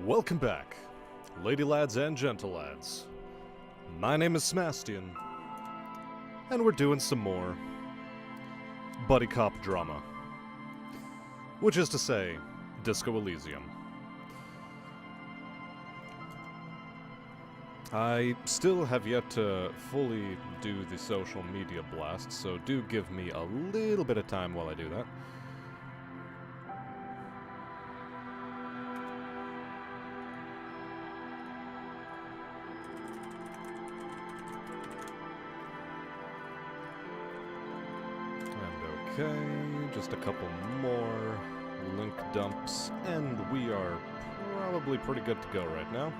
Welcome back, lady lads and gentle lads. My name is Smastian, and we're doing some more Buddycop drama. Which is to say, Disco Elysium. I still have yet to fully do the social media blast, so do give me a little bit of time while I do that. And okay, just a couple more link dumps, and we are probably pretty good to go right now.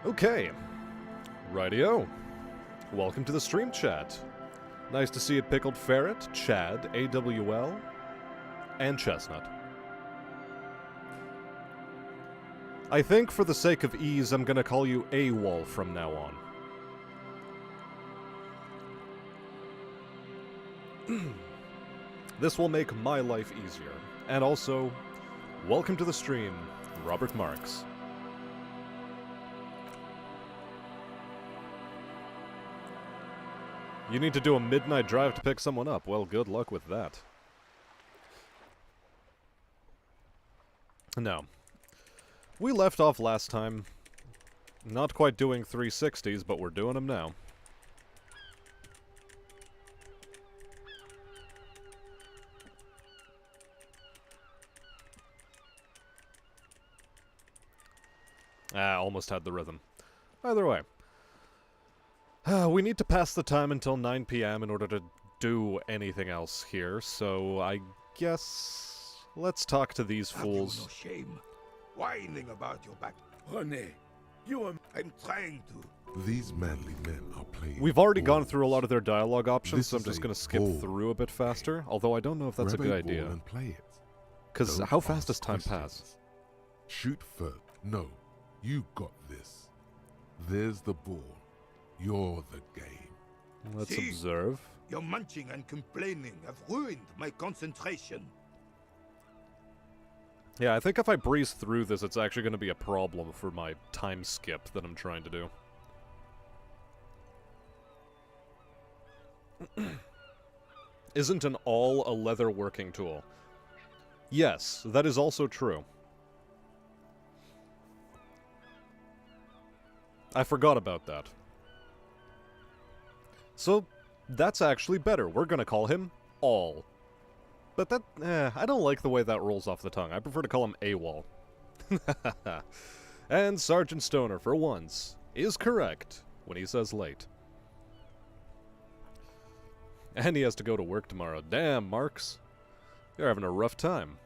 Okay, rightio. Welcome to the stream chat. Nice to see you, Pickled Ferret, Chad, AWL, and Chestnut. I think for the sake of ease, I'm gonna call you AWOL from now on. This will make my life easier. And also, welcome to the stream, Robert Marks. You need to do a midnight drive to pick someone up. Well, good luck with that. Now, we left off last time. Not quite doing 360s, but we're doing them now. Almost had the rhythm. Either way. We need to pass the time until 9 p.m. in order to do anything else here, so I guess let's talk to these fools. Have you no shame, whining about your back. René, you are... I'm trying to. These manly men are playing. We've already balls. gone through a lot of their dialogue options, This so I'm is just a going to skip ball through a bit faster, although I don't know if that's Grab a good ball idea. and play it. Because Don't how fast does ask time questions. pass? Shoot first. No, you got this. There's the ball. You're the game. Let's See? observe. Your munching and complaining have ruined my concentration. Yeah, I think if I breeze through this, it's actually going to be a problem for my time skip that I'm trying to do. Isn't an awl a leather working tool? Yes, that is also true. I forgot about that. So, that's actually better. We're gonna call him Awl. But that, I don't like the way that rolls off the tongue. I prefer to call him AWOL. And Sergeant Stoner, for once, is correct when he says late. And he has to go to work tomorrow. Damn, Marks. You're having a rough time.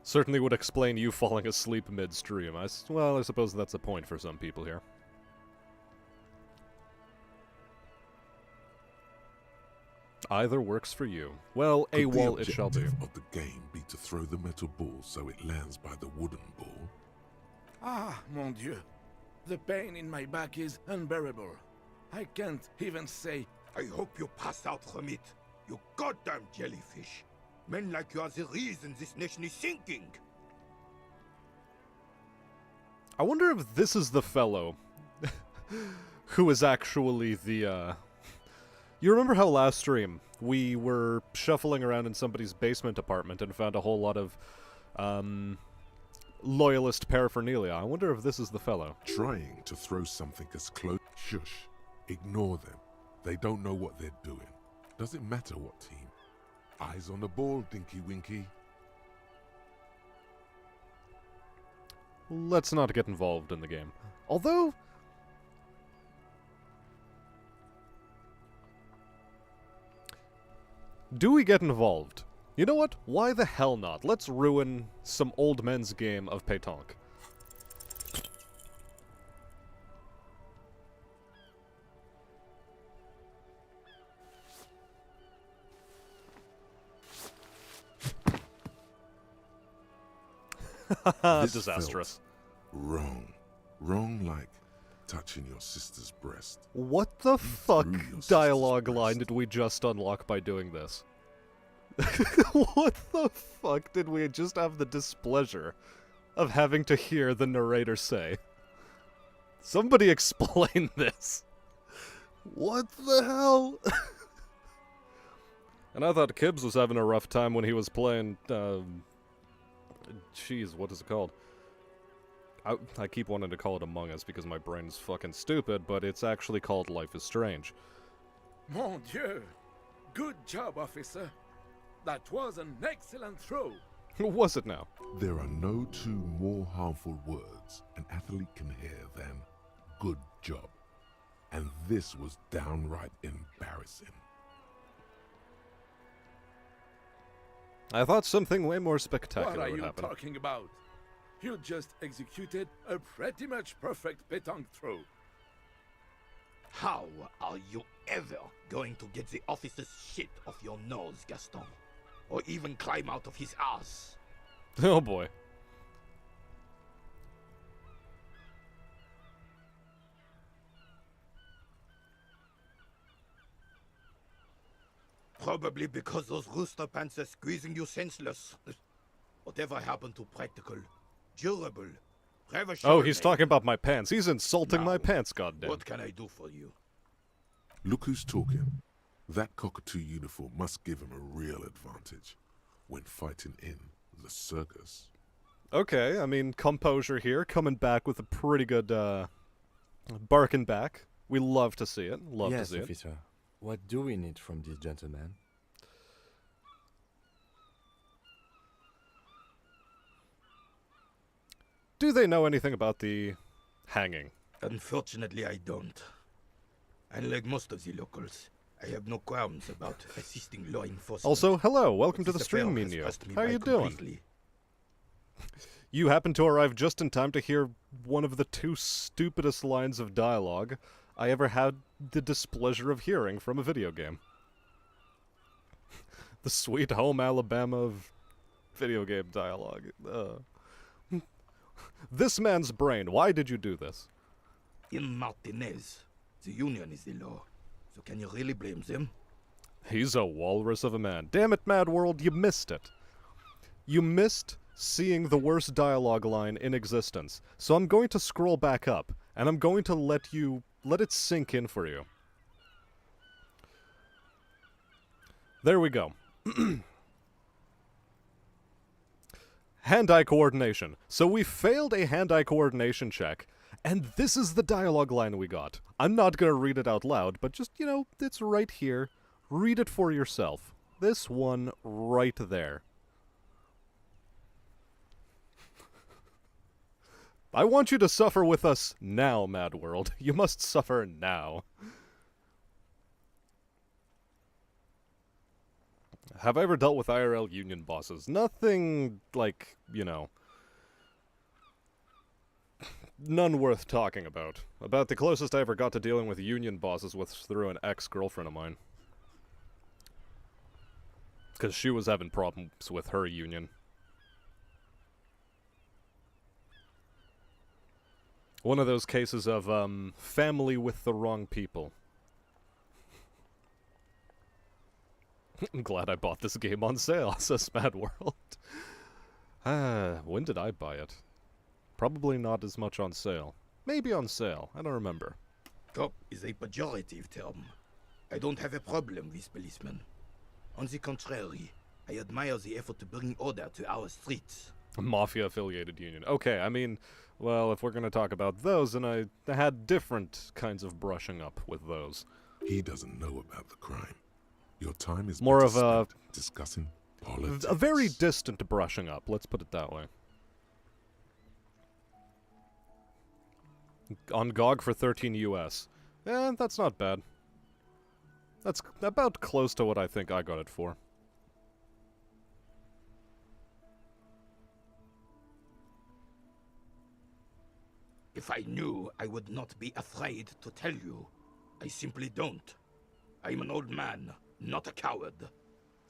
Certainly would explain you falling asleep midstream. Well, I suppose that's a point for some people here. Either works for you. Well, Could AWOL the it shall be. objective of the game be to throw the metal ball so it lands by the wooden ball? Ah, mon Dieu. The pain in my back is unbearable. I can't even say... I hope you pass out from it. You goddamn jellyfish. Men like you are the reason this nation is sinking. I wonder if this is the fellow who is actually the, You remember how last stream we were shuffling around in somebody's basement apartment and found a whole lot of, loyalist paraphernalia? I wonder if this is the fellow. Trying to throw something as close. Shush. Ignore them. They don't know what they're doing. Doesn't matter what team. Eyes on the ball, Dinky Winky. Let's not get involved in the game. Although... do we get involved? You know what? Why the hell not? Let's ruin some old men's game of pétanque. This Disastrous. felt wrong. Wrong like touching your sister's breast. What the fuck threw your sister's dialogue line breast. did we just unlock by doing this? What the fuck did we just have the displeasure of having to hear the narrator say? Somebody explain this. What the hell? And I thought Kibbs was having a rough time when he was playing, jeez, what is it called? I keep wanting to call it Among Us because my brain's fucking stupid, but it's actually called Life is Strange. Mon Dieu! Good job, officer. That was an excellent throw. Was it now? There are no two more harmful words an athlete can hear than good job. And this was downright embarrassing. I thought something way more What spectacular are would you happen. talking about? You just executed a pretty much perfect pétanque throw. How are you ever going to get the officer's shit off your nose, Gaston? Or even climb out of his ass? Oh boy. Probably because those rooster pants are squeezing you senseless. Whatever happened to practical, durable, Oh, he's talking about my pants. He's insulting my Now, pants, goddamn. What can I do for you? Look who's talking. That cockatoo uniform must give him a real advantage when fighting in the circus. Okay, I mean, composure here, coming back with a pretty good, barking back. We love to see it. Love to Yes, see it. officer. What do we need from this gentleman? Do they know anything about the hanging? Unfortunately, I don't. Unlike most of the locals, I have no qualms about assisting law enforcement. Also, hello, welcome to But the this affair stream has menu. passed me How are by you doing? completely. You happen to arrive just in time to hear one of the two stupidest lines of dialogue I ever had the displeasure of hearing from a video game. The Sweet Home Alabama of video game dialogue. This man's brain, why did you do this? In Martinez, the union is the law. So can you really blame them? He's a walrus of a man. Damn it, Mad World, you missed it. You missed seeing the worst dialogue line in existence. So I'm going to scroll back up, and I'm going to let it sink in for you. There we go. Hand-eye coordination. So we failed a hand-eye coordination check, and this is the dialogue line we got. I'm not going to read it out loud, but just, you know, it's right here. Read it for yourself. This one right there. I want you to suffer with us now, Mad World. You must suffer now. Have I ever dealt with IRL union bosses? Nothing, like, you know... none worth talking about. About the closest I ever got to dealing with union bosses was through an ex-girlfriend of mine. Because she was having problems with her union. One of those cases of, family with the wrong people. I'm glad I bought this game on sale, says Mad World. When did I buy it? Probably not as much on sale. Maybe on sale, I don't remember. Cop is a pejorative term. I don't have a problem with policemen. On the contrary, I admire the effort to bring order to our streets. A mafia-affiliated union. Okay, I mean, well, if we're gonna talk about those, then I had different kinds of brushing up with those. He doesn't know about the crime. Your time is More better of a- spent discussing politics. A very distant brushing up, let's put it that way. On GOG for 13 US. That's not bad. That's about close to what I think I got it for. If I knew, I would not be afraid to tell you. I simply don't. I'm an old man, not a coward.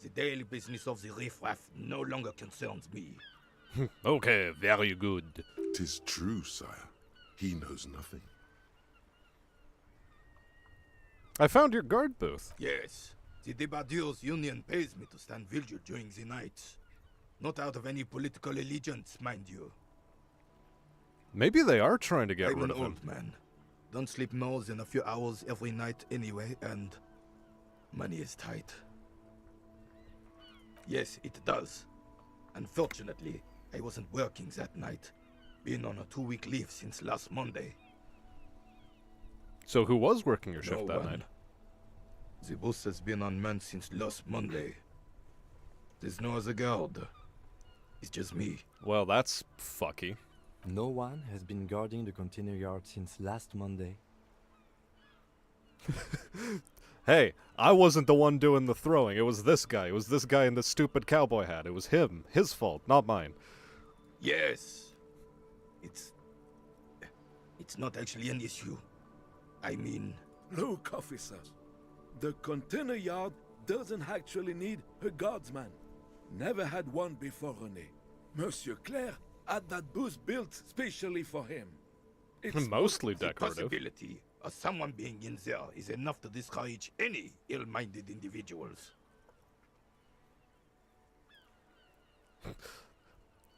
The daily business of the riffraff no longer concerns me. Okay, very good. 'Tis true, sire. He knows nothing. I found your guard booth. Yes, The Debardeurs union pays me to stand vigil during the nights. Not out of any political allegiance, mind you. Maybe they are trying to get I'm rid an of him. old man. Don't sleep more than a few hours every night anyway, and money is tight. Yes, it does. Unfortunately, I wasn't working that night. Been on a 2-week leave since last Monday. So who was working your shift No that one. night? The boss has been unmanned since last Monday. There's no other guard. It's just me. Well, that's fucky. No one has been guarding the container yard since last Monday. Hey, I wasn't the one doing the throwing. It was this guy. It was this guy in the stupid cowboy hat. It was him. His fault, not mine. Yes. It's not actually an issue. I mean, Look, officer. The container yard doesn't actually need a guardsman. Never had one before, René. Monsieur Claire had that booth built specially for him. It's Mostly the decorative. possibility of someone being in there is enough to discourage any ill-minded individuals.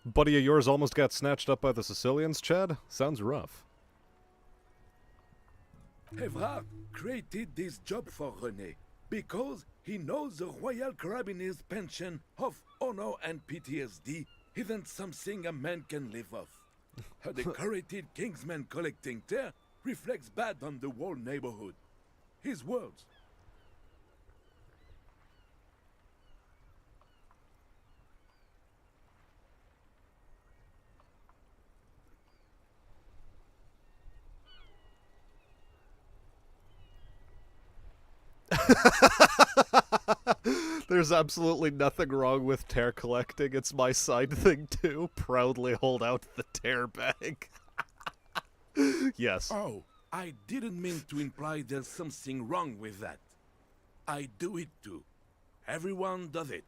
Buddy of yours almost got snatched up by the Sicilians, Chad? Sounds rough. Evrard created this job for René because he knows the Royal Carabiniers' pension of honor and PTSD isn't something a man can live off. A decorated Kingsman collecting tear reflects bad on the whole neighborhood. His words. There's absolutely nothing wrong with tear collecting. It's my side thing too. Proudly hold out the tear bag. Yes. Oh, I didn't mean to imply there's something wrong with that. I do it too. Everyone does it.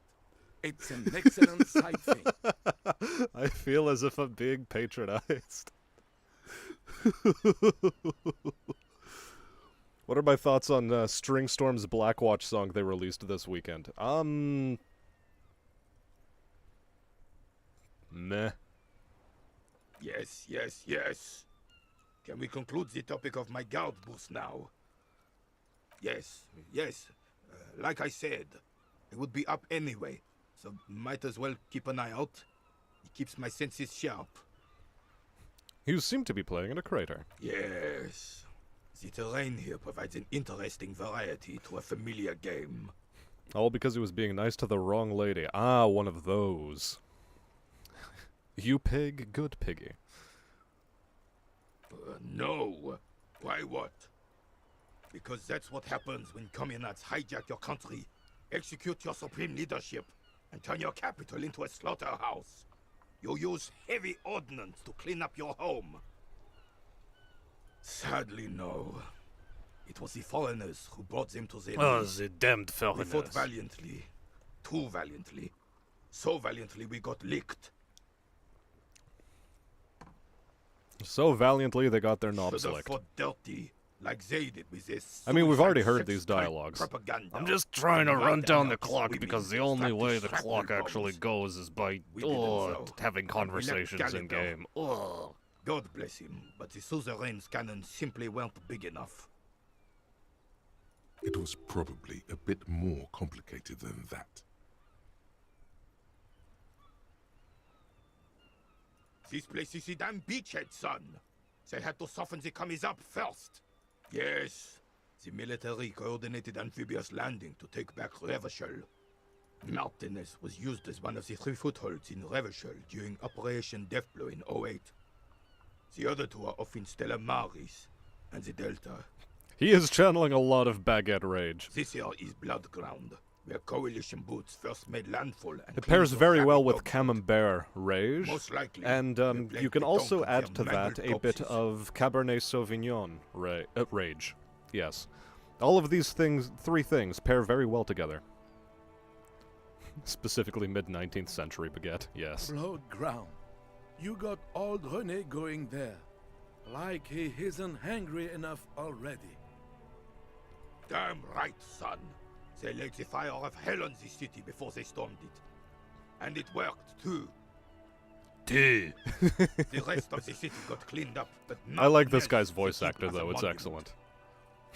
It's an excellent side thing. I feel as if I'm being patronized. What are my thoughts on String Storm's Blackwatch song they released this weekend? Meh. Yes. Can we conclude the topic of my guard boost now? Yes. Like I said, I would be up anyway, so might as well keep an eye out. It keeps my senses sharp. You seem to be playing in a crater. Yes. The terrain here provides an interesting variety to a familiar game. All because he was being nice to the wrong lady. Ah, one of those. You pig, good piggy. No. Why what? Because that's what happens when communards hijack your country, execute your supreme leadership, and turn your capital into a slaughterhouse. You use heavy ordnance to clean up your home. Sadly, no. It was the foreigners who brought them to the the damned We fought valiantly. Too valiantly. So valiantly we got licked. So valiantly they got their knobs Should've licked. fought dirty, like they did with this. I mean, we've already heard suicide these sex-type dialogues. Propaganda. I'm just trying to Run run down down the these clock women, because the these only flat way the shrapnel clock actually bombs. goes is by We did them so. having And we left conversations in Gallagher. game. Ugh. God bless him, but the suzerain's cannons simply weren't big enough. It was probably a bit more complicated than that. This place is a damn beachhead, son. They had to soften the commies up first. Yes, the military coordinated amphibious landing to take back Revachol. Martinez was used as one of the 3 footholds in Revachol during Operation Deathblow in 08. The other 2 are off in Stella Maris and the Delta. He is channeling a lot of baguette rage. This here is Blood Ground, where coalition boots first made landfall and It cleaned pairs up very well rabid with dogs. Camembert rage. Most likely. And they blamed you can the also donk of add their to that mangled a bit corpses. of Cabernet Sauvignon rage. Yes. All of these things, 3 things, pair very well together. Specifically mid-19th century baguette, yes. Blood ground. You got old René going there. Like he isn't hungry enough already. Damn right, son. They laid the fire of hell on the city before they stormed it. And it worked, too. The rest of the city got cleaned up, but I like nothing this else guy's to voice keep actor, as a though. It's monument. excellent.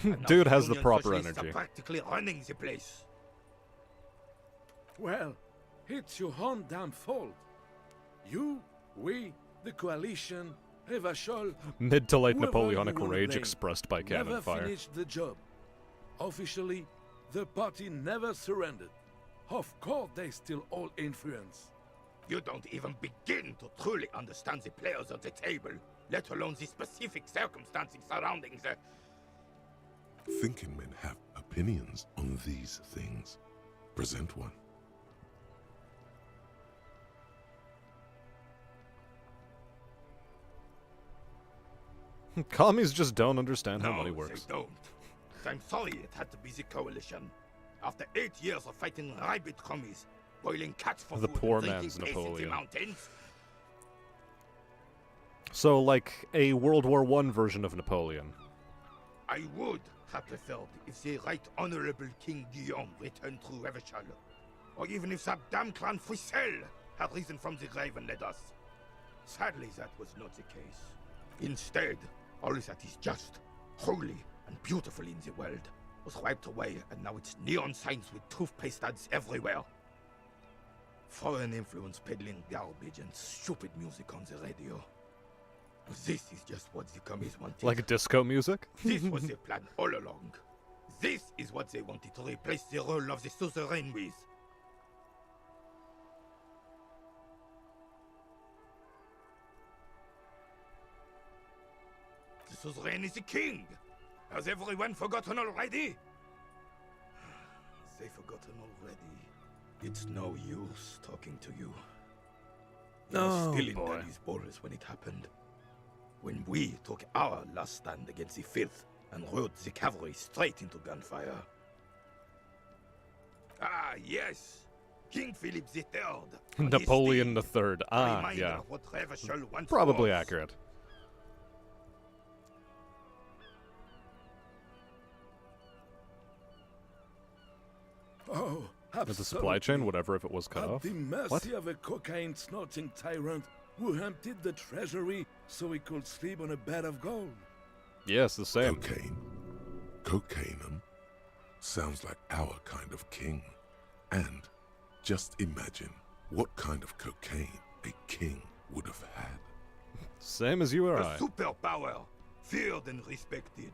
And now Dude has the Union proper Socialists energy. are practically running the place. Well, it's your own damn fault. You, we, the coalition, Revachol, Mid to late whoever Napoleonic you wanna rage blame, expressed by cannon never fire. finished the job. Officially, the party never surrendered. Of course, they still all influence. You don't even begin to truly understand the players at the table, let alone the specific circumstances surrounding the... Thinking men have opinions on these things. Present one. Commies just don't understand how No, money they works. don't. I'm sorry it had to be the coalition. After 8 years of fighting rabid commies, boiling cats for The food poor and drinking man's piss in the Napoleon. mountains, So, like a World War I version of Napoleon. I would have preferred if the Right Honorable King Guillaume returned through Revachol, or even if that damn clan Frisel had risen from the grave and led us. Sadly, that was not the case. Instead, all that is just, holy, and beautiful in the world was wiped away, and now it's neon signs with toothpaste ads everywhere. Foreign influence peddling garbage and stupid music on the radio. This is just what the commies wanted. Like disco music? This was their plan all along. This is what they wanted to replace the role of the suzerain with. The suzerain is the king. Has everyone forgotten already? They've forgotten already. It's no use talking to you. I was still in Daddy's balls when it happened. When we took our last stand against the filth and rode the cavalry straight into gunfire. Ah, yes! King Philip III. on his Napoleon steed, III. a Ah, reminder yeah. of what Revachol once Probably was. accurate. Oh, With the supply chain, absolutely. whatever if it was cut At off. the mercy What? of a cocaine-snorting tyrant who emptied the treasury so he could sleep on a bed of gold. Yes, the same. Cocaine. Cocainum. Sounds like our kind of king. And just imagine what kind of cocaine a king would have had. Same as you or A I. superpower, feared and respected.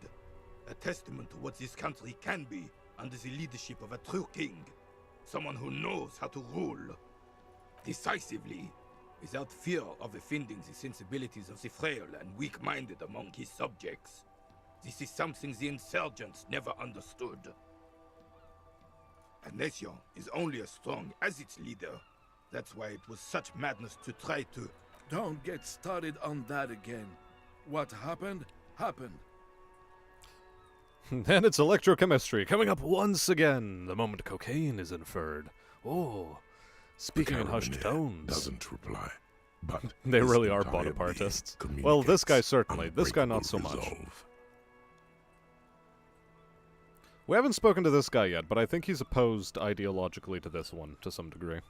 A testament to what this country can be under the leadership of a true king. Someone who knows how to rule decisively, without fear of offending the sensibilities of the frail and weak-minded among his subjects. This is something the insurgents never understood. A nation is only as strong as its leader. That's why it was such madness to try to... Don't get started on that again. What happened, happened. And it's electrochemistry coming up once again the moment cocaine is inferred. Oh, speaking in hushed Carabinier tones. doesn't reply. But They his really are entire being Bonapartists. Well, this guy communicates certainly. This guy not so unbreakable much. resolve. We haven't spoken to this guy yet, but I think he's opposed ideologically to this one to some degree.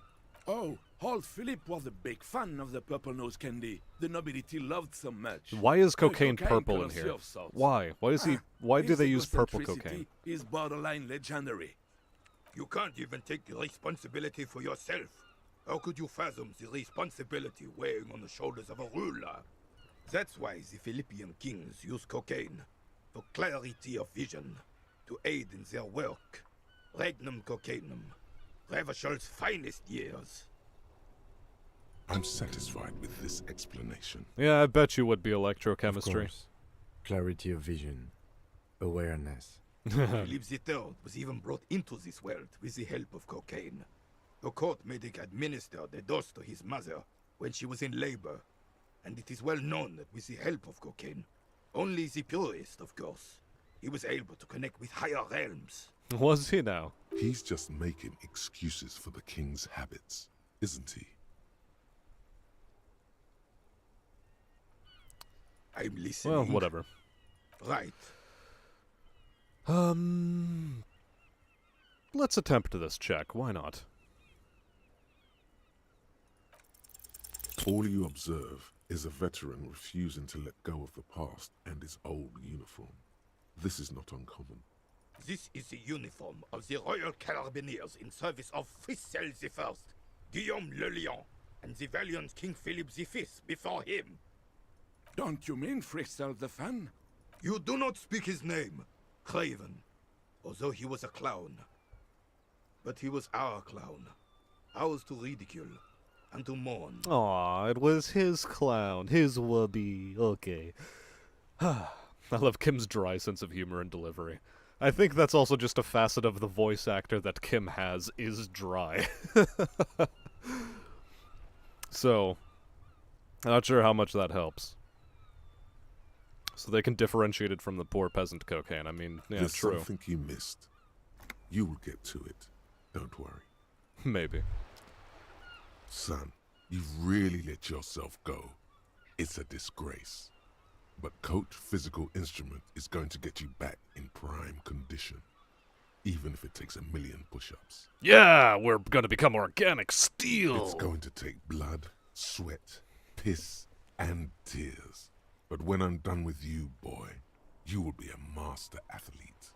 Oh, old Philip was a big fan of the purple nose candy the nobility loved so much. Why is The cocaine purple in currency here? of sorts. Why? Why is he? Ah, Why do his they use purple egocentricity cocaine? is borderline legendary. You can't even take the responsibility for yourself. How could you fathom the responsibility weighing on the shoulders of a ruler? That's why the Philippian kings use cocaine, for clarity of vision, to aid in their work. Regnum cocainum, Revachol's finest years. I'm satisfied with this explanation. Yeah, I bet you would be Of electrochemistry. course. Clarity of vision. Awareness. Philip III was even brought into this world with the help of cocaine. The court made him administer the dose to his mother when she was in labor, and it is well known that with the help of cocaine, only the purest, of course, he was able to connect with higher realms. Was he now? He's just making excuses for the king's habits, isn't he? I'm listening. Well, whatever. Right. let's attempt this check. Why not? All you observe is a veteran refusing to let go of the past and his old uniform. This is not uncommon. This is the uniform of the Royal Carabineers in service of Frissel I, Guillaume le Lion, and the valiant King Philip V before him. Don't you mean Frissel the Fan? You do not speak his name, Craven, although he was a clown. But he was our clown, ours to ridicule and to mourn. Aw, it was his clown, his wubby. Okay. I love Kim's dry sense of humor and delivery. I think that's also just a facet of the voice actor that Kim has, is dry. So, I'm not sure how much that helps. So they can differentiate it from the poor peasant cocaine. I mean, yeah, There's true. something you missed. You will get to it. Don't worry. Maybe. Son, you've really let yourself go. It's a disgrace. But Coach Physical Instrument is going to get you back in prime condition. Even if it takes 1,000,000 push-ups. Yeah, we're gonna become organic steel! It's going to take blood, sweat, piss, and tears. But when I'm done with you, boy, you will be a master athlete.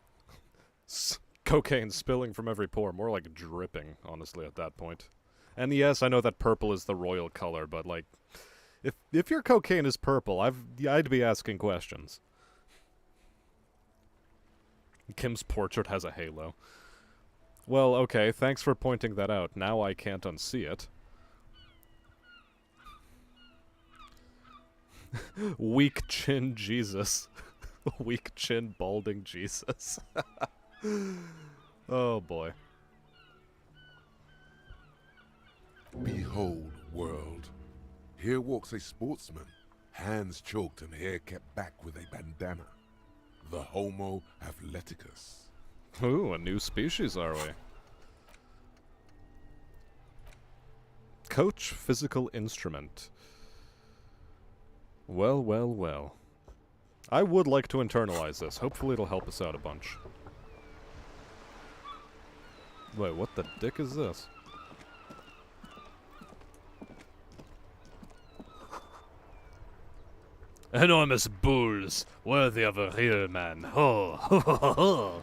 Cocaine spilling from every pore, more like dripping, honestly, at that point. And yes, I know that purple is the royal color, but like, if your cocaine is purple, I'd be asking questions. Kim's portrait has a halo. Well, okay, thanks for pointing that out. Now I can't unsee it. Weak chin Jesus. Weak chin balding Jesus. Oh boy. Behold, world. Here walks a sportsman, hands choked and hair kept back with a bandana. The Homo athleticus. Ooh, a new species, are we? Coach Physical Instrument. Well, well, well. I would like to internalize this. Hopefully it'll help us out a bunch. Wait, what the dick is this? Enormous bulls, worthy of a real man. Ho, ho, ho, ho,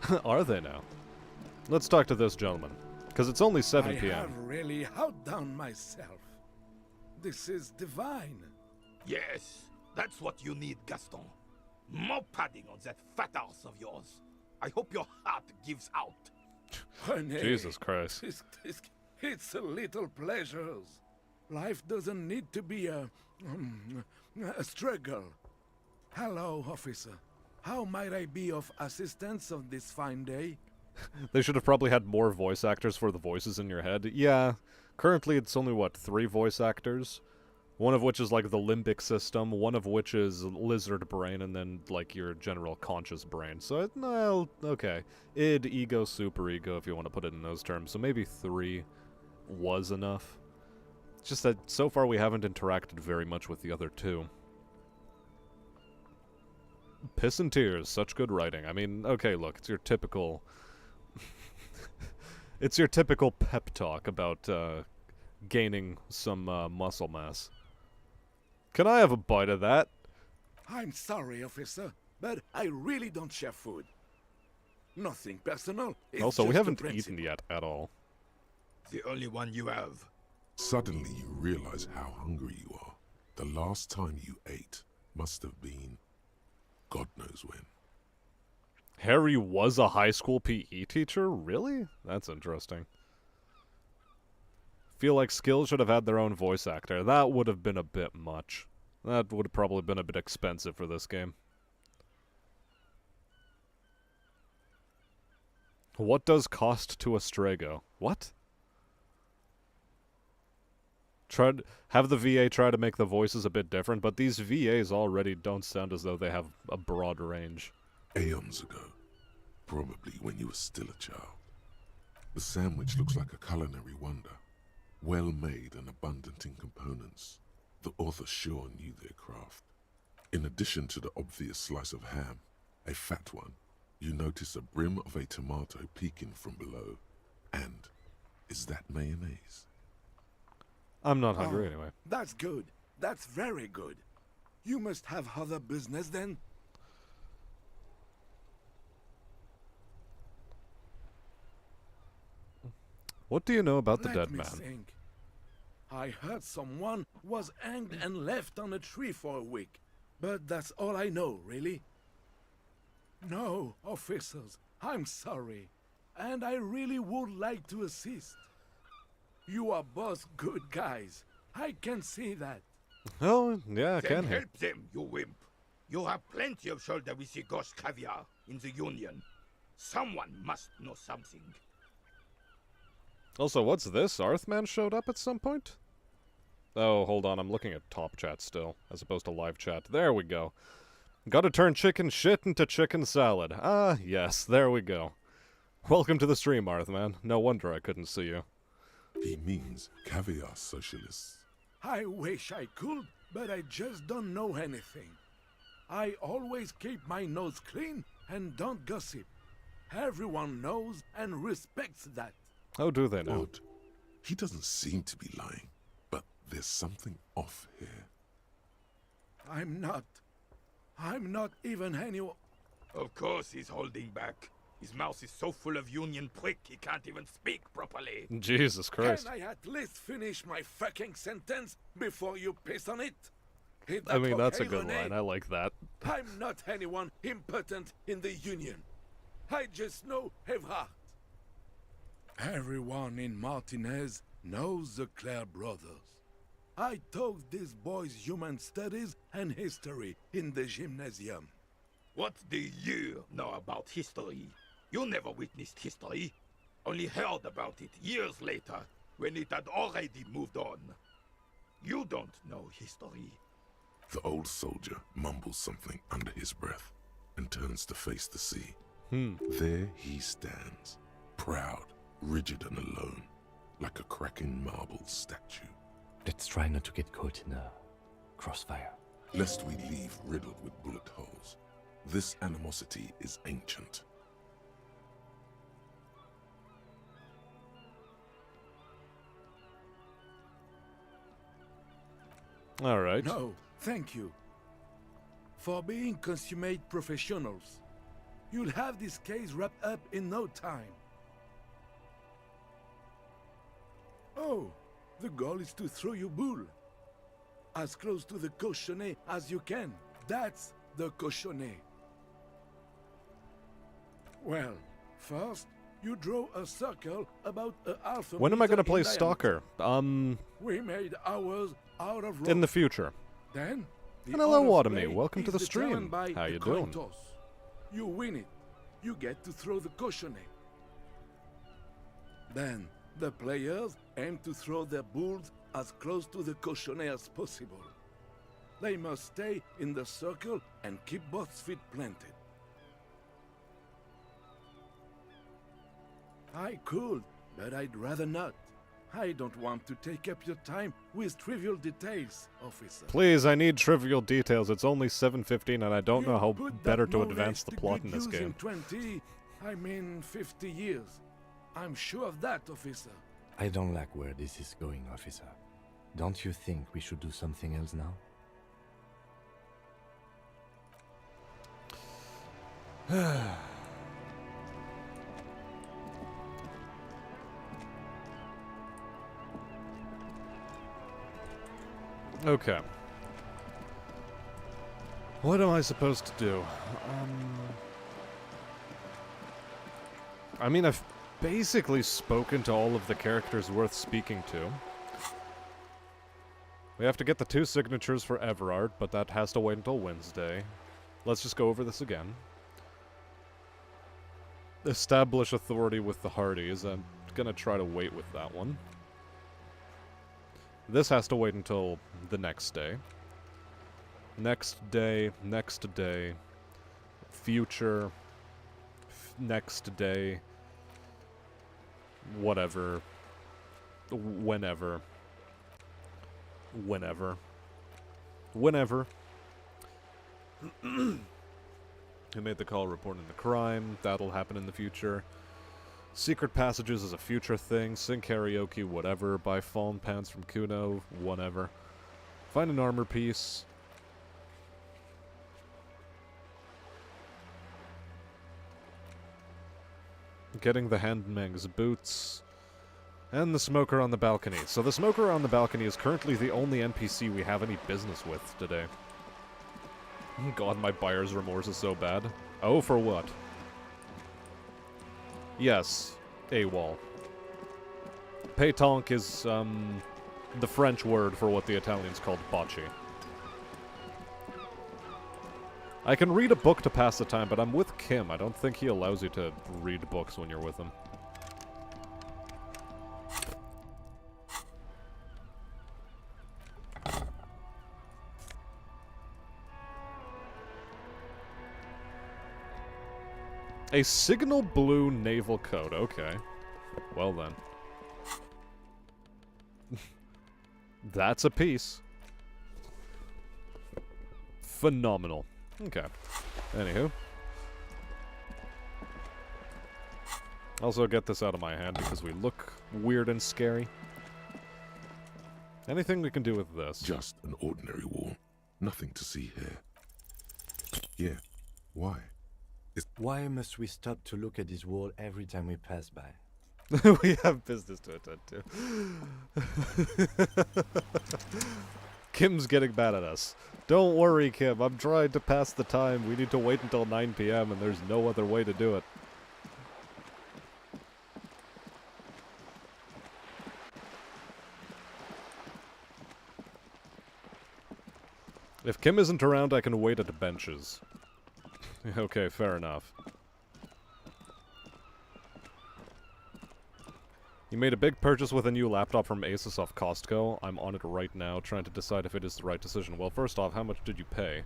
ho. Are they now? Let's talk to this gentleman, because it's only 7 I p.m. have really outdone myself. This is divine. Yes, that's what you need, Gaston. More padding on that fat arse of yours. I hope your heart gives out. René, Jesus Christ. It's a little pleasures. Life doesn't need to be a struggle. Hello, officer. How might I be of assistance on this fine day? They should have probably had more voice actors for the voices in your head. Yeah, currently it's only, what, 3 voice actors? One of which is, like, the limbic system, one of which is lizard brain, and then, like, your general conscious brain. So, well, okay. Id, ego, superego, if you want to put it in those terms. So maybe 3 was enough. It's just that so far we haven't interacted very much with the other 2. Piss and tears, such good writing. I mean, okay, look, it's your typical... it's your typical pep talk about, gaining some, muscle mass. Can I have a bite of that? I'm sorry, officer, but I really don't share food. Nothing personal. It's Also, we just a haven't principle. eaten yet at all. The only one you have. Suddenly you realize how hungry you are. The last time you ate must have been God knows when. Harry was a high school PE teacher? Really? That's interesting. Feel like Skills should have had their own voice actor. That would have been a bit much. That would have probably been a bit expensive for this game. What does cost to a Strago? What? Have the VA try to make the voices a bit different, but these VAs already don't sound as though they have a broad range. Aeons ago, probably when you were still a child. The sandwich looks like a culinary wonder. Well made and abundant in components. The author sure knew their craft. In addition to the obvious slice of ham, a fat one, You notice a brim of a tomato peeking from below. And is that mayonnaise? I'm not hungry Oh, anyway. That's good. That's very good. You must have other business then? What do you know about the Let dead me man? think. I heard someone was hanged and left on a tree for a week. But that's all I know, really. No, officers, I'm sorry. And I really would like to assist. You are both good guys. I can see that. Oh, yeah, I Then can hear. help them, you wimp. You have plenty of shoulder with the ghost caviar in the Union. Someone must know something. Also, what's this? Arthman showed up at some point? Oh, hold on, I'm looking at top chat still, as opposed to live chat. There we go. Gotta turn chicken shit into chicken salad. Ah, yes, there we go. Welcome to the stream, Arthman. No wonder I couldn't see you. He means caviar socialists. I wish I could, but I just don't know anything. I always keep my nose clean and don't gossip. Everyone knows and respects that. How do they know? Odd. He doesn't seem to be lying, but there's something off here. I'm not even anyone. Of course he's holding back. His mouth is so full of Union prick he can't even speak properly. Jesus Christ. Can I at least finish my fucking sentence before you piss on it? Is I that mean, that's a okay, good René? line. I like that. I'm not anyone important in the Union. I just know Evrard. Everyone in Martinez knows the Clare brothers. I taught these boys human studies and history in the gymnasium. What do you know about history? You never witnessed history. Only heard about it years later, when it had already moved on. You don't know history. The old soldier mumbles something under his breath and turns to face the sea. There he stands, proud, rigid and alone, like a cracking marble statue. Let's try not to get caught in a crossfire. Lest we leave riddled with bullet holes. This animosity is ancient. All right. No, thank you. For being consummate professionals. You'll have this case wrapped up in no time. Oh, the goal is to throw you bull. As close to the cochonnet as you can. That's the cochonnet. Well, first, you draw a circle about a half a When am I meter gonna play in diameter. Stalker? We made ours out of rope. In the future. Then, the And hello, order of Waterme. play Welcome to is the determined stream. by How the you coin doing? toss. You win it. You get to throw the cochonnet. Then, the players aim to throw their bulls as close to the cochonnet as possible. They must stay in the circle and keep both feet planted. I could, but I'd rather not. I don't want to take up your time with trivial details, officer. Please, I need trivial details. It's only 7:15 and I don't You know how put that better to knowledge advance the to plot good in this use game. 50 years. I'm sure of that, officer. I don't like where this is going, officer. Don't you think we should do something else now? Okay. What am I supposed to do? I mean, I've basically spoken to all of the characters worth speaking to. We have to get the 2 signatures for Everard, but that has to wait until Wednesday. Let's just go over this again. Establish authority with the Hardys. I'm gonna try to wait with that one. This has to wait until the next day. Next day, future, next day, whatever, whenever. Who made the call reporting the crime? That'll happen in the future. Secret passages is a future thing. Sing karaoke, whatever. Buy fallen pants from Kuno, whatever. Find an armor piece. Getting the Handmang's boots. And the smoker on the balcony. So the smoker on the balcony is currently the only NPC we have any business with today. God, my buyer's remorse is so bad. Oh, for what? Yes, AWOL. Pétanque is, the French word for what the Italians called bocce. I can read a book to pass the time, but I'm with Kim. I don't think he allows you to read books when you're with him. A signal blue naval coat, okay. Well then. That's a piece. Phenomenal. Okay. Anywho. Also get this out of my hand because we look weird and scary. Anything we can do with this? Just an ordinary wall. Nothing to see here. Yeah. Why? Why must we stop to look at this wall every time we pass by? We have business to attend to. Kim's getting mad at us. Don't worry, Kim. I'm trying to pass the time. We need to wait until 9 p.m. and there's no other way to do it. If Kim isn't around, I can wait at the benches. Okay, fair enough. You made a big purchase with a new laptop from Asus off Costco. I'm on it right now, trying to decide if it is the right decision. Well, first off, how much did you pay?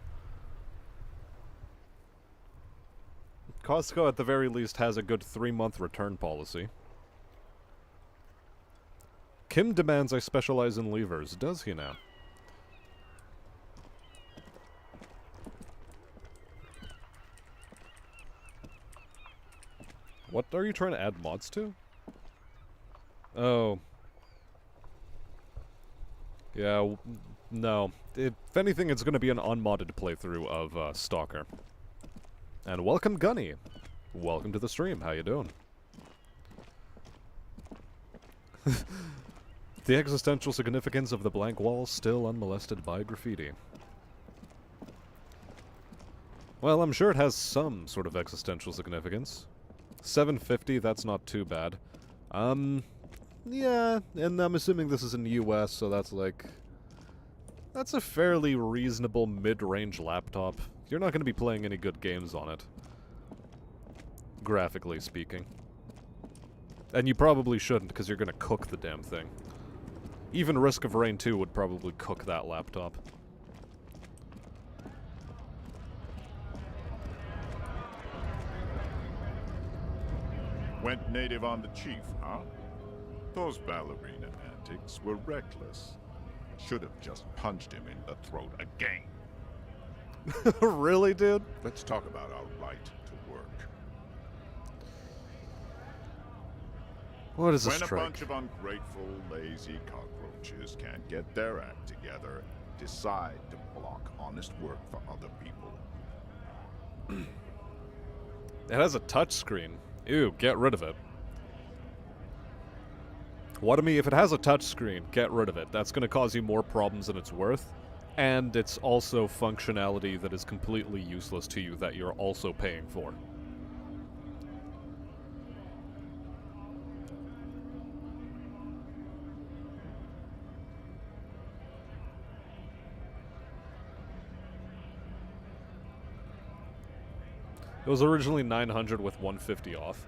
Costco, at the very least, has a good 3-month return policy. Kim demands I specialize in levers. Does he now? What are you trying to add mods to? Oh. Yeah, no. If anything, it's going to be an unmodded playthrough of Stalker. And welcome, Gunny. Welcome to the stream. How you doing? The existential significance of the blank wall still unmolested by graffiti. Well, I'm sure it has some sort of existential significance. 750, that's not too bad. Yeah, and I'm assuming this is in the US, so that's like... That's a fairly reasonable mid-range laptop. You're not going to be playing any good games on it. Graphically speaking. And you probably shouldn't, because you're going to cook the damn thing. Even Risk of Rain 2 would probably cook that laptop. Went native on the chief, huh? Those ballerina antics were reckless. Should have just punched him in the throat again. Really, dude? Let's talk about our right to work. What is a When strike? a bunch of ungrateful, lazy cockroaches can't get their act together, decide to block honest work for other people. It has a touchscreen. Ew, get rid of it. What I mean, if it has a touchscreen, get rid of it. That's going to cause you more problems than it's worth. And it's also functionality that is completely useless to you that you're also paying for. It was originally 900 with 150 off.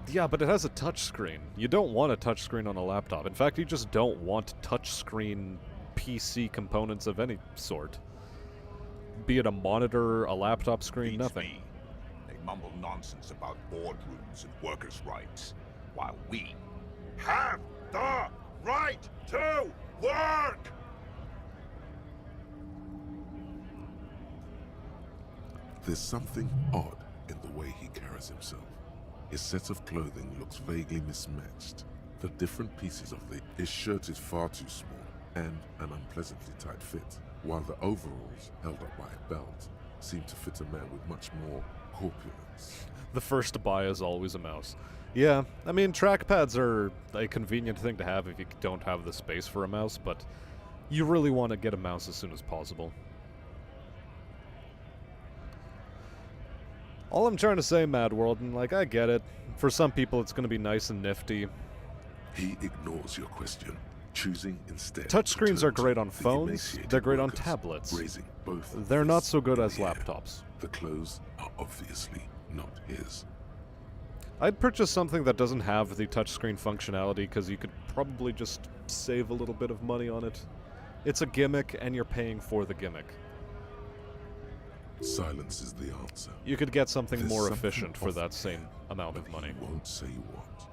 Yeah, but it has a touchscreen. You don't want a touchscreen on a laptop. In fact, you just don't want touchscreen PC components of any sort. Be it a monitor, a laptop screen, Beats nothing. me. They mumble nonsense about boardrooms and workers' rights, while we have the right to work! There's something odd in the way he carries himself. His set of clothing looks vaguely mismatched. The different pieces of his shirt is far too small and an unpleasantly tight fit, while the overalls, held up by a belt, seem to fit a man with much more corpulence. The first to buy is always a mouse. Yeah, I mean, trackpads are a convenient thing to have if you don't have the space for a mouse, but you really want to get a mouse as soon as possible. All I'm trying to say, Mad World, and like, I get it. For some people, it's going to be nice and nifty. He ignores your question, choosing instead. Touchscreens to are great on the phones, emaciated they're great on workers, tablets. raising both They're not fists so good in as the air. laptops. The clothes are obviously not his. I'd purchase something that doesn't have the touchscreen functionality because you could probably just save a little bit of money on it. It's a gimmick, and you're paying for the gimmick. Silence is the answer. You could get something There's more something efficient for off that there, same amount of but money. he won't say what.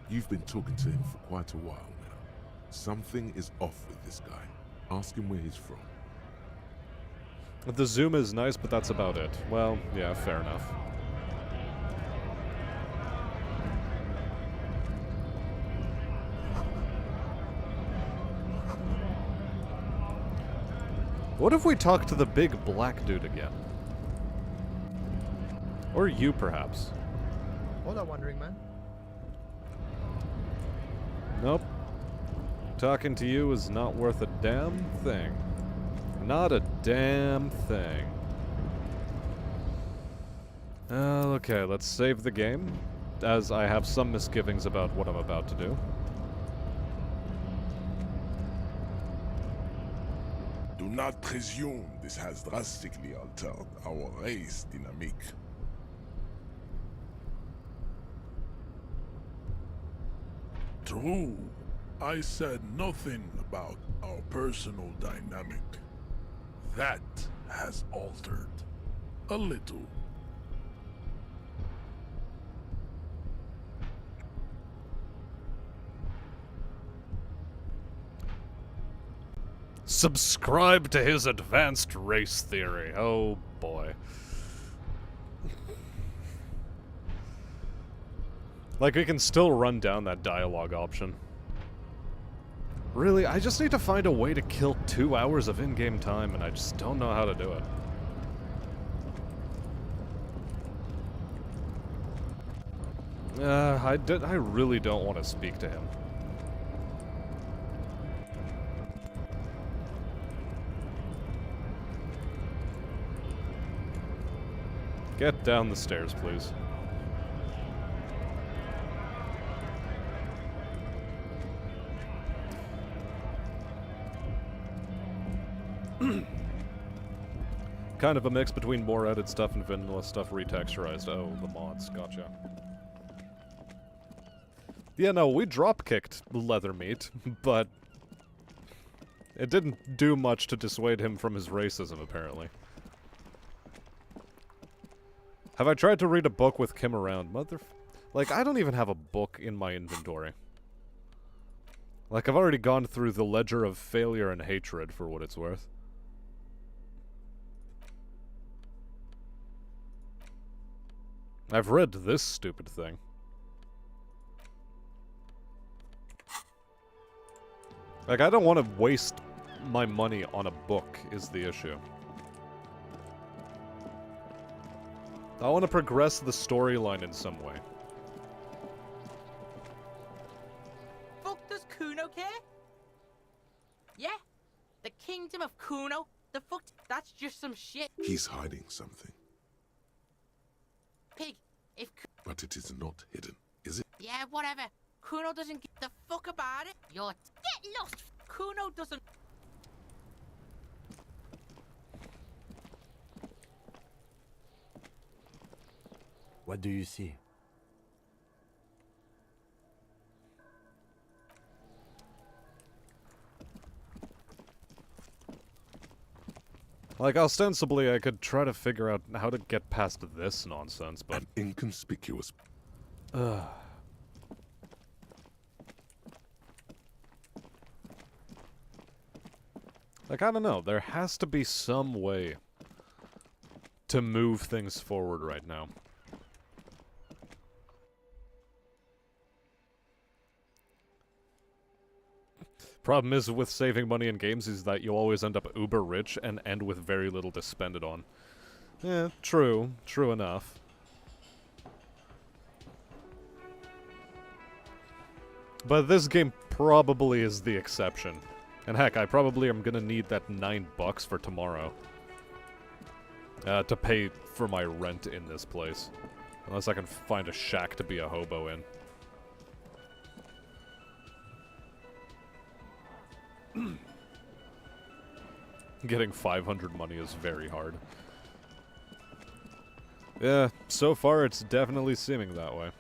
You've been talking to him for quite a while now. Something is off with this guy. Ask him where he's from. The zoom is nice, but that's about it. Well, yeah, fair enough. What if we talk to the big black dude again? Or you, perhaps. Hold on, Wandering Man. Nope. Talking to you is not worth a damn thing. Not a damn thing. Okay, let's save the game, as I have some misgivings about what I'm about to do. Do not presume this has drastically altered our race dynamic. True. I said nothing about our personal dynamic. That has altered. A little. Subscribe to his advanced race theory. Oh boy. Like, we can still run down that dialogue option. Really, I just need to find a way to kill 2 hours of in-game time, and I just don't know how to do it. I really don't want to speak to him. Get down the stairs, please. Kind of a mix between more edited stuff and vanilla stuff retexturized. Oh, the mods, gotcha. Yeah, no, we drop-kicked Leather Meat, but it didn't do much to dissuade him from his racism, apparently. Have I tried to read a book with Kim around? Like, I don't even have a book in my inventory. Like, I've already gone through the Ledger of Failure and Hatred, for what it's worth. I've read this stupid thing. Like, I don't want to waste my money on a book, is the issue. I want to progress the storyline in some way. Fuck does Kuno care? Yeah? The kingdom of Kuno? The fuck? That's just some shit. He's hiding something, Pig, if but it is not hidden, is it? yeah, whatever. Kuno doesn't give the fuck about it. You're get lost. Kuno doesn't. What do you see? Like, ostensibly, I could try to figure out how to get past this nonsense, but... An inconspicuous. Like, I don't know. There has to be some way to move things forward right now. Problem is with saving money in games is that you always end up uber rich and end with very little to spend it on. Yeah, true. True enough. But this game probably is the exception. And heck, I probably am gonna need that $9 for tomorrow. To pay for my rent in this place. Unless I can find a shack to be a hobo in. Getting 500 money is very hard. Yeah, so far it's definitely seeming that way.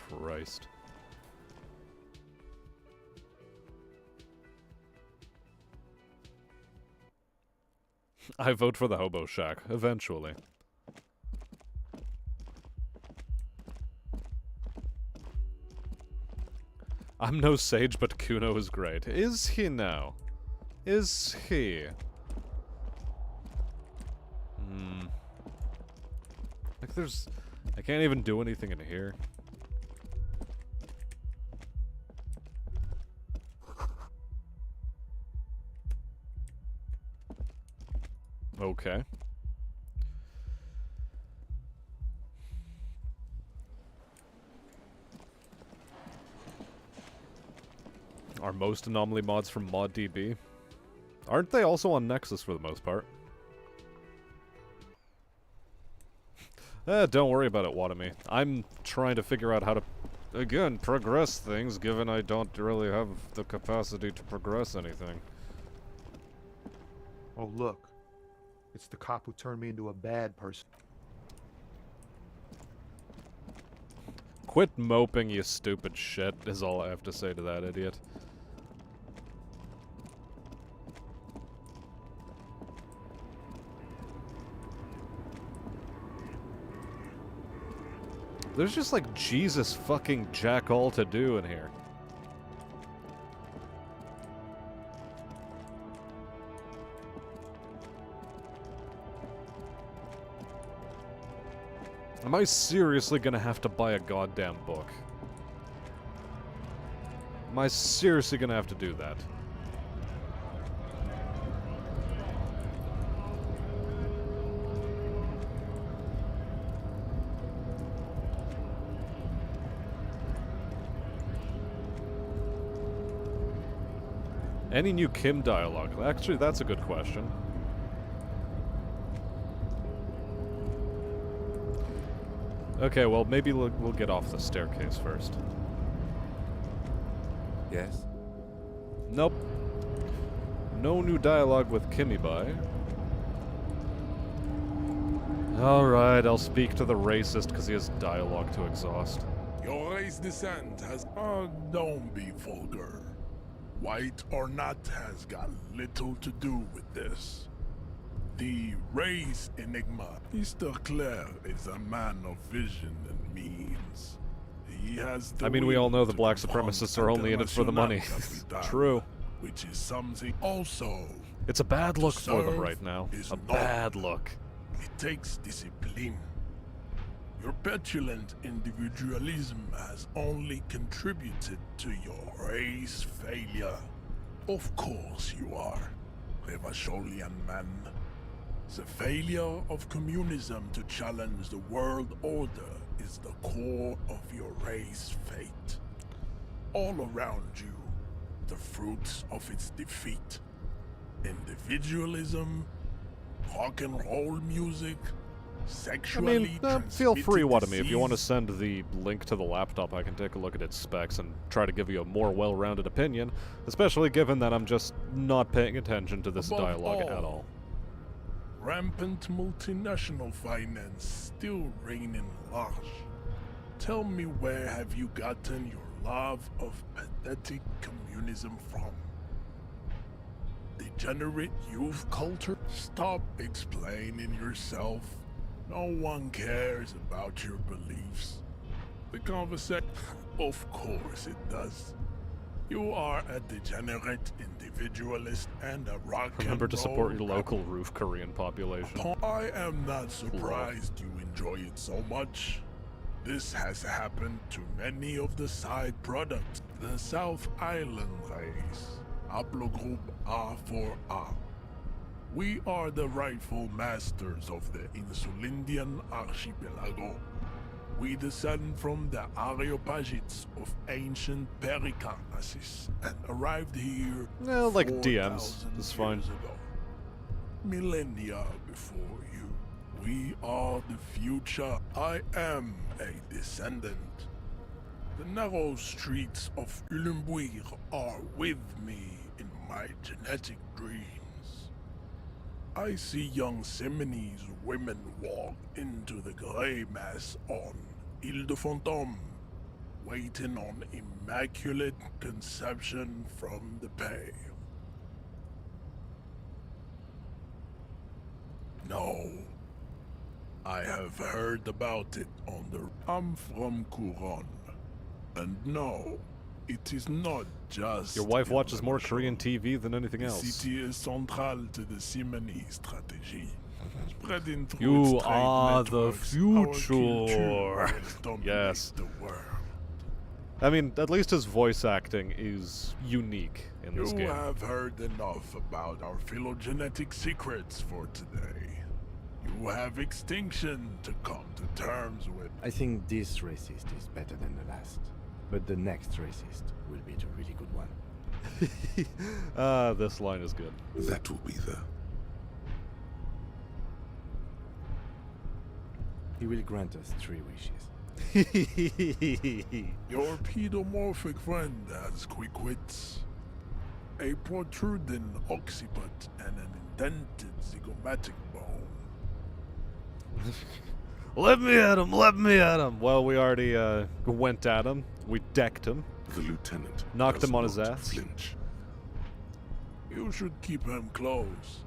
Christ. I vote for the hobo shack, eventually. I'm no sage, but Kuno is great. Is he now? Is he? Like there's... I can't even do anything in here. Okay. Are most anomaly mods from ModDB? Aren't they also on Nexus for the most part? Don't worry about it, Watami. I'm trying to figure out how to, again, progress things, given I don't really have the capacity to progress anything. Oh, look. It's the cop who turned me into a bad person. Quit moping, you stupid shit, is all I have to say to that idiot. There's just like Jesus fucking jack all to do in here. Am I seriously gonna have to buy a goddamn book? Am I seriously gonna have to do that? Any new Kim dialogue? Actually, that's a good question. Okay, well, maybe we'll get off the staircase first. Yes? Nope. No new dialogue with Kimmy-bai. Alright, I'll speak to the racist because he has dialogue to exhaust. Your race descent has... don't be vulgar. White or not has got little to do with this. The race enigma. Mr. Claire is a man of vision and means. He has the I mean, we all know the will black to supremacists confront are only in it for the money. International Capital, True. Which is something also. It's a bad look for them serve right now. is A not. bad look. It takes discipline. Your petulant individualism has only contributed to your race failure. Of course you are, Revacholian man. The failure of communism to challenge the world order is the core of your race fate. All around you, the fruits of its defeat. Individualism, rock and roll music, I sexually mean, feel free, transmitted Watami. If you want to disease. send the link to the laptop, I can take a look at its specs and try to give you a more well-rounded opinion, especially given that I'm just not paying attention to this Above dialogue at all. Rampant multinational finance still reigning large. Tell me, where have you gotten your love of pathetic communism from? Degenerate youth culture? Stop explaining yourself. No one cares about your beliefs. The conversation, of course it does. You are a degenerate individualist and a rock Remember and to support your roll local roof Korean population. I am not surprised you enjoy it so much. This has happened to many of the side products. The South Island race, haplogroup A4A. We are the rightful masters of the Insulindian archipelago. We descend from the Areopagites of ancient Pericarnassus and arrived here Well, like 4,000 DMs is fine. years ago. Millennia before you. We are the future. I am a descendant. The narrow streets of Ulimbuir are with me in my genetic dreams. I see young Seminese women walk into the grey mass on Ile de Fantôme, waiting on immaculate conception from the pale. No, I have heard about it on the... I'm from Couronne, and no, it is not just... Your wife in watches the more show. Korean TV than anything The else. city is central to the Simony strategy. Spreading through You its trade are the networks, our future. culture will dominate Yes. the world. I mean, at least his voice acting is unique in this You game. have heard enough about our phylogenetic secrets for today. You have extinction to come to terms with. I think this racist is better than the last. But the next racist will be the really good one. This line is good. That will be the... He will grant us 3 wishes. Your pedomorphic friend has quick wits, a protruding occiput, and an indented zygomatic bone. Let me at him! Let me at him! Well, we already went at him. We decked him. The lieutenant Knocked does him on his not ass. Flinch. You should keep him close.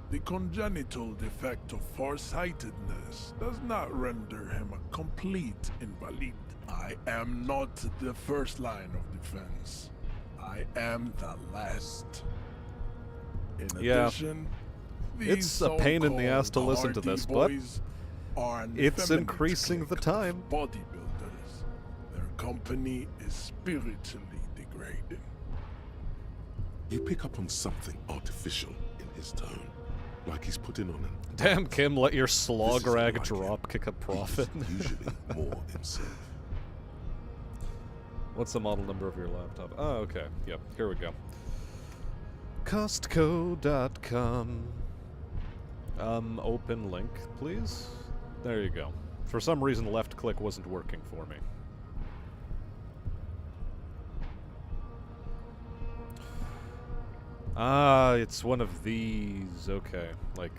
The congenital defect of farsightedness does not render him a complete invalid. I am not the first line of defense. I am the last. In Yeah. addition, It's these a pain in the ass to so-called listen to hardy this, but boys are an it's effeminate increasing the clique time. of bodybuilders. Their company is spiritually degrading. You pick up on something artificial in his tone. Like he's putting on an... Damn, Kim, let your This slog isn't rag like drop him. kick a profit. He's usually more himself. What's the model number of your laptop? Oh, okay. Yep, here we go. Costco.com. Open link, please. There you go. For some reason, left click wasn't working for me. Ah, it's one of these. Okay, like...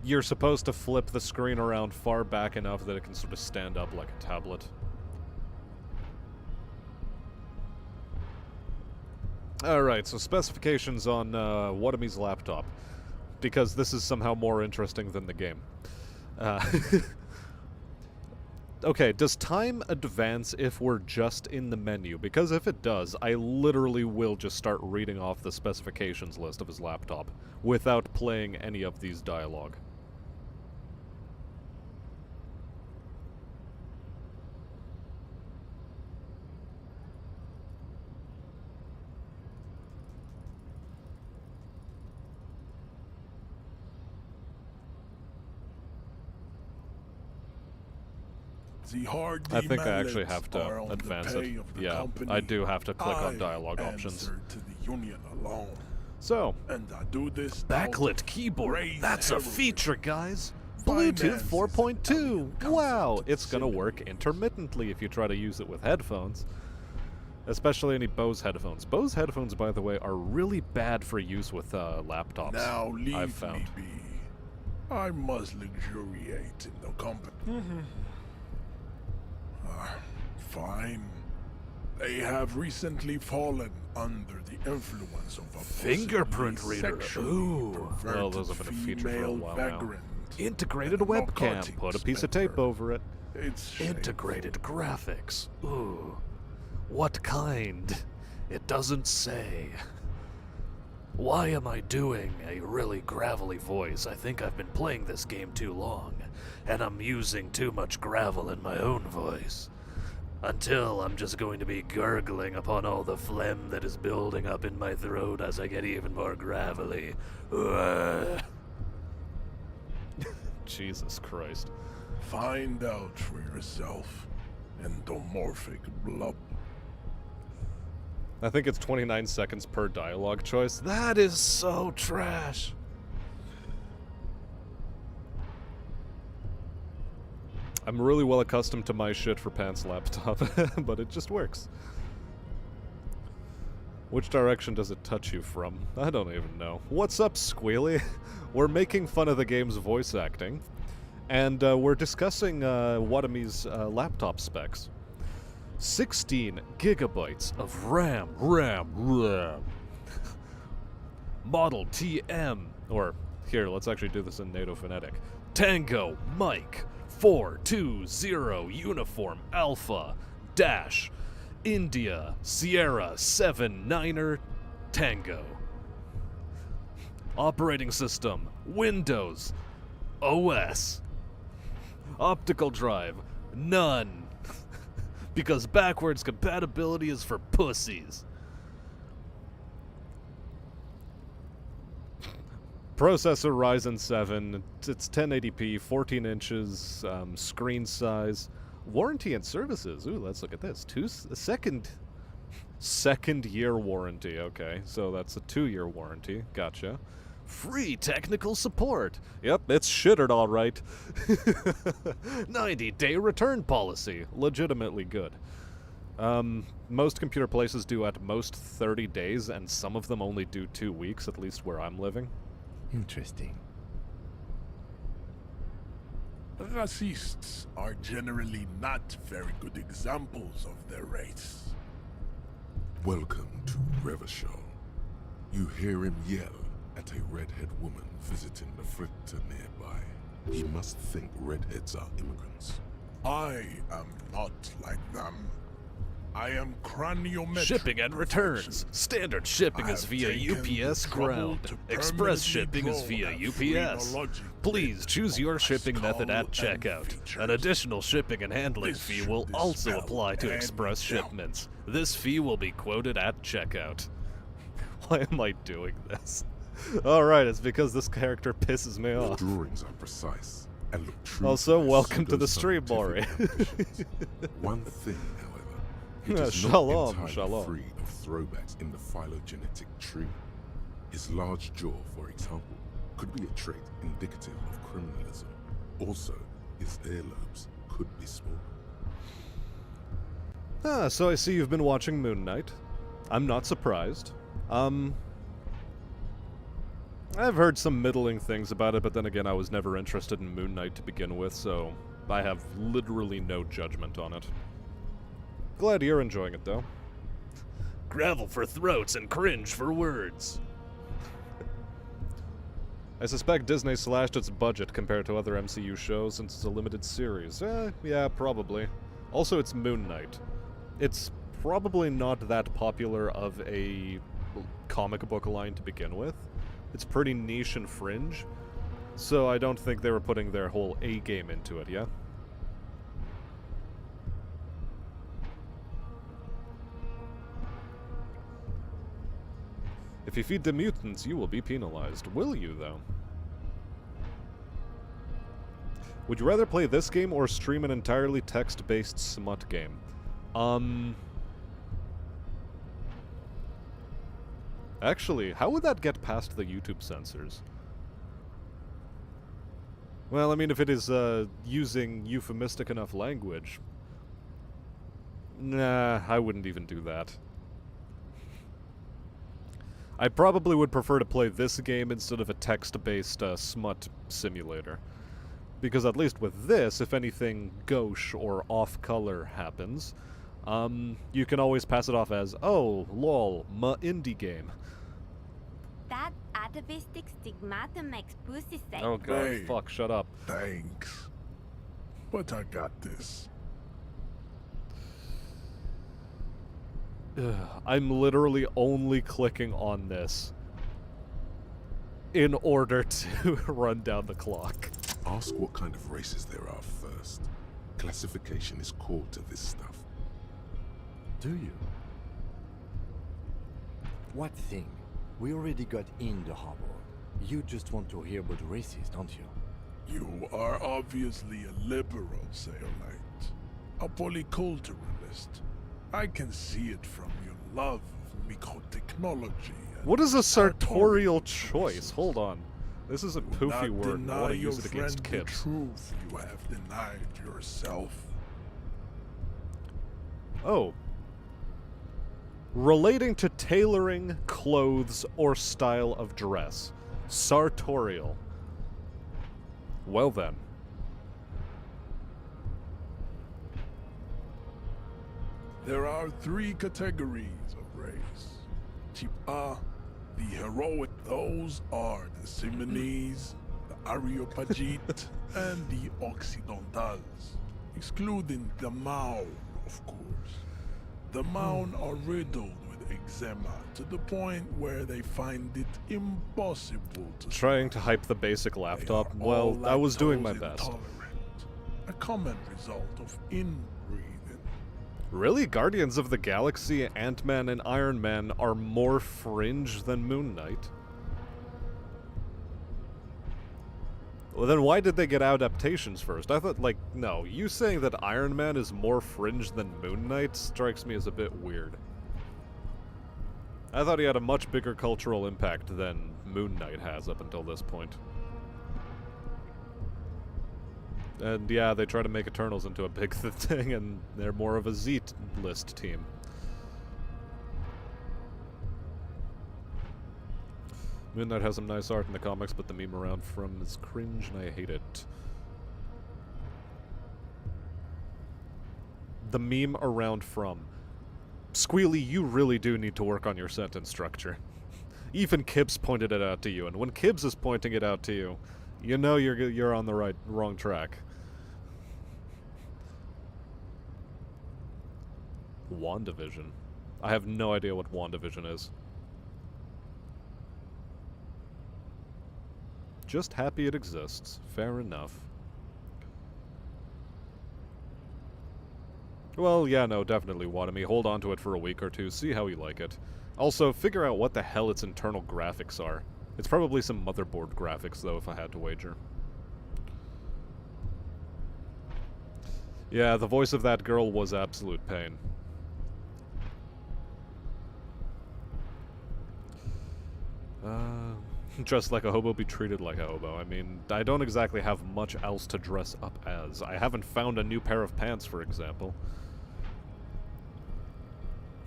You're supposed to flip the screen around far back enough that it can sort of stand up like a tablet. Alright, so specifications on Watami's laptop. Because this is somehow more interesting than the game. Okay, does time advance if we're just in the menu? Because if it does, I literally will just start reading off the specifications list of his laptop without playing any of these dialogue. The hardy I think I actually mallets have to are on the advance pay it. of the Yeah, company. I do have to click on I dialogue options. answer to the union alone, So, and I do this backlit keyboard. raise That's a heroin. feature, guys. Bluetooth Finances 4.2. Italian Wow, concept it's gonna simulator. work intermittently if you try to use it with headphones. Especially any Bose headphones. Bose headphones, by the way, are really bad for use with laptops. Now leave I've found. me be. I must luxuriate in the company. Fine. They have recently fallen under the influence of a Fingerprint possibly reader. sexually Ooh. perverted Well, those have been a feature for a female while now. vagrant. Integrated and a webcam. narcotics Put a piece of tape peddler. over it. It's shameful. Integrated graphics. Ooh. What kind? It doesn't say. Why am I doing a really gravelly voice? I think I've been playing this game too long, and I'm using too much gravel in my own voice. Until I'm just going to be gurgling upon all the phlegm that is building up in my throat as I get even more gravelly. Jesus Christ. Find out for yourself. Endomorphic blub. I think it's 29 seconds per dialogue choice. That is so trash. I'm really well accustomed to my shit for pants laptop, but it just works. Which direction does it touch you from? I don't even know. What's up, Squealy? We're making fun of the game's voice acting, and we're discussing Watami's laptop specs. 16 gigabytes of RAM. Model TM, or here, let's actually do this in NATO phonetic. Tango Mike 420 Uniform Alpha Dash India Sierra 7 Niner Tango. Operating system Windows OS. Optical drive none. Because backwards compatibility is for pussies. Processor Ryzen 7, it's 1080p, 14 inches, screen size. Warranty and services, ooh, let's look at this. Second year warranty, okay. So that's a 2-year warranty, gotcha. Free technical support. Yep, it's shittered all right. 90-day return policy, legitimately good. Most computer places do at most 30 days, and some of them only do 2 weeks, at least where I'm living. Interesting. Racists are generally not very good examples of their race. Welcome to Revachol. You hear him yell at a redhead woman visiting the fritter nearby. He must think redheads are immigrants. I am not like them. I am craniometric. Shipping and returns. Standard shipping is via UPS ground. Express shipping is via UPS. Please choose your shipping method at checkout. An additional shipping and handling fee will also apply to express shipments. This fee will be quoted at checkout. Why am I doing this? Alright, it's because this character pisses me The off. drawings are precise and look true. Also, to their welcome to the stream, pseudo-scientific Maury. ambitions. One thing, however, it is Shalom, not entirely shalom. free of throwbacks in the phylogenetic tree. His large jaw, for example, could be a trait indicative of criminalism. Also, his earlobes could be small. Ah, so I see you've been watching Moon Knight. I'm not surprised. I've heard some middling things about it, but then again, I was never interested in Moon Knight to begin with, so I have literally no judgment on it. Glad you're enjoying it, though. Gravel for throats and cringe for words. I suspect Disney slashed its budget compared to other MCU shows since it's a limited series. Yeah, probably. Also, it's Moon Knight. It's probably not that popular of a comic book line to begin with. It's pretty niche and fringe, so I don't think they were putting their whole A-game into it, yeah? If you feed the mutants, you will be penalized. Will you, though? Would you rather play this game or stream an entirely text-based smut game? Actually, how would that get past the YouTube censors? Well, I mean, if it is, using euphemistic enough language... Nah, I wouldn't even do that. I probably would prefer to play this game instead of a text-based, smut simulator. Because at least with this, if anything gauche or off-color happens, you can always pass it off as, oh, lol, ma indie game. That atavistic stigmata makes pussy say. Oh god, Hey. fuck, shut up. Thanks. But I got this. I'm literally only clicking on this in order to run down the clock. Ask what kind of races there are first. Classification is core to this stuff. Do you? What thing? We already got in the harbor. You just want to hear about races, don't you? You are obviously a liberal, Sailite. A polyculturalist. I can see it from your love of microtechnology. What is a sartorial choice? Hold on. This is a poofy word. I Deny want to your use it against friend the kids. truth you have denied yourself. Oh. Relating to tailoring, clothes, or style of dress. Sartorial. Well then. There are 3 categories of race. Type A, the heroic. Those are the Simonese, the Areopagite, and the Occidentals, excluding the Maun, of course. The Maun are riddled with eczema to the point where they find it impossible to Trying to hype the basic laptop? Well, I was doing my best. intolerant, a common result of inbreeding. Really? Guardians of the Galaxy, Ant-Man, and Iron Man are more fringe than Moon Knight? Well, then why did they get adaptations first? I thought, like, no, you saying that Iron Man is more fringe than Moon Knight strikes me as a bit weird. I thought he had a much bigger cultural impact than Moon Knight has up until this point. And yeah, they try to make Eternals into a big thing, and they're more of a Z-list team. Moon Knight has some nice art in the comics, but the meme around from is cringe, and I hate it. The meme around from. Squealy, you really do need to work on your sentence structure. Even Kibbs pointed it out to you, and when Kibbs is pointing it out to you, you know you're on the wrong track. WandaVision. I have no idea what WandaVision is. Just happy it exists. Fair enough. Well, yeah, no, definitely, Wadami. Hold on to it for a week or two, see how you like it. Also, figure out what the hell its internal graphics are. It's probably some motherboard graphics, though, if I had to wager. Yeah, the voice of that girl was absolute pain. Dress like a hobo, be treated like a hobo. I mean, I don't exactly have much else to dress up as. I haven't found a new pair of pants, for example.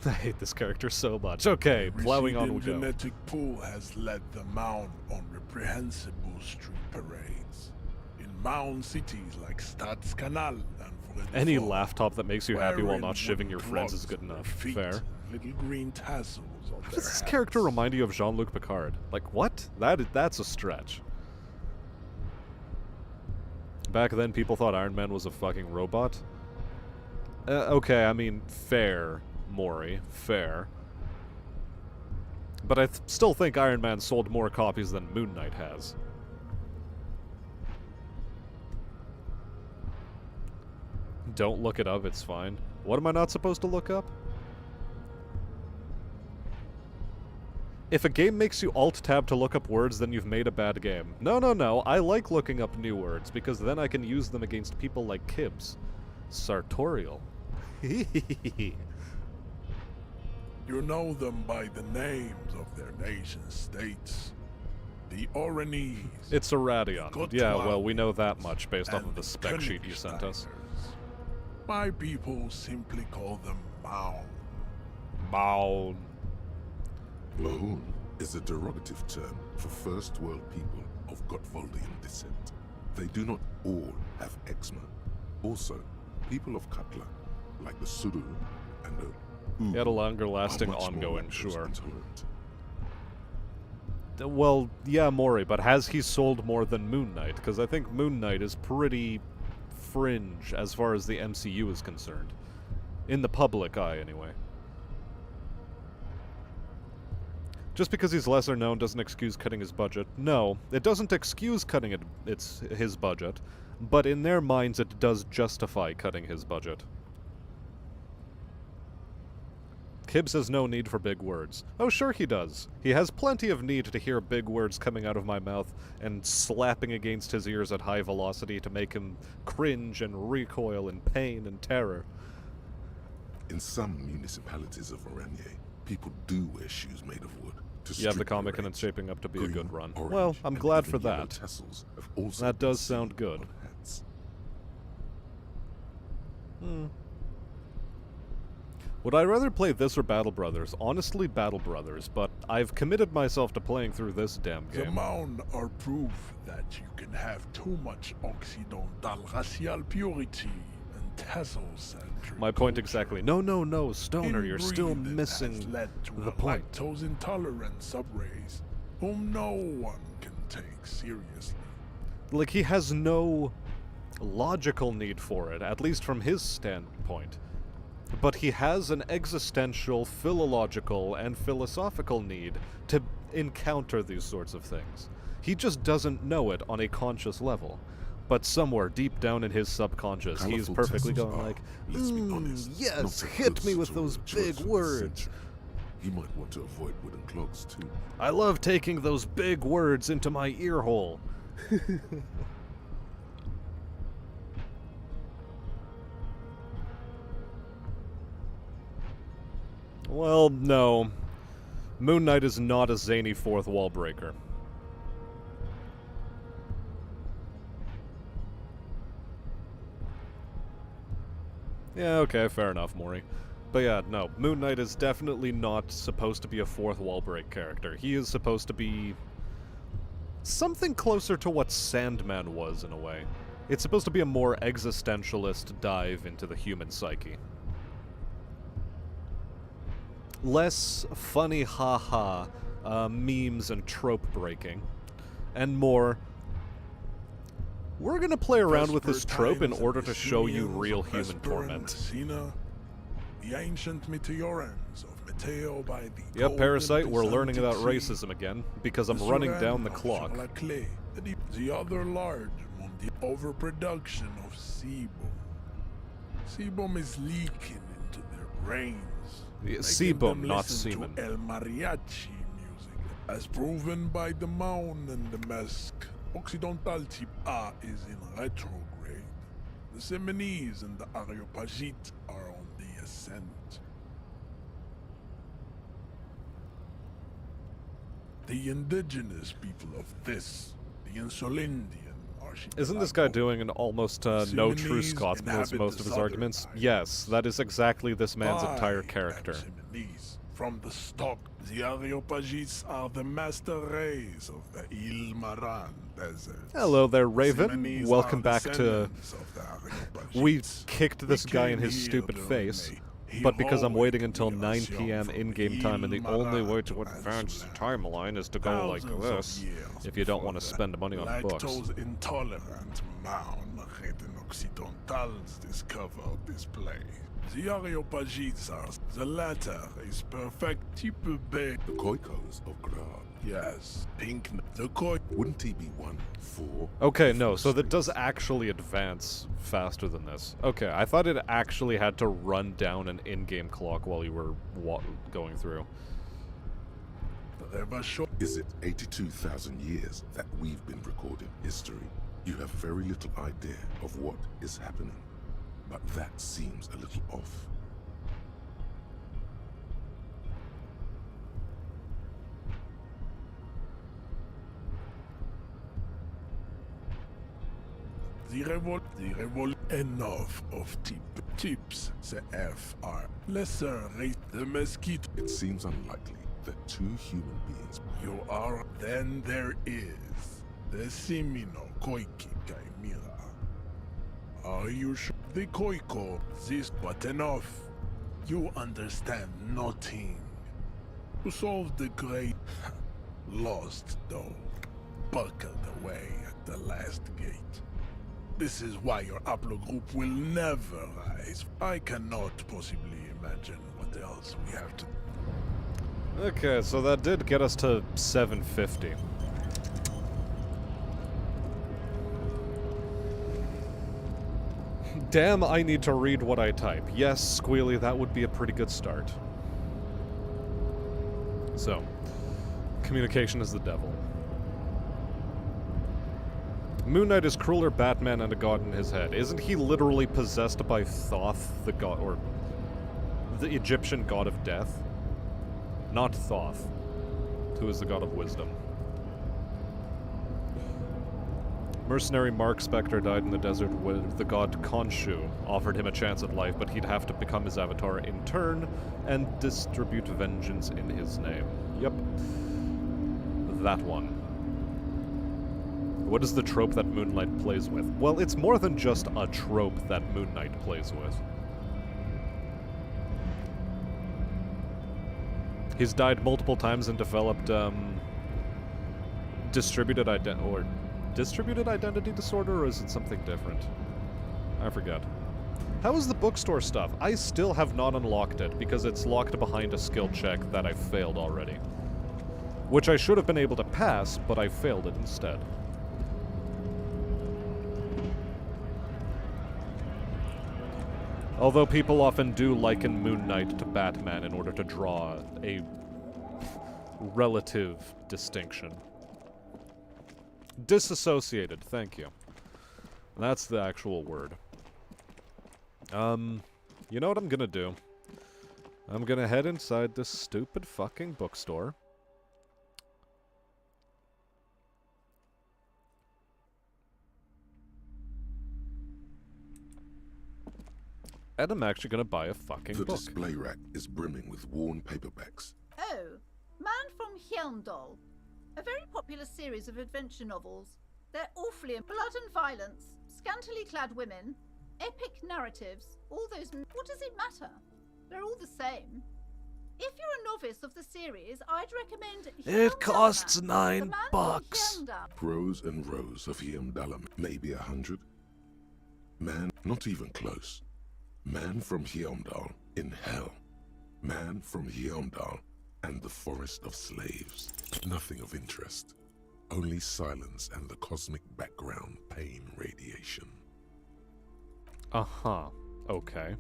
I hate this character so much. Okay, plowing on we go. The genetic pool has led the Maun on reprehensible street parades. In Maun cities like Stadskanal and Any laptop that makes you happy while not shivving your friends is good enough. Fair. Little green tassels on How their does this hats. character remind you of Jean-Luc Picard? Like, what? That's a stretch. Back then, people thought Iron Man was a fucking robot. Okay, I mean, fair, Maury, fair. But I still think Iron Man sold more copies than Moon Knight has. Don't look it up, it's fine. What am I not supposed to look up? If a game makes you alt-tab to look up words, then you've made a bad game. No, no, no, I like looking up new words, because then I can use them against people like Kibbs. Sartorial. You know them by the names of their nation-states. The Oranese. It's a Radion. Good Yeah, one. well, we know that much based off and of the spec sheet you sent us. Königsteiners. My people simply call them Maun. Maun. Mahun is a derogative term for first world people of Gotvaldian descent. They do not all have eczema. Also, people of Katla, like the Suru and the He had a longer lasting are much more ongoing, lactose sure. intolerant. Well, yeah, Maury, but has he sold more than Moon Knight? Because I think Moon Knight is pretty fringe as far as the MCU is concerned. In the public eye, anyway. Just because he's lesser known doesn't excuse cutting his budget. No, it doesn't excuse cutting his budget, but in their minds it does justify cutting his budget. Kibbs has no need for big words. Oh, sure he does. He has plenty of need to hear big words coming out of my mouth and slapping against his ears at high velocity to make him cringe and recoil in pain and terror. In some municipalities of Oranje, people do wear shoes made of wood. You have the comic and it's shaping up to be a good run. Well, I'm glad for that. That does sound good. Would I rather play this or Battle Brothers? Honestly, Battle Brothers, but I've committed myself to playing through this damn The game. Mound are proof that you can have too much Occidental racial purity and tassel-centric My point culture. exactly. No, Stoner, you're still Inbreeding missing has led to the a point. lactose-intolerant subrace whom no one can take seriously. Like, he has no logical need for it, at least from his standpoint. But he has an existential, philological, and philosophical need to encounter these sorts of things. He just doesn't know it on a conscious level. But somewhere deep down in his subconscious, he's Colourful perfectly tassels going are, like, let's be honest, yes, not a hit good me with sort of those choice big for the words. century. He might want to avoid wooden clogs too. I love taking those big words into my ear hole. Well, no. Moon Knight is not a zany fourth wall breaker. Yeah, okay, fair enough, Maury. But yeah, no, Moon Knight is definitely not supposed to be a fourth wall break character. He is supposed to be something closer to what Sandman was, in a way. It's supposed to be a more existentialist dive into the human psyche. Less funny haha memes and trope breaking, and more, we're gonna play around with this trope in order to show you real human torment. The ancient meteorans of Meteo by the Yep, golden Parasite, we're learning about Atlantic Sea. racism again, because I'm running down the clock. The other large overproduction of sebum. Sebum is leaking into their brains. Yeah, making sebum, them not listen semen. to El Mariachi music, as proven by the Mound and the Mesk. Occidental type A is in retrograde. The Seminese and the Areopagite are on the ascent. The indigenous people of this, the Insulindian, Isn't this guy doing an almost no true Simonese Scotsman as inhabit most the of his southern arguments? islands. Yes, that is exactly this man's I entire am character. Simonese. From the stock, the Areopagites are the master race of the Ilmaran desert. Hello there, The Raven. Simonese Welcome are back to... descendants of the Areopagites. We kicked this We guy in came his here stupid during face, the but because I'm waiting heroic until 9 migration PM from in-game time, and the only way to Ilmaran advance the Ansulan. timeline is to go like Thousands of this, years if you don't before want to the spend money on books. Lactose-intolerant Mound Occidentals discovered this place. The Areopagites are... The latter is perfect type B. The Khoikhos of Grab. Yes, pink... The Khoi... Wouldn't he be 1-4? Okay, no, so that does actually advance faster than this. Okay, I thought it actually had to run down an in-game clock while you were going through. Is it 82,000 years that we've been recording history? You have very little idea of what is happening, but that seems a little off. Enough of tips, the F are lesser rate the mosquito. It seems unlikely that two human beings... You are... Then there is the Simino Koiki Chimera. Are you sure? The Koiko, this but enough. You understand nothing. You solved the great... Lost, though. Buckled away at the last gate. This is why your haplogroup will never rise. I cannot possibly imagine what else we have to... Okay, so that did get us to 750. Damn, I need to read what I type. Yes, Squealy, that would be a pretty good start. So, communication is the devil. Moon Knight is crueler Batman and a god in his head. Isn't he literally possessed by Thoth, the god, or the Egyptian god of death? Not Thoth, who is the god of wisdom. Mercenary Mark Spector died in the desert with the god Khonshu offered him a chance at life, but he'd have to become his avatar in turn and distribute vengeance in his name. Yep. That one. What is the trope that Moon Knight plays with? Well, it's more than just a trope that Moon Knight plays with. He's died multiple times and developed, distributed identity disorder, or is it something different? I forget. How is the bookstore stuff? I still have not unlocked it because it's locked behind a skill check that I failed already. Which I should have been able to pass, but I failed it instead. Although people often do liken Moon Knight to Batman in order to draw a relative distinction. Disassociated, thank you. That's the actual word. You know what I'm gonna do? I'm gonna head inside this stupid fucking bookstore. And I'm actually gonna buy a fucking The book. display rack is brimming with worn paperbacks. Oh, Man from Hjelmdal. A very popular series of adventure novels. They're awfully blood and violence, scantily clad women, epic narratives, all those. What does it matter? They're all the same. If you're a novice of the series, I'd recommend It costs $9. $9. Rows and rows of Hjelmdalen, maybe 100. Man, not even close. Man from Hjelmdal in hell. Man from Hjelmdal and the forest of slaves. Nothing of interest. Only silence and the cosmic background pain radiation. Uh-huh. Okay.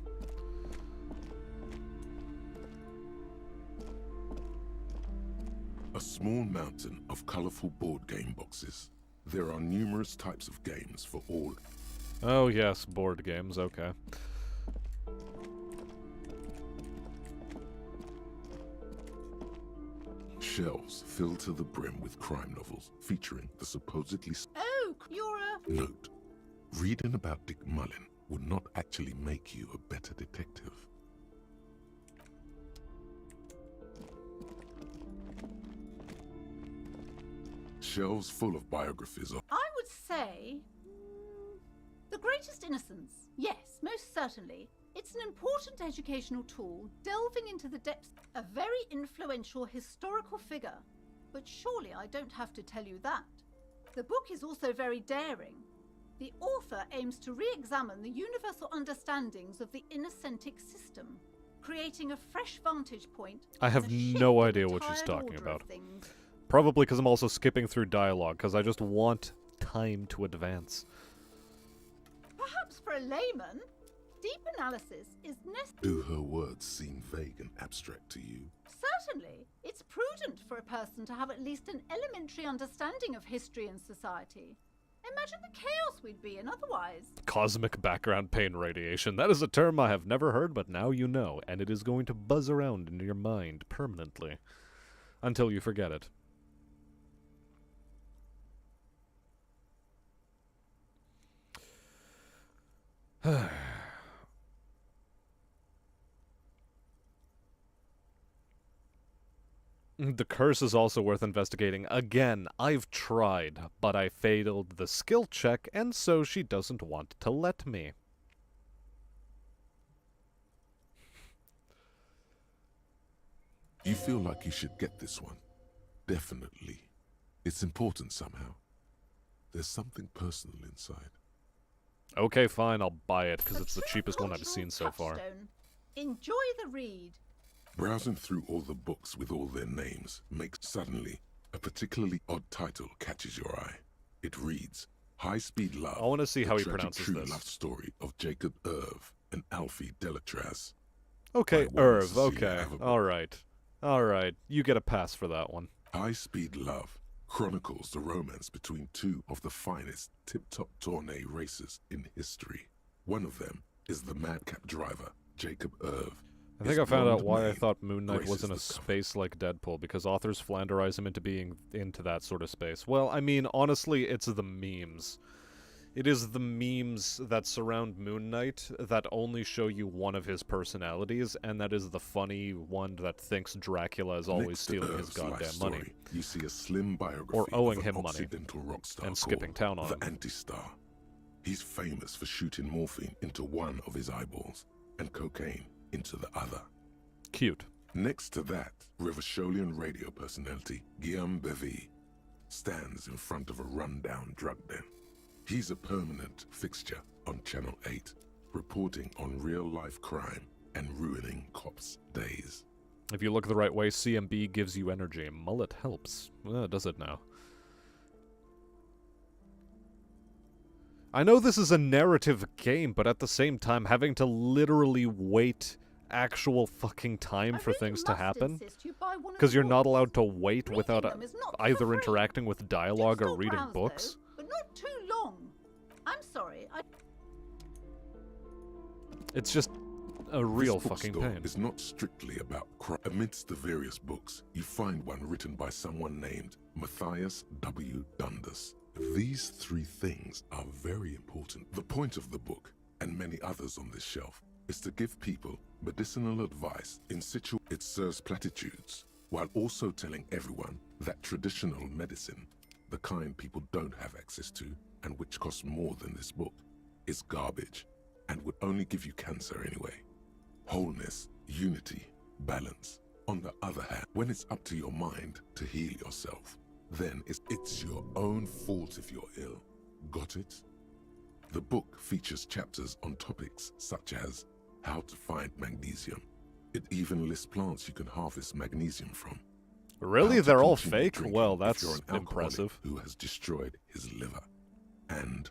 A small mountain of colorful board game boxes. There are numerous types of games for all. Oh yes, board games, okay. Shelves filled to the brim with crime novels featuring the supposedly... Oh, you're a... Note, reading about Dick Mullin would not actually make you a better detective. Shelves full of biographies of... I would say... The Greatest Innocence. Yes, most certainly. It's an important educational tool, delving into the depths. A very influential historical figure. But surely I don't have to tell you that. The book is also very daring. The author aims to re-examine the universal understandings of the Innocentic system, creating a fresh vantage point. I have no idea what she's talking about. Probably because I'm also skipping through dialogue, because I just want time to advance. Perhaps for a layman, deep analysis is necessary. Do her words seem vague and abstract to you? Certainly. It's prudent for a person to have at least an elementary understanding of history and society. Imagine the chaos we'd be in otherwise. Cosmic background pain radiation. That is a term I have never heard, but now you know, and it is going to buzz around in your mind permanently. Until you forget it. The curse is also worth investigating. Again, I've tried, but I failed the skill check, and so she doesn't want to let me. You feel like you should get this one. Definitely. It's important somehow. There's something personal inside. Okay, fine, I'll buy it, because it's the cheapest one I've seen so far. Enjoy the read. Browsing through all the books with all their names makes suddenly a particularly odd title catches your eye. It reads, High-Speed Love. I want to see how he the tragic pronounces true this. love story of Jacob Irv and Alfie Delatraz. Okay, by Irv, Cecilia okay. Averbuch. Alright. Alright, you get a pass for that one. High-Speed Love chronicles the romance between two of the finest tip-top tourney racers in history. One of them is the madcap driver, Jacob Irv. I think His I found out blonde why I mane thought Moon Knight graces was in a the cover. space like Deadpool, because authors flanderize him into being into that sort of space. Well, I mean, honestly, it's the memes. It is the memes that surround Moon Knight that only show you one of his personalities, and that is the funny one that thinks Dracula is always Next to stealing his Irv's life goddamn story, money. You see a slim biography Or owing of him an money. Occidental rock star And skipping town on the him. Anti-Star. He's famous for shooting morphine into one of his eyeballs and cocaine into the other. Cute. Next to that, Revacholian radio personality Guillaume Bevy stands in front of a rundown drug den. He's a permanent fixture on Channel 8, reporting on real-life crime and ruining cops' days. If you look the right way, CMB gives you energy. Mullet helps. Does it now? I know this is a narrative game, but at the same time, having to literally wait actual fucking time for things to happen, because you're not allowed to wait without either interacting with dialogue or reading books. But not too long. I'm sorry. It's just a real This fucking bookstore pain. is not strictly about crime. Amidst the various books, you find one written by someone named Matthias W. Dundas. These three things are very important. The point of the book, and many others on this shelf, is to give people medicinal advice in situ. It serves platitudes, while also telling everyone that traditional medicine, the kind people don't have access to, and which costs more than this book, is garbage, and would only give you cancer anyway. Wholeness, unity, balance. On the other hand, when it's up to your mind to heal yourself, then it's your own fault if you're ill. Got it? The book features chapters on topics such as how to find magnesium. It even lists plants you can harvest magnesium from. Really? How to They're all continue fake? drinking Well, if that's you're an alcoholic impressive. who has destroyed his liver. And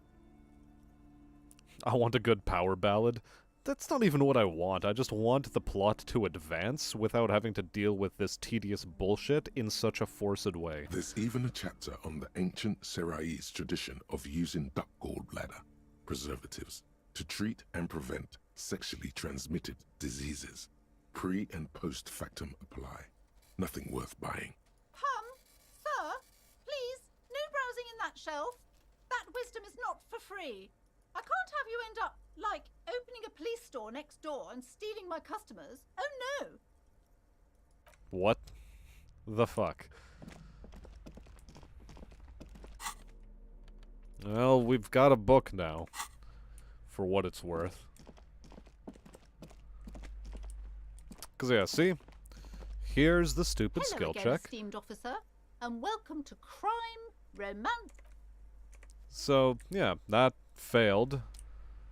I want a good power ballad. That's not even what I want. I just want the plot to advance without having to deal with this tedious bullshit in such a forced way. there's even a chapter on the ancient Seraise tradition of using duck gallbladder preservatives to treat and prevent sexually transmitted diseases. Pre and post factum apply. Nothing worth buying. Sir, please, no browsing in that shelf. That wisdom is not for free. I can't have you end up, like, opening a police store next door and stealing my customers. Oh no! What the fuck? Well, we've got a book now, for what it's worth. Because, yeah, see? Here's the stupid Hello skill again, check. esteemed officer, and welcome to Crime, Romance. So, yeah, that failed.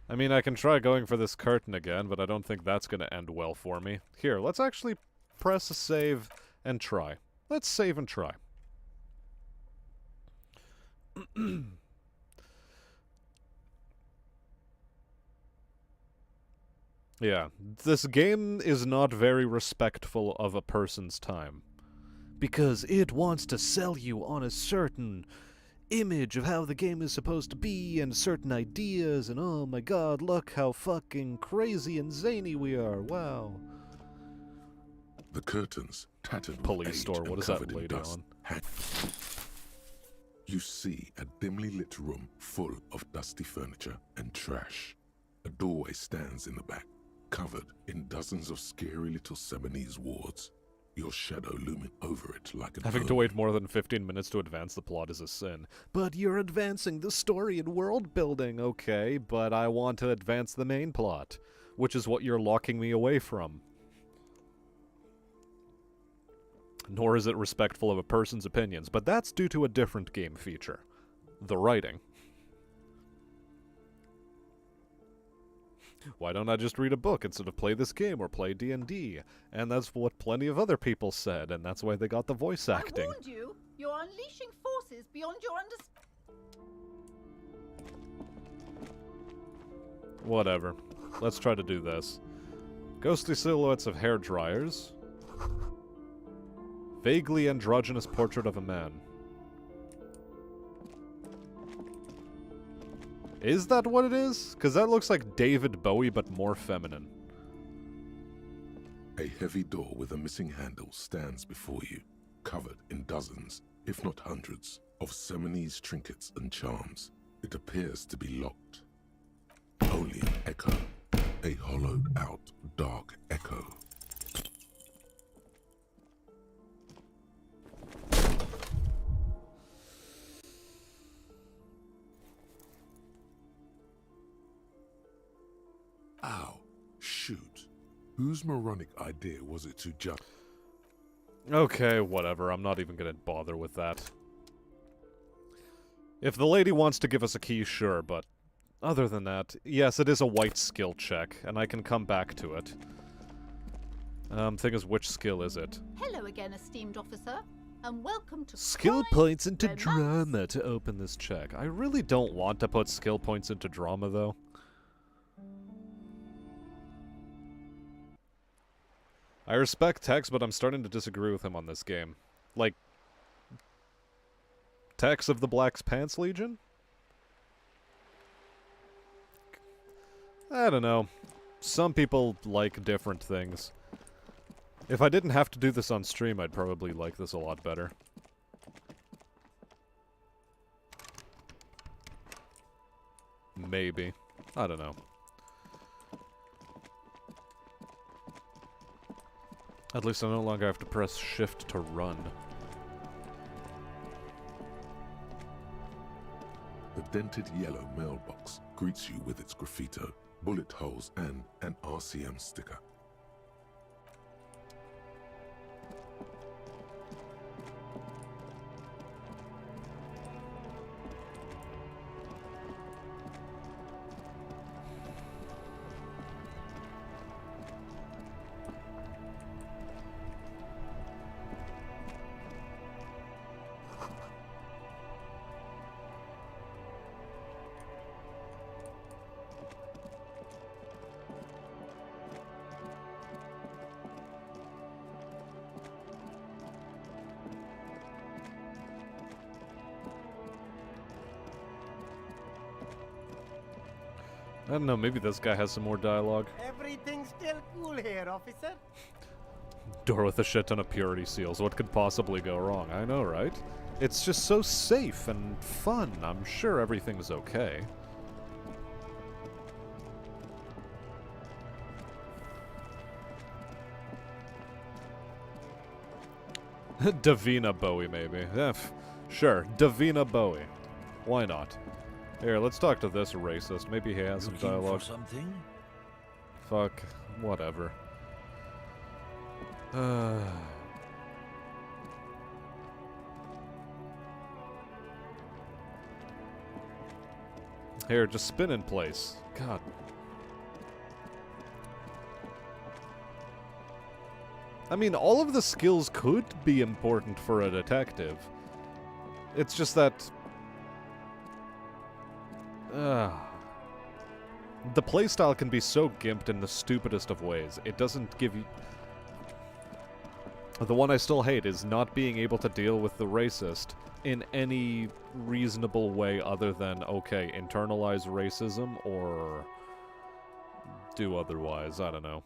I mean, I can try going for this curtain again, but I don't think that's going to end well for me. Here, let's actually press a save and try. Let's save and try. Yeah, this game is not very respectful of a person's time. Because it wants to sell you on a certain image of how the game is supposed to be and certain ideas, and oh my god, look how fucking crazy and zany we are, wow. The curtains, tattered with Police age store, and what is that covered in lady dust, on? You see a dimly lit room full of dusty furniture and trash. A doorway stands in the back, covered in dozens of scary little Seminese wards, your shadow looming over it like a Having to wait more than 15 minutes to advance the plot is a sin. But you're advancing the story and world building, okay, but I want to advance the main plot, which is what you're locking me away from. Nor is it respectful of a person's opinions, but that's due to a different game feature. The writing. Why don't I just read a book instead of play this game or play D&D? And that's what plenty of other people said, and that's why they got the voice acting. I warned you. You're unleashing forces beyond your Whatever. Let's try to do this. Ghostly silhouettes of hair dryers. Vaguely androgynous portrait of a man. Is that what it is? Because that looks like David Bowie, but more feminine. A heavy door with a missing handle stands before you, covered in dozens, if not hundreds, of Seminese trinkets and charms. It appears to be locked. Only an echo. A hollowed-out, dark echo. Ow. Shoot. Whose moronic idea was it to just... Okay, whatever. I'm not even gonna bother with that. If the lady wants to give us a key, sure, but... Other than that, yes, it is a white skill check, and I can come back to it. Thing is, which skill is it? Hello again, esteemed officer, and welcome to Skill Crime, points into Romance. drama to open this check. I really don't want to put skill points into drama, though. I respect Tex, but I'm starting to disagree with him on this game. Like, Tex of the Black Pants Legion? I don't know. Some people like different things. If I didn't have to do this on stream, I'd probably like this a lot better. Maybe. I don't know. At least I no longer have to press shift to run. The dented yellow mailbox greets you with its graffito, bullet holes, and an RCM sticker. I don't know, maybe this guy has some more dialogue. Everything's still cool here, officer. Door with a shit ton of purity seals. What could possibly go wrong? I know, right? It's just so safe and fun. I'm sure everything's okay. Davina Bowie, maybe. Sure, Davina Bowie. Why not? Here, let's talk to this racist. Maybe he has some dialogue. Something? Fuck. Whatever. Here, just spin in place. God. I mean, all of the skills could be important for a detective. It's just that... the playstyle can be so gimped in the stupidest of ways. It doesn't give you... The one I still hate is not being able to deal with the racist in any reasonable way other than, okay, internalize racism or do otherwise. I don't know.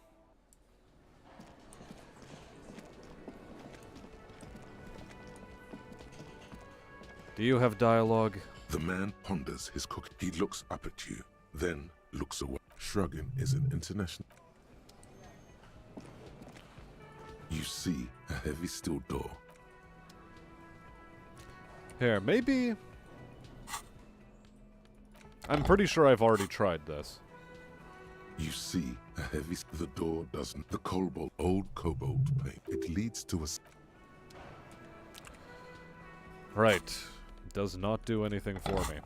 Do you have dialogue? The man ponders his cook. He looks up at you, then looks away. Shrugging is an international... You see a heavy steel door. Here, maybe... I'm pretty sure I've already tried this. You see a heavy... The door doesn't... The cobalt, old cobalt paint. It leads to a... Right. Does not do anything for me.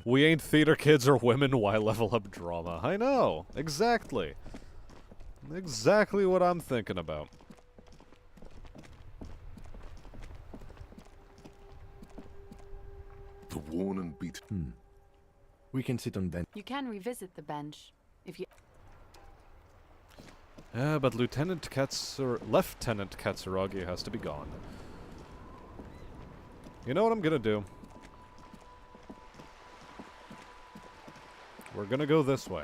We ain't theater kids or women, why level up drama? I know, exactly. Exactly what I'm thinking about. The worn and beat. We can sit on bench. You can revisit the bench if you. But Lieutenant Katsuragi has to be gone. You know what I'm gonna do? We're gonna go this way.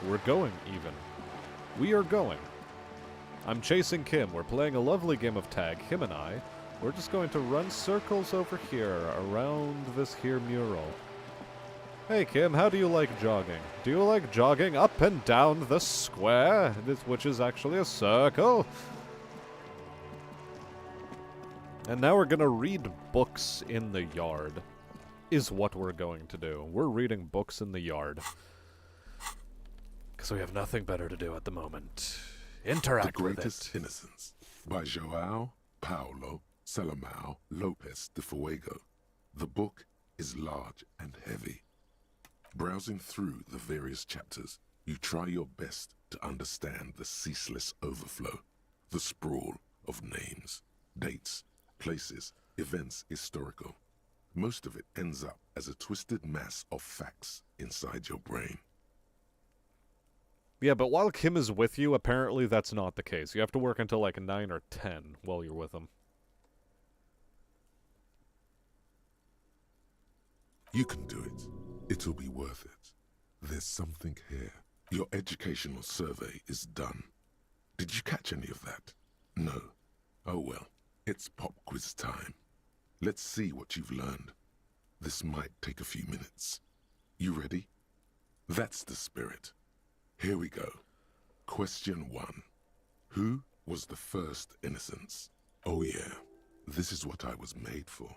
We're going even. We are going. I'm chasing Kim. We're playing a lovely game of tag, him and I. We're just going to run circles over here, around this here mural. Hey Kim, how do you like jogging? Do you like jogging up and down the square? Which is actually a circle? And now we're gonna read books in the yard. Is what we're going to do. We're reading books in the yard. Because we have nothing better to do at the moment. Interact with it. The Greatest Innocence by João Paulo Salomão Lopes de Fuego. The book is large and heavy. Browsing through the various chapters, you try your best to understand the ceaseless overflow, the sprawl of names, dates, places, events historical. Most of it ends up as a twisted mass of facts inside your brain. Yeah, but while Kim is with you, apparently that's not the case. You have to work until like 9 or 10 while you're with him. You can do it. It'll be worth it. There's something here. Your educational survey is done. Did you catch any of that? No. Oh well, it's pop quiz time. Let's see what you've learned. This might take a few minutes. You ready? That's the spirit. Here we go. Question 1. Who was the first innocence? Oh yeah, this is what I was made for.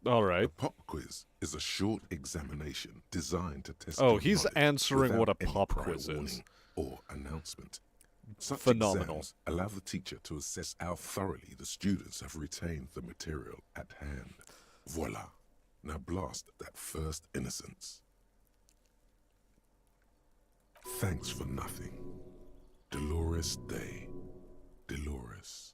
Alright. A pop quiz is a short examination designed to test Oh, your he's knowledge answering what a without any pop prior quiz is. warning or announcement. Such Phenomenal. exams allow the teacher to assess how thoroughly the students have retained the material at hand. Voila. Now blast that first innocence. Thanks for nothing. Dolores Day. Dolores.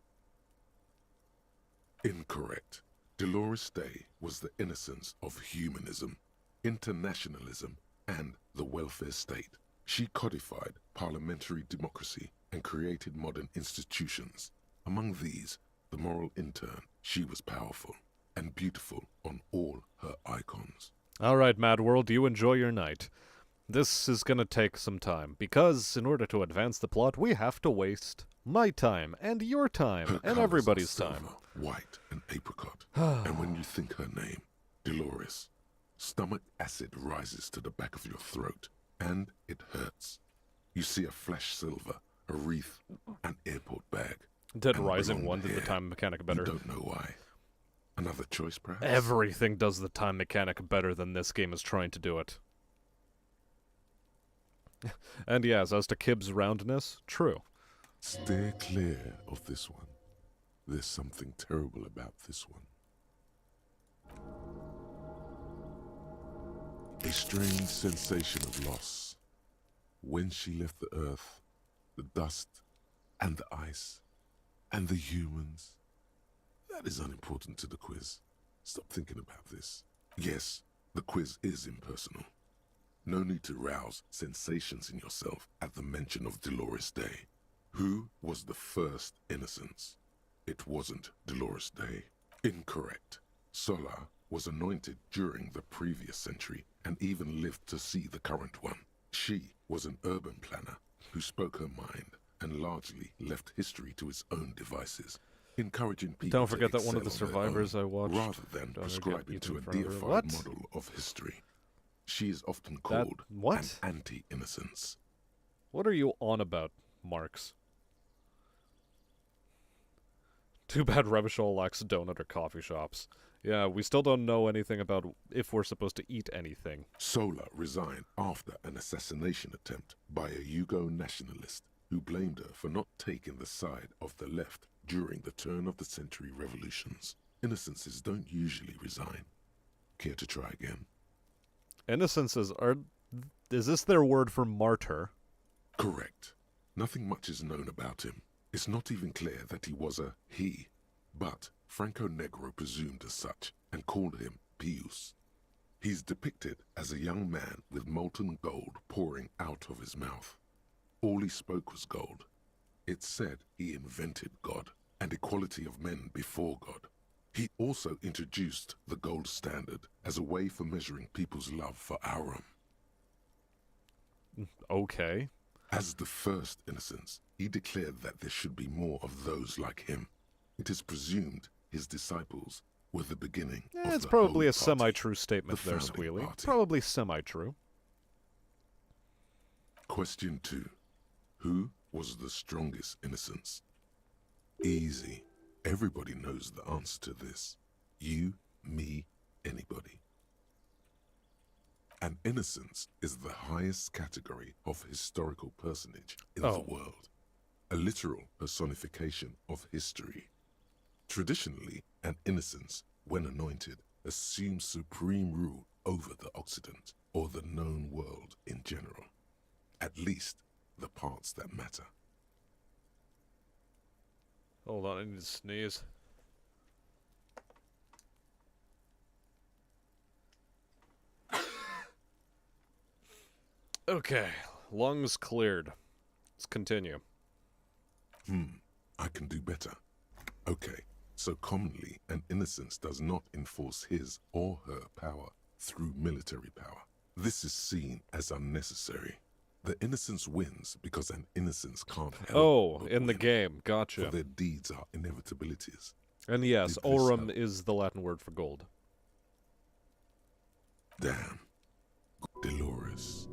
Incorrect. Dolores Day was the innocence of humanism, internationalism, and the welfare state. She codified parliamentary democracy and created modern institutions. Among these, the moral intern, she was powerful and beautiful on all her icons. Alright, Mad World, you enjoy your night. This is gonna take some time, because in order to advance the plot, we have to waste my time, and your time, Her and colours everybody's are time. silver, white, and apricot. And when you think her name, Dolores, stomach acid rises to the back of your throat, and it hurts. You see a flash silver, a wreath, an airport bag. Dead and Rising blonde 1 did the hair. time mechanic better. You don't know why. Another choice, perhaps? Everything does the time mechanic better than this game is trying to do it. And yes, as to Kib's roundness, true. Steer clear of this one. There's something terrible about this one. A strange sensation of loss. When she left the earth, the dust, and the ice, and the humans. That is unimportant to the quiz. Stop thinking about this. Yes, the quiz is impersonal. No need to rouse sensations in yourself at the mention of Dolores Day. Who was the first innocence? It wasn't Dolores Day. Incorrect. Sola was anointed during the previous century and even lived to see the current one. She was an urban planner who spoke her mind and largely left history to its own devices, encouraging people Don't forget to that one of the excel on their survivors own, I watched. rather than Don't prescribing forget to a Ethan Further. deified What? model of history. She is often called an anti-innocence. What are you on about, Marks? Too bad Revachol lacks donut or coffee shops. Yeah, we still don't know anything about if we're supposed to eat anything. Sola resigned after an assassination attempt by a Yugo nationalist who blamed her for not taking the side of the left during the turn of the century revolutions. Innocences don't usually resign. Care to try again? Innocences are... Is this their word for martyr? Correct. Nothing much is known about him. It's not even clear that he was a he, but Franco Negro presumed as such and called him Pius. He's depicted as a young man with molten gold pouring out of his mouth. All he spoke was gold. It's said he invented God and equality of men before God. He also introduced the gold standard as a way for measuring people's love for Aurum. Okay. As the first innocence, he declared that there should be more of those like him. It is presumed his disciples were the beginning of It's the probably Holy a semi-true Party, statement the there, founding Squealy. party. Probably semi-true. Question 2. Who was the strongest innocence? Easy. Everybody knows the answer to this. You, me, anybody. An innocence is the highest category of historical personage in the world. A literal personification of history. Traditionally, an innocence, when anointed, assumes supreme rule over the Occident, or the known world in general. At least, the parts that matter. Hold on, I need to sneeze. Okay, lungs cleared. Let's continue. I can do better. Okay, so commonly an innocence does not enforce his or her power through military power. This is seen as unnecessary. The innocence wins because an innocence can't help but in the win, game, gotcha. for their deeds are inevitabilities. And yes, Did this aurum help? is the Latin word for gold. Damn. Dolores.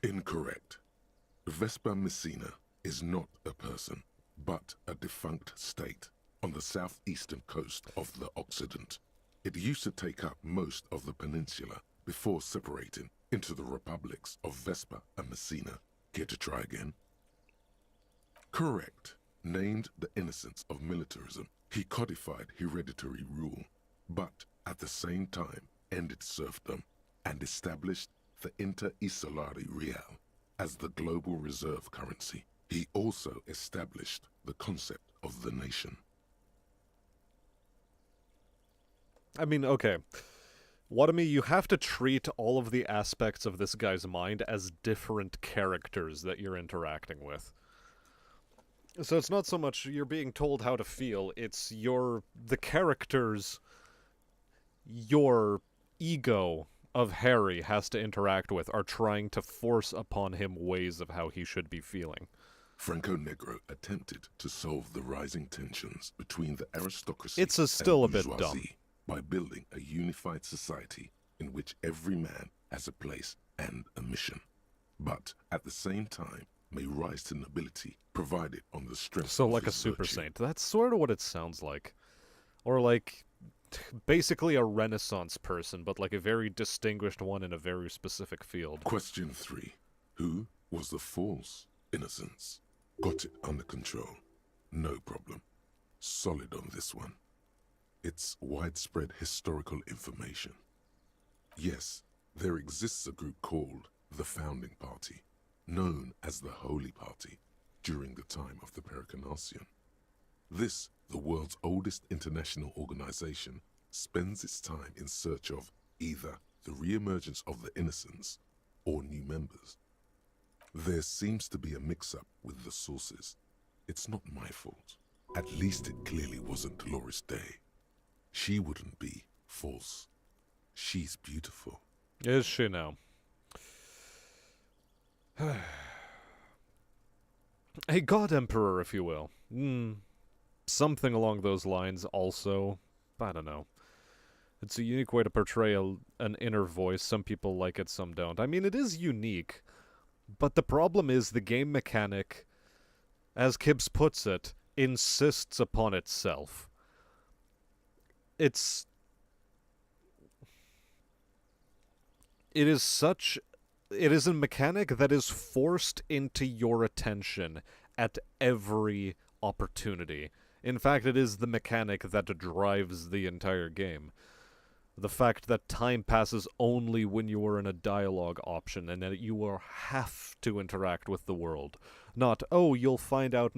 Incorrect. Vespa Messina is not a person, but a defunct state on the southeastern coast of the Occident. It used to take up most of the peninsula before separating into the republics of Vespa and Messina. Care to try again? Correct. Named the innocence of militarism, he codified hereditary rule, but at the same time ended serfdom and established the Inter-Isolari Real as the global reserve currency. He also established the concept of the nation. I mean, okay. Wadami, you have to treat all of the aspects of this guy's mind as different characters that you're interacting with. So it's not so much you're being told how to feel, it's the characters your ego of Harry has to interact with are trying to force upon him ways of how he should be feeling. Franco Negro attempted to solve the rising tensions between the aristocracy It's and still a bit dumb. bourgeoisie by building a unified society in which every man has a place and a mission, but at the same time may rise to nobility provided on the strength So of like a his super virtue. saint. That's sort of what it sounds like. Or like basically a Renaissance person, but like a very distinguished one in a very specific field. Question 3. Who was the false innocence? Got it under control. No problem. Solid on this one. It's widespread historical information. Yes, there exists a group called the Founding Party, known as the Holy Party, during the time of the Pericarnacian. This, the world's oldest international organization, spends its time in search of either the re-emergence of the innocents or new members. There seems to be a mix-up with the sources. It's not my fault. At least it clearly wasn't Dolores Day. She wouldn't be false. She's beautiful. Is she now? A god emperor, if you will. Something along those lines also. I don't know. It's a unique way to portray an inner voice. Some people like it, some don't. I mean, it is unique. But the problem is the game mechanic, as Kibbs puts it, insists upon itself. It is a mechanic that is forced into your attention at every opportunity. In fact, it is the mechanic that drives the entire game. The fact that time passes only when you are in a dialogue option, and that you will have to interact with the world. Not, oh, you'll find out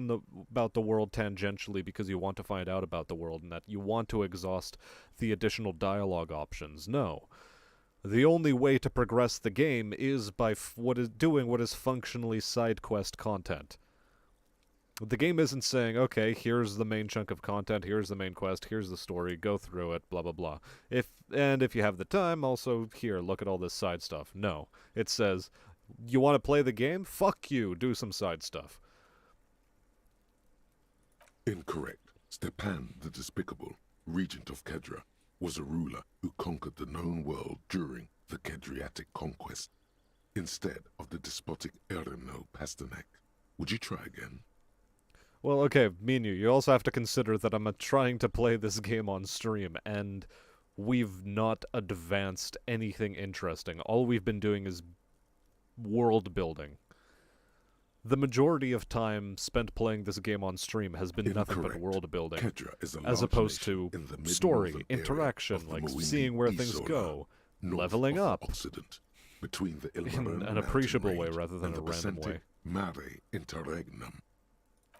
about the world tangentially because you want to find out about the world, and that you want to exhaust the additional dialogue options. No. The only way to progress the game is by doing what is functionally side quest content. The game isn't saying, okay, here's the main chunk of content, here's the main quest, here's the story, go through it, blah blah blah. If you have the time, also, here, look at all this side stuff. No. It says, you want to play the game? Fuck you, do some side stuff. Incorrect. Stepan the Despicable, regent of Kedra, was a ruler who conquered the known world during the Kedriatic conquest, instead of the despotic Ereno Pasternak. Would you try again? Well, okay, me and you also have to consider that I'm trying to play this game on stream, and we've not advanced anything interesting. All we've been doing is world building. The majority of time spent playing this game on stream has been nothing but world building, Kedra is a as large opposed to nation in the story, mid-northern area interaction, of the like Moindi seeing where things Isola, go, north leveling of up, Occident, between the in Ilmarone an mountain appreciable way range rather than and a the random way. Bessente Mare Interregnum.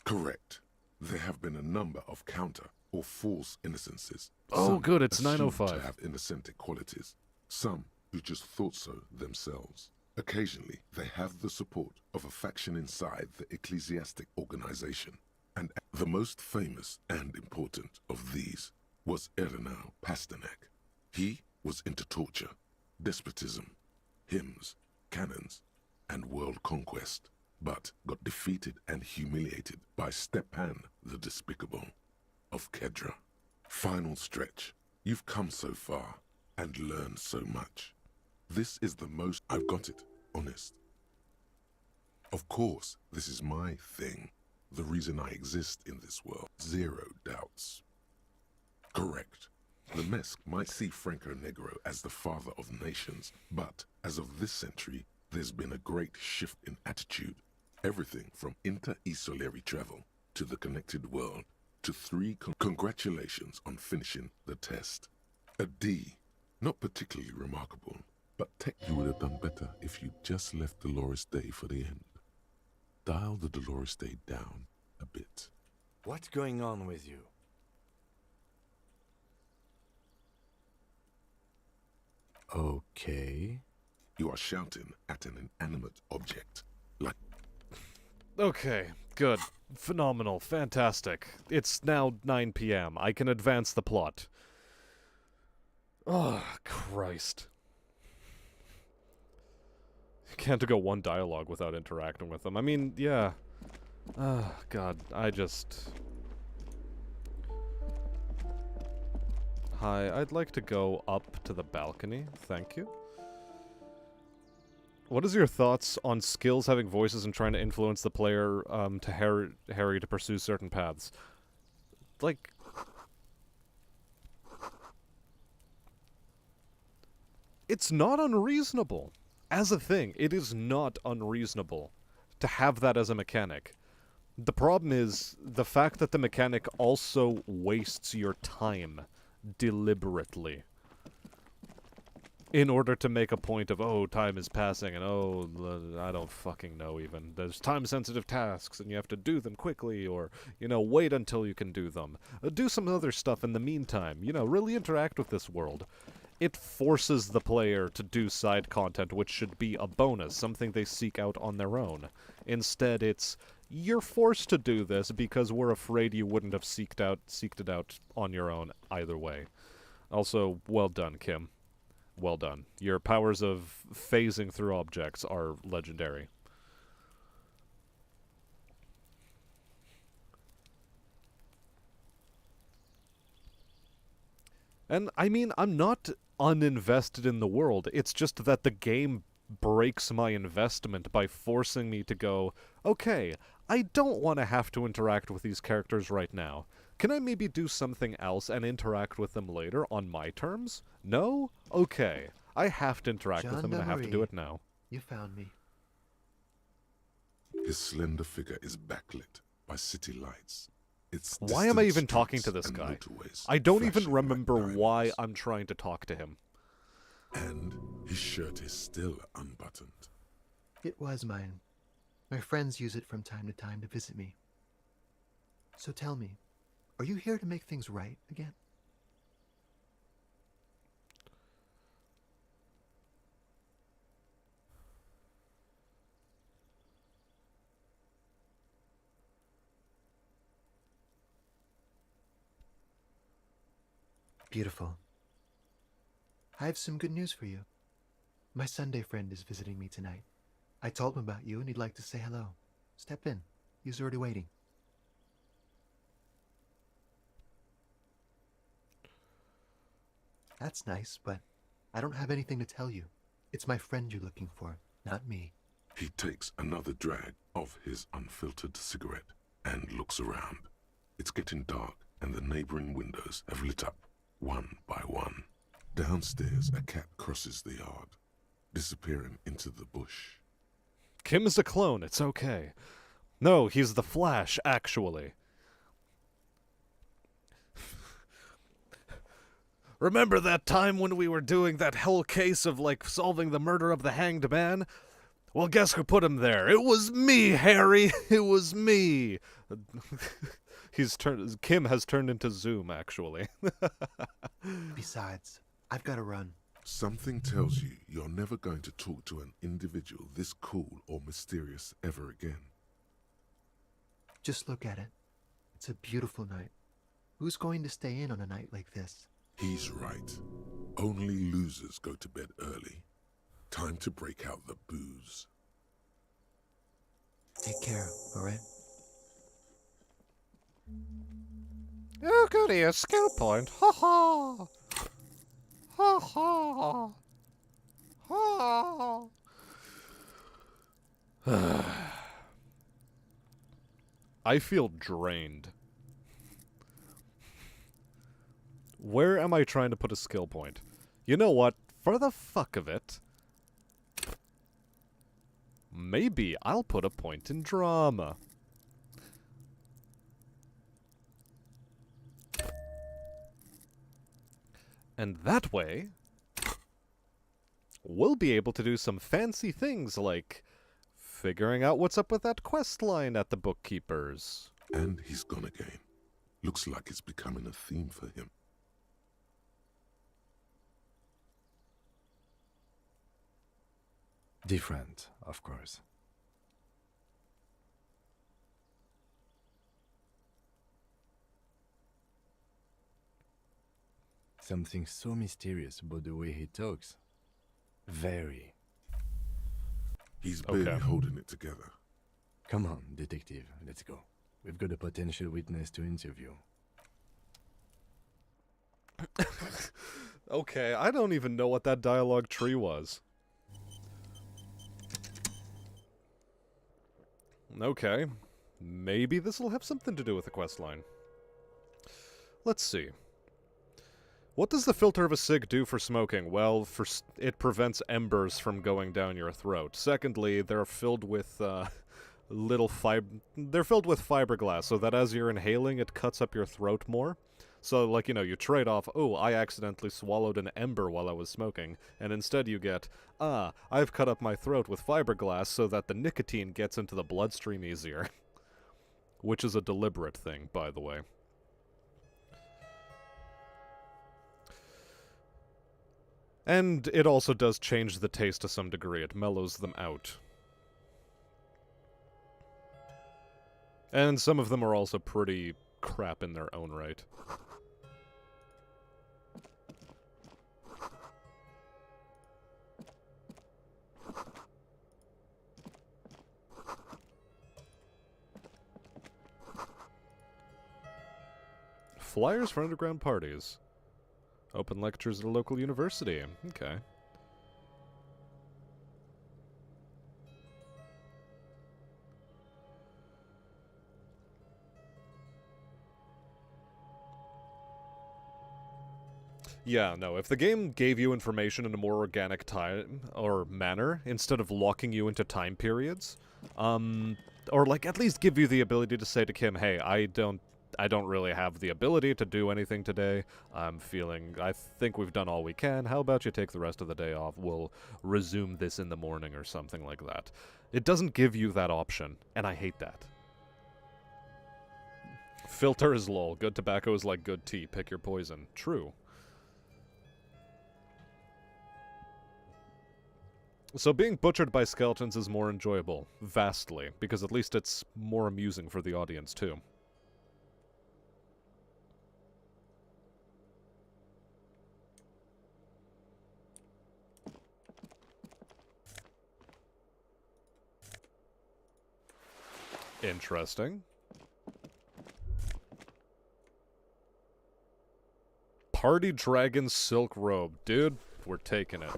Correct. There have been a number of counter or false innocences. Oh, Some good, it's assumed 9:05. to have innocentic qualities. Some who just thought so themselves. Occasionally, they have the support of a faction inside the ecclesiastic organization. And the most famous and important of these was Ereno Pasternak. He was into torture, despotism, hymns, cannons, and world conquest, but got defeated and humiliated by Stepan the Despicable of Kedra. Final stretch. You've come so far and learned so much. This is the most I've got it, honest. Of course, this is my thing. The reason I exist in this world. Zero doubts. Correct. The Mesk might see Franco Negro as the father of nations, but as of this century, there's been a great shift in attitude. Everything from inter-isolary travel to the connected world to 3 congratulations on finishing the test. A D. Not particularly remarkable, but tech you would have done better if you just left Dolores Day for the end. Dial the Dolores Day down a bit. What's going on with you? Okay. You are shouting at an inanimate object. Like... Okay, good. Phenomenal. Fantastic. It's now 9 p.m. I can advance the plot. Oh, Christ. Can't go one dialogue without interacting with them. I mean, yeah. Oh, God, I just... Hi, I'd like to go up to the balcony. Thank you. What is your thoughts on skills having voices and trying to influence the player to Harry to pursue certain paths? Like... It's not unreasonable. As a thing, it is not unreasonable to have that as a mechanic. The problem is the fact that the mechanic also wastes your time deliberately in order to make a point of, oh, time is passing, and oh, I don't fucking know even. There's time-sensitive tasks, and you have to do them quickly, or, you know, wait until you can do them. Do some other stuff in the meantime. You know, really interact with this world. It forces the player to do side content, which should be a bonus, something they seek out on their own. Instead, it's, you're forced to do this because we're afraid you wouldn't have seeked it out on your own either way. Also, well done, Kim. Well done. Your powers of phasing through objects are legendary. And, I mean, I'm not uninvested in the world. It's just that the game breaks my investment by forcing me to go, okay, I don't want to have to interact with these characters right now. Can I maybe do something else and interact with them later on my terms? No? Okay. I have to interact with them and I have to do it now. You found me. His slender figure is backlit by city lights. Its Why am I distant even talking to streets this and guy? motorways I don't even flashing like remember why diamonds. I'm trying to talk to him. And his shirt is still unbuttoned. It was mine. My friends use it from time to time to visit me. So tell me, are you here to make things right again? Beautiful. I have some good news for you. My Sunday friend is visiting me tonight. I told him about you and he'd like to say hello. Step in. He's already waiting. That's nice, but I don't have anything to tell you. It's my friend you're looking for, not me. He takes another drag of his unfiltered cigarette and looks around. It's getting dark and the neighboring windows have lit up one by one. Downstairs, a cat crosses the yard, disappearing into the bush. Kim is a clone, it's okay. No, he's the Flash, actually. Remember that time when we were doing that whole case of, like, solving the murder of the hanged man? Well, guess who put him there? It was me, Harry! It was me! Kim has turned into Zoom, actually. Besides, I've got to run. Something tells you you're never going to talk to an individual this cool or mysterious ever again. Just look at it. It's a beautiful night. Who's going to stay in on a night like this? He's right. Only losers go to bed early. Time to break out the booze. Take care, alright? Oh, goody, a skill point. Ha ha! Ha ha! Ha! I feel drained. Where am I trying to put a skill point? You know what? For the fuck of it, maybe I'll put a point in drama. And that way, we'll be able to do some fancy things like figuring out what's up with that quest line at the bookkeeper's. And he's gone again. Looks like it's becoming a theme for him. Different, of course. Something so mysterious about the way he talks. Very. He's barely holding it together. Come on, detective, let's go. We've got a potential witness to interview. Okay, I don't even know what that dialogue tree was. Okay, maybe this will have something to do with the quest line. Let's see. What does the filter of a cig do for smoking? Well, it prevents embers from going down your throat. Secondly, they're filled with they're filled with fiberglass, so that as you're inhaling, it cuts up your throat more. So, like, you know, you trade off, oh, I accidentally swallowed an ember while I was smoking, and instead you get, I've cut up my throat with fiberglass so that the nicotine gets into the bloodstream easier. Which is a deliberate thing, by the way. And it also does change the taste to some degree. It mellows them out. And some of them are also pretty crap in their own right. Flyers for underground parties. Open lectures at a local university. Okay. Yeah, no, if the game gave you information in a more organic time or manner, instead of locking you into time periods, or like at least give you the ability to say to Kim, hey, I don't really have the ability to do anything today. I think we've done all we can. How about you take the rest of the day off? We'll resume this in the morning or something like that. It doesn't give you that option, and I hate that. Filter is lol. Good tobacco is like good tea. Pick your poison. True. So being butchered by skeletons is more enjoyable. Vastly. Because at least it's more amusing for the audience, too. Interesting. Party Dragon Silk Robe. Dude, we're taking it.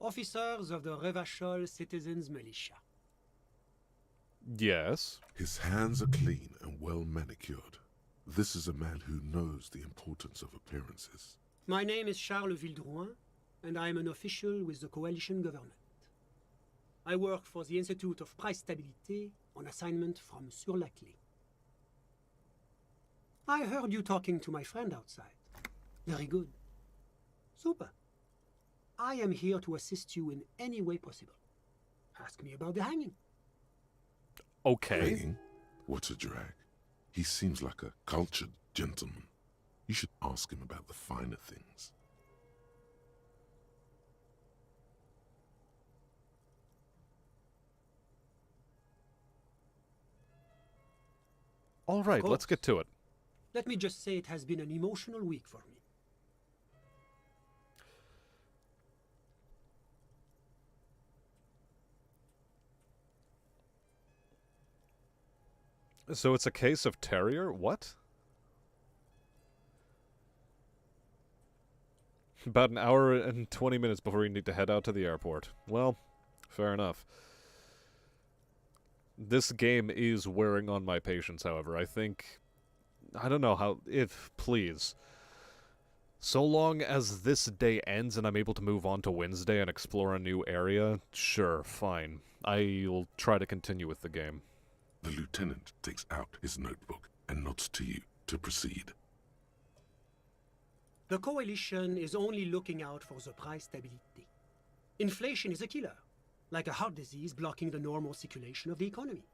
Officers of the Revachol Citizens Militia. Yes. His hands are clean and well manicured. This is a man who knows the importance of appearances. My name is Charles Vildrouin, and I am an official with the coalition government. I work for the Institute of Price Stabilité on assignment from Sur-la-Clé. I heard you talking to my friend outside. Very good. Super. I am here to assist you in any way possible. Ask me about the hanging. Okay. Hanging? What a drag. He seems like a cultured gentleman. You should ask him about the finer things. All right, let's get to it. Let me just say it has been an emotional week for me. So it's a case of Terrier? What? About an hour and 20 minutes before you need to head out to the airport. Well, fair enough. This game is wearing on my patience, however. I don't know how, please. So long as this day ends and I'm able to move on to Wednesday and explore a new area, sure, fine. I'll try to continue with the game. The lieutenant takes out his notebook and nods to you to proceed. The coalition is only looking out for the price stability. Inflation is a killer, like a heart disease blocking the normal circulation of the economy.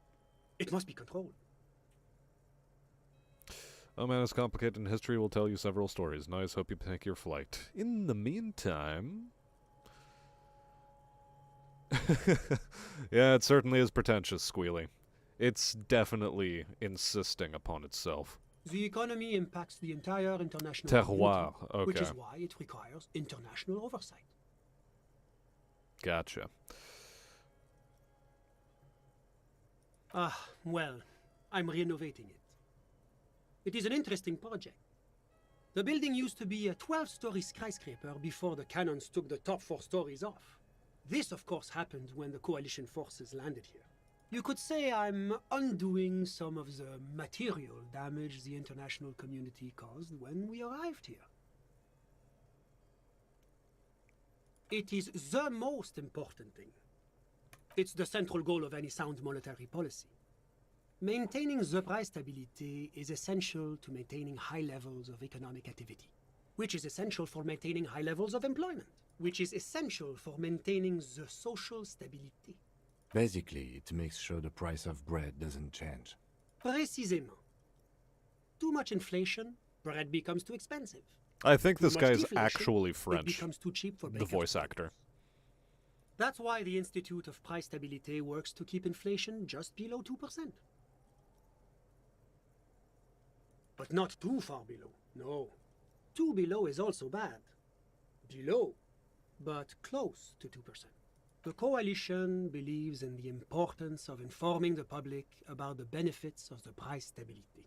It must be controlled. Oh man, it's complicated, and history will tell you several stories. Nice, hope you take your flight. In the meantime... Yeah, it certainly is pretentious, Squealy. It's definitely insisting upon itself. The economy impacts the entire international Terroir, community, okay. which is why it requires international oversight. Gotcha. Well, I'm renovating it. It is an interesting project. The building used to be a 12-story skyscraper before the cannons took the top 4 stories off. This, of course, happened when the coalition forces landed here. You could say I'm undoing some of the material damage the international community caused when we arrived here. It is the most important thing. It's the central goal of any sound monetary policy. Maintaining the price stability is essential to maintaining high levels of economic activity, which is essential for maintaining high levels of employment, which is essential for maintaining the social stability. Basically, it makes sure the price of bread doesn't change. Précisément. Too much inflation, bread becomes too expensive. I think this Too guy much is deflation, actually it French. becomes too cheap for The bakers' voice bread. actor. That's why the Institute of Price Stabilité works to keep inflation just below 2%. But not too far below, no. Too below is also bad. Below, but close to 2%. The coalition believes in the importance of informing the public about the benefits of the price stability.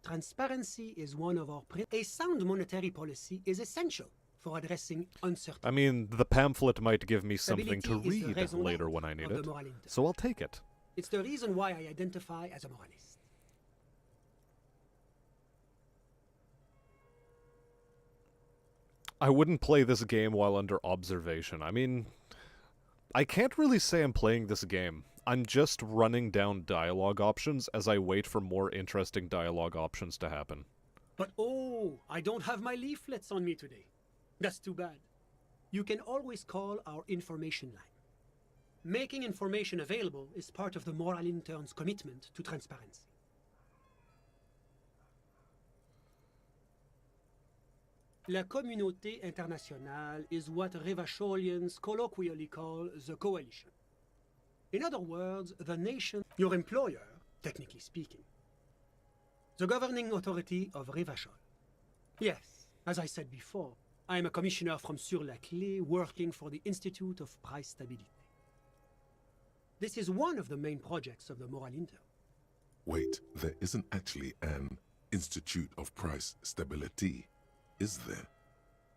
Transparency is one of our A sound monetary policy is essential for addressing uncertainty. I mean, the pamphlet might give me something to Stability is the read raison later d'être when I need of the it, moralité. so I'll take it. It's the reason why I identify as a moralist. I wouldn't play this game while under observation. I mean, I can't really say I'm playing this game. I'm just running down dialogue options as I wait for more interesting dialogue options to happen. But oh, I don't have my leaflets on me today. That's too bad. You can always call our information line. Making information available is part of the Moral Intern's commitment to transparency. La communauté internationale is what Revacholians colloquially call the coalition. In other words, the nation, your employer, technically speaking. The governing authority of Revachol. Yes, as I said before, I am a commissioner from Sur-la-Clé working for the Institute of Price Stability. This is one of the main projects of the Moral Intern. Wait, there isn't actually an Institute of Price Stability, is there?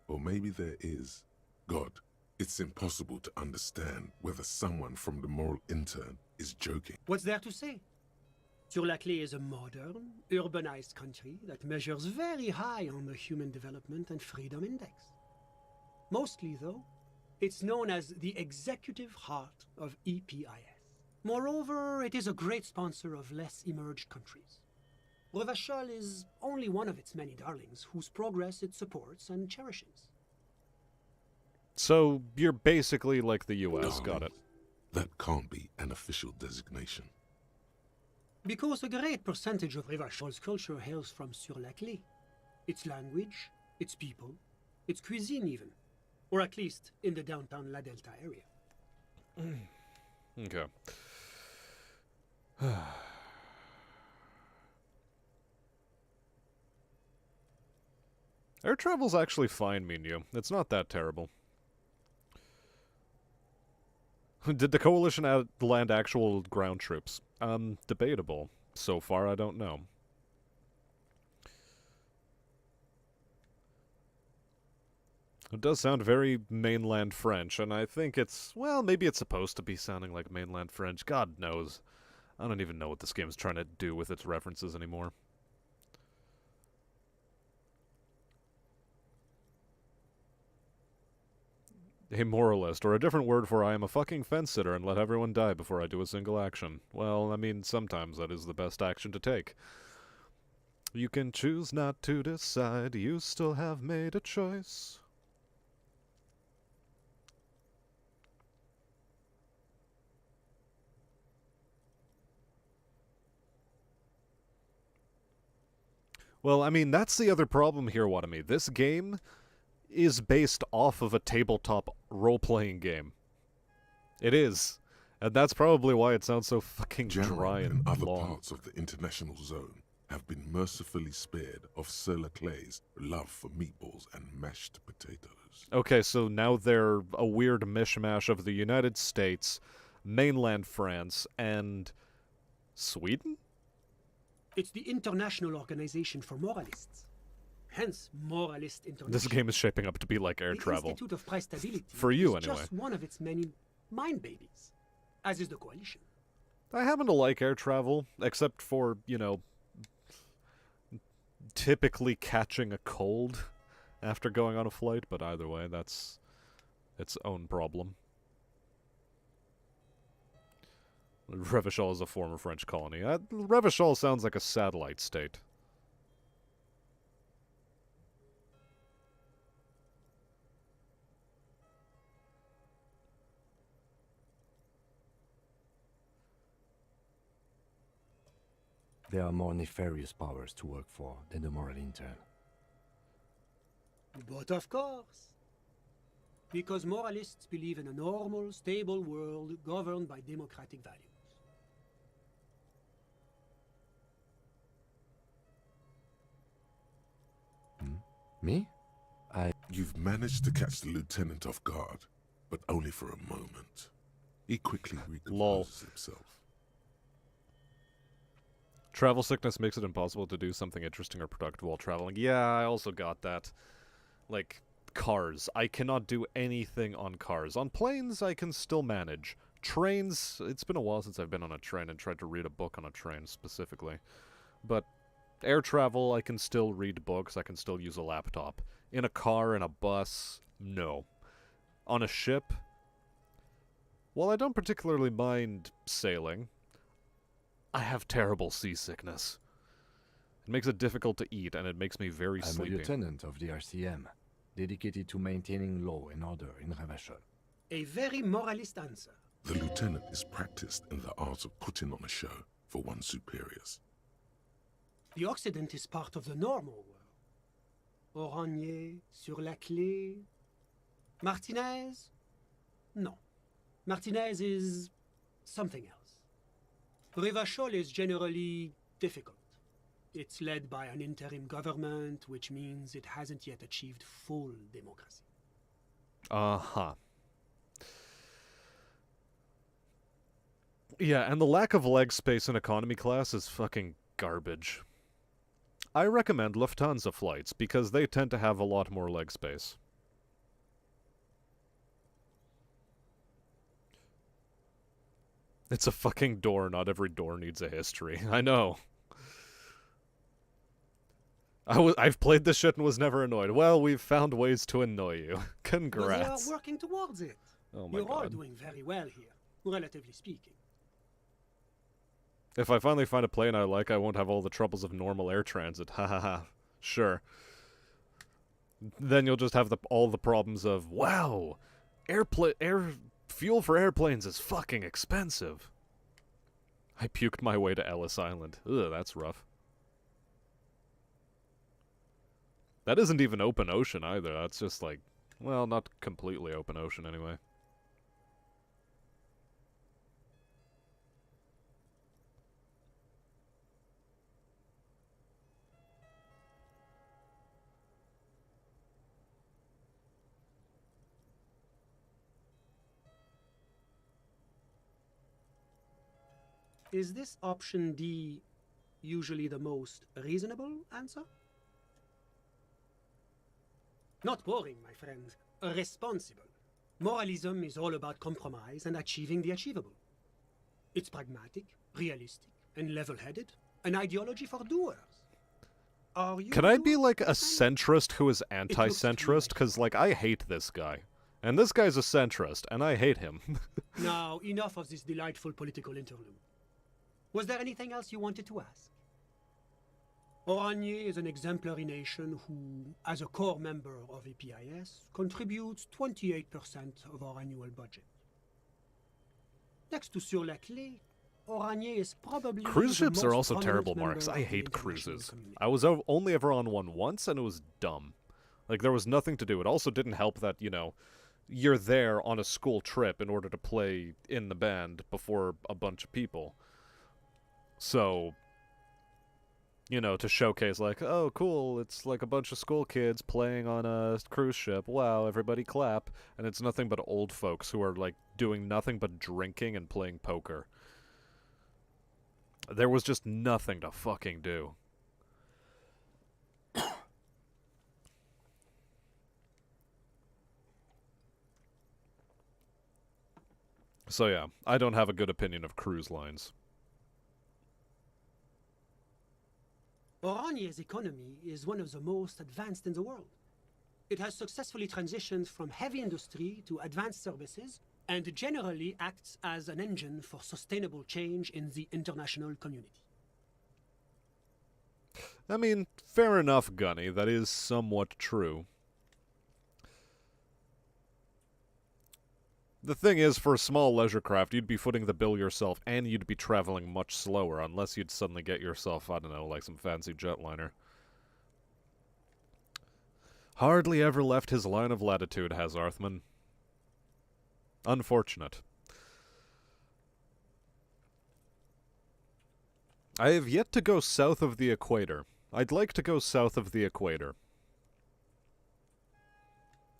Or maybe there is. God, it's impossible to understand whether someone from the Moral Intern is joking. What's there to say? Sur-la-Clé is a modern, urbanized country that measures very high on the Human Development and Freedom Index. Mostly, though, it's known as the executive heart of EPIS. Moreover, it is a great sponsor of less emerged countries. Revachol is only one of its many darlings whose progress it supports and cherishes. So, you're basically like the US, got it. That can't be an official designation. Because a great percentage of Revachol's culture hails from Sur-la-Clé. Its language, its people, its cuisine even. Or at least in the downtown La Delta area. Okay. Air travel's actually fine, Minyu. It's not that terrible. Did the coalition land actual ground troops? Debatable. So far, I don't know. It does sound very mainland French, and I think it's, well, maybe it's supposed to be sounding like mainland French. God knows. I don't even know what this game's trying to do with its references anymore. A moralist, or a different word for I am a fucking fence-sitter and let everyone die before I do a single action. Well, I mean, sometimes that is the best action to take. You can choose not to decide, you still have made a choice. Well, I mean, that's the other problem here, Watami. This game is based off of a tabletop role-playing game. It is. And that's probably why it sounds so fucking dry and other long. parts of the international zone have been mercifully spared of Sur-la-Clé's love for meatballs and mashed potatoes. Okay, so now they're a weird mishmash of the United States, mainland France, and Sweden? It's the International Organization for Moralists. Hence, Moralist International. This game is shaping up to be like air travel. The Institute of Price Stability For you, is anyway. just one of its many mind babies, as is the Coalition. I happen to like air travel, except for, you know, typically catching a cold after going on a flight, but either way, that's its own problem. Revachol is a former French colony. Revachol sounds like a satellite state. There are more nefarious powers to work for than the Moral Intern. But of course. Because moralists believe in a normal, stable world governed by democratic values. Me? You've managed to catch the lieutenant off guard, but only for a moment. He quickly recomposes himself. Travel sickness makes it impossible to do something interesting or productive while traveling. Yeah, I also got that. Like, cars. I cannot do anything on cars. On planes, I can still manage. Trains, it's been a while since I've been on a train and tried to read a book on a train, specifically. But Air travel, I can still read books, I can still use a laptop. In a car, in a bus, no. On a ship, while I don't particularly mind sailing, I have terrible seasickness. It makes it difficult to eat, and it makes me very sleepy. I'm a lieutenant of the RCM, dedicated to maintaining law and order in Ravachol. A very moralist answer. The lieutenant is practiced in the art of putting on a show for one's superiors. The Occident is part of the normal world. Oranje, sur la clé. Martinez? No. Martinez is something else. Ravachol is generally difficult. It's led by an interim government, which means it hasn't yet achieved full democracy. Uh-huh. Yeah, and the lack of leg space in economy class is fucking garbage. I recommend Lufthansa flights, because they tend to have a lot more leg space. It's a fucking door, not every door needs a history. I know. I've played this shit and was never annoyed. Well, we've found ways to annoy you. Congrats. Well, they are working towards it. Oh my You're god. all doing very well here, relatively speaking. If I finally find a plane I like, I won't have all the troubles of normal air transit. Ha ha ha. Sure. Then you'll just have all the problems of, wow, fuel for airplanes is fucking expensive. I puked my way to Ellis Island. Ugh, that's rough. That isn't even open ocean either. That's just like, well, not completely open ocean anyway. Is this option D usually the most reasonable answer? Not boring, my friend. Responsible. Moralism is all about compromise and achieving the achievable. It's pragmatic, realistic, and level-headed. An ideology for doers. Are you Can I be like a centrist who is anti-centrist? Because, like, I hate this guy. And this guy's a centrist, and I hate him. Now, enough of this delightful political interlude. Was there anything else you wanted to ask? Oranje is an exemplary nation who, as a core member of EPIS, contributes 28% of our annual budget. Next to Sur la Clé, Oranje is probably Cruise the ships are most also prominent terrible, member Marks. of I the hate international cruises. community. I was only ever on one once, and it was dumb. Like, there was nothing to do. It also didn't help that, you know, you're there on a school trip in order to play in the band before a bunch of people. So, you know, to showcase, like, oh, cool, it's like a bunch of school kids playing on a cruise ship. Wow, everybody clap. And it's nothing but old folks who are, like, doing nothing but drinking and playing poker. There was just nothing to fucking do. So yeah, I don't have a good opinion of cruise lines. Oranje's economy is one of the most advanced in the world. It has successfully transitioned from heavy industry to advanced services and generally acts as an engine for sustainable change in the international community. I mean, fair enough, Gunny. That is somewhat true. The thing is, for a small leisure craft, you'd be footing the bill yourself, and you'd be traveling much slower, unless you'd suddenly get yourself, I don't know, like some fancy jetliner. Hardly ever left his line of latitude, has Arthman. Unfortunate. I have yet to go south of the equator. I'd like to go south of the equator.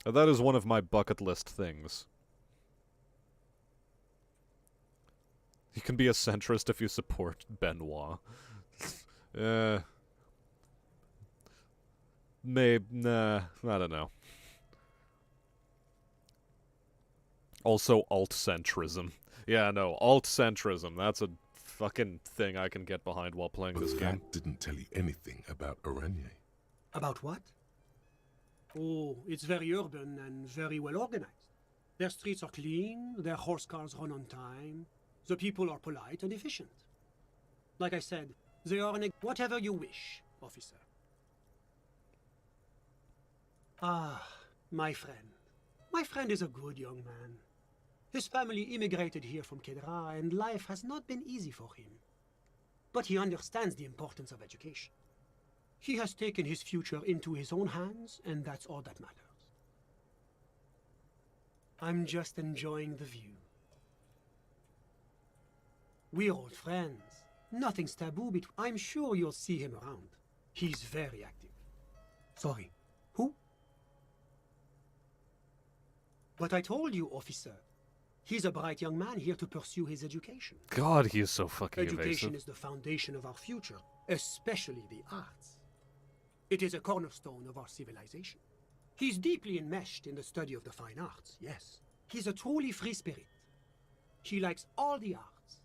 That is one of my bucket list things. You can be a centrist if you support Benoit. Maybe, nah, I don't know. Also, alt-centrism. Yeah, no, alt-centrism, that's a fucking thing I can get behind while playing But this that game. didn't tell you anything about Aranye. About what? Oh, it's very urban and very well organized. Their streets are clean, their horse cars run on time, the people are polite and efficient. Like I said, they are whatever you wish, officer. Ah, my friend. My friend is a good young man. His family immigrated here from Kedra, and life has not been easy for him. But he understands the importance of education. He has taken his future into his own hands, and that's all that matters. I'm just enjoying the view. We're old friends. Nothing's taboo between. I'm sure you'll see him around. He's very active. Sorry, who? But I told you, officer. He's a bright young man here to pursue his education. God, he is so fucking Education evasive. is the foundation of our future, especially the arts. It is a cornerstone of our civilization. He's deeply enmeshed in the study of the fine arts, yes. He's a truly free spirit. He likes all the arts.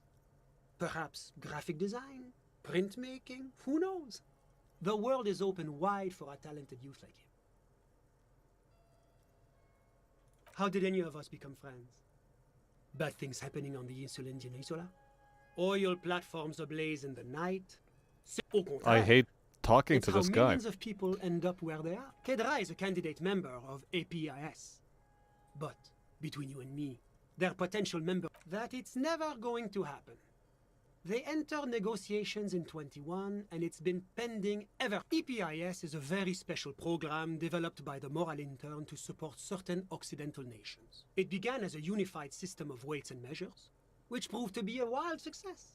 Perhaps graphic design, printmaking, who knows? The world is open wide for a talented youth like him. How did any of us become friends? Bad things happening on the Insulindian Isola? Oil platforms ablaze in the night? Au contraire. I hate talking It's to how this guy. millions of people end up where they are. Kedra is a candidate member of APIS. But, between you and me, their potential member, that it's never going to happen. They enter negotiations in 21, and it's been pending ever. EPIS is a very special program developed by the Moral Intern to support certain Occidental nations. It began as a unified system of weights and measures, which proved to be a wild success.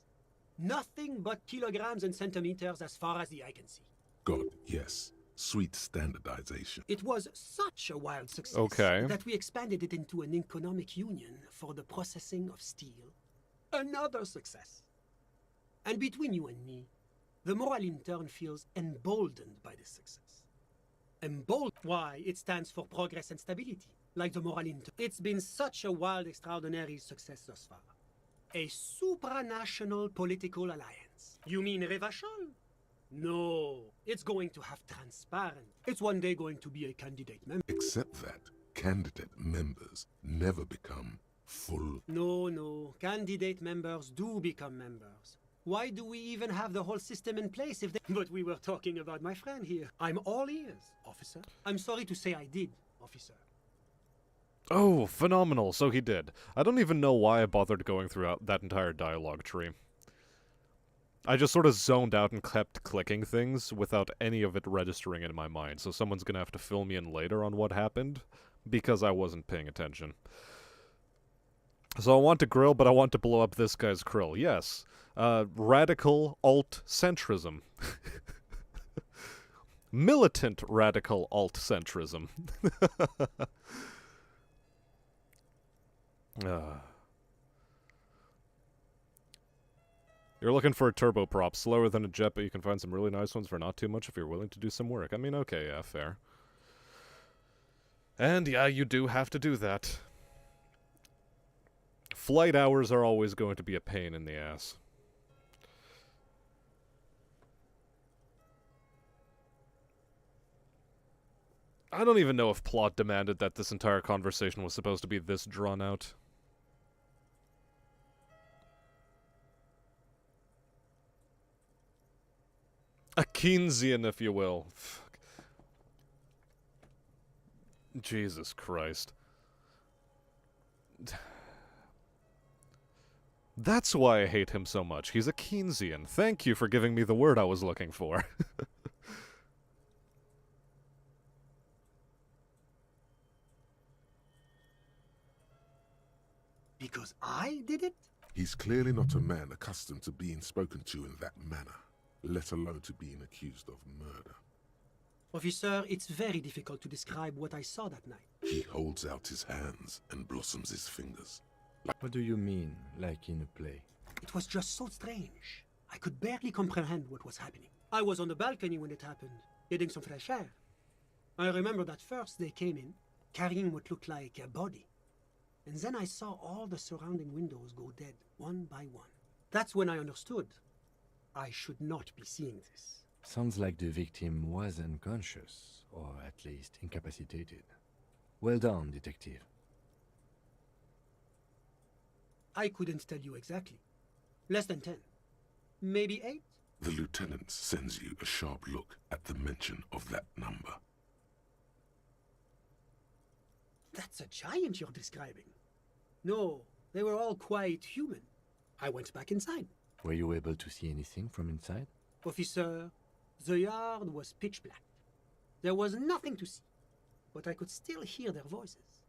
Nothing but kilograms and centimeters as far as the eye can see. God, yes. Sweet standardization. It was such a wild success Okay. that we expanded it into an economic union for the processing of steel. Another success. And between you and me, the Moral Intern feels emboldened by this success. Emboldened? Why, it stands for progress and stability, like the Moral Intern. It's been such a wild, extraordinary success thus far. A supranational political alliance. You mean Revachol? No, it's going to have transparent. It's one day going to be a candidate member. Except that candidate members never become full. No, candidate members do become members. Why do we even have the whole system in place if they... But we were talking about my friend here. I'm all ears, officer. I'm sorry to say I did, officer. Oh, phenomenal. So he did. I don't even know why I bothered going through that entire dialogue tree. I just sort of zoned out and kept clicking things without any of it registering in my mind, so someone's gonna have to fill me in later on what happened, because I wasn't paying attention. So I want to grill, but I want to blow up this guy's krill. Yes. Radical alt-centrism. Militant radical alt-centrism. You're looking for a turboprop, slower than a jet, but you can find some really nice ones for not too much if you're willing to do some work. I mean, okay, yeah, fair. And yeah, you do have to do that. Flight hours are always going to be a pain in the ass. I don't even know if plot demanded that this entire conversation was supposed to be this drawn out. A Keynesian, if you will. Fuck. Jesus Christ. That's why I hate him so much. He's a Keynesian. Thank you for giving me the word I was looking for. Because I did it? He's clearly not a man accustomed to being spoken to in that manner, let alone to being accused of murder. Officer, it's very difficult to describe what I saw that night. He holds out his hands and blossoms his fingers. What do you mean, like in a play? It was just so strange. I could barely comprehend what was happening. I was on the balcony when it happened, getting some fresh air. I remember that first they came in, carrying what looked like a body. And then I saw all the surrounding windows go dead, one by one. That's when I understood. I should not be seeing this. Sounds like the victim was unconscious, or at least incapacitated. Well done, detective. I couldn't tell you exactly. Less than 10. Maybe 8? The lieutenant sends you a sharp look at the mention of that number. That's a giant you're describing. No, they were all quite human. I went back inside. Were you able to see anything from inside? Officer, the yard was pitch black. There was nothing to see, but I could still hear their voices.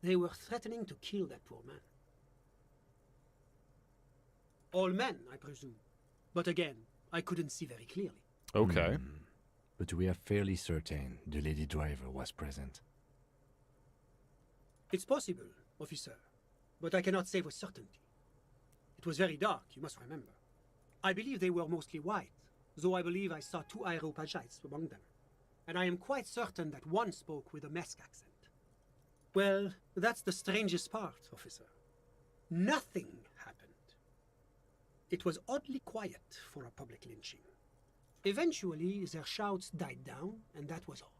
They were threatening to kill that poor man. All men, I presume. But again, I couldn't see very clearly. Okay. But we are fairly certain the lady driver was present. It's possible, officer, but I cannot say with certainty. It was very dark, you must remember. I believe they were mostly white, though I believe I saw 2 Areopagites among them. And I am quite certain that one spoke with a Mesk accent. Well, that's the strangest part, officer. Nothing happened. It was oddly quiet for a public lynching. Eventually, their shouts died down, and that was all.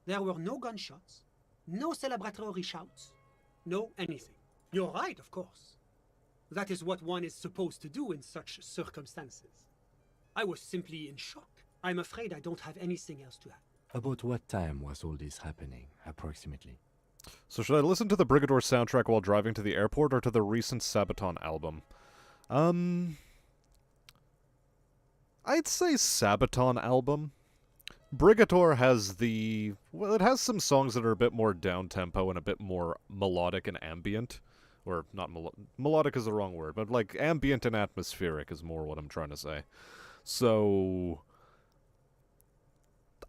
There were no gunshots, no celebratory shouts, no anything. You're right, of course. That is what one is supposed to do in such circumstances. I was simply in shock. I'm afraid I don't have anything else to add. About what time was all this happening, approximately? So should I listen to the Brigador soundtrack while driving to the airport or to the recent Sabaton album? I'd say Sabaton album. Brigador has it has some songs that are a bit more down-tempo and a bit more melodic and ambient. Or, not melodic is the wrong word, but like ambient and atmospheric is more what I'm trying to say. So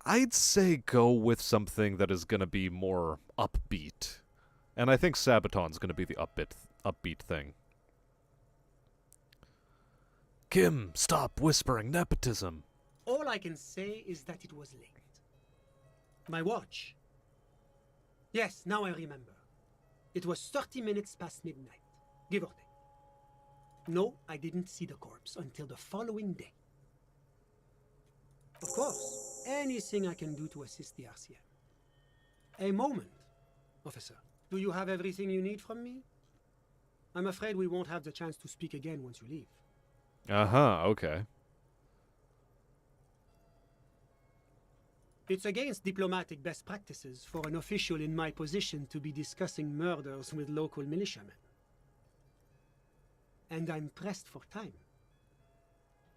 I'd say go with something that is going to be more upbeat. And I think Sabaton's going to be the upbeat thing. Kim, stop whispering nepotism. All I can say is that it was late. My watch. Yes, now I remember. It was 30 minutes past midnight, give or take. No, I didn't see the corpse until the following day. Of course, anything I can do to assist the RCM. A moment, officer. Do you have everything you need from me? I'm afraid we won't have the chance to speak again once you leave. Uh-huh, okay. It's against diplomatic best practices for an official in my position to be discussing murders with local militiamen. And I'm pressed for time.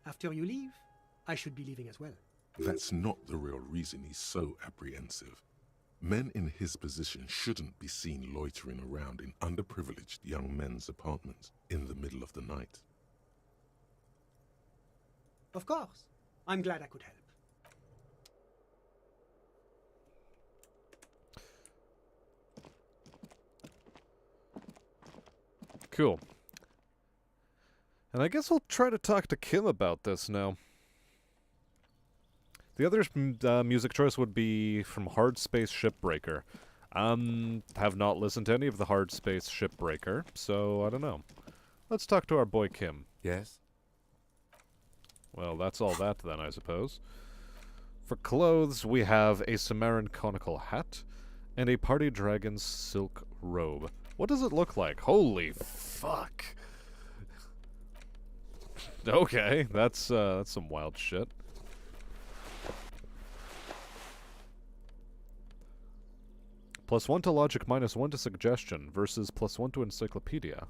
After you leave, I should be leaving as well. That's not the real reason he's so apprehensive. Men in his position shouldn't be seen loitering around in underprivileged young men's apartments in the middle of the night. Of course. I'm glad I could help. Cool. And I guess we'll try to talk to Kim about this now. The other music choice would be from Hard Space Shipbreaker. Have not listened to any of the Hard Space Shipbreaker, so I don't know. Let's talk to our boy Kim. Yes? Well, that's all that then, I suppose. For clothes, we have a Samaran conical hat and a Party Dragon's silk robe. What does it look like? Holy fuck. Okay, that's some wild shit. +1 to logic, -1 to suggestion, versus +1 to encyclopedia.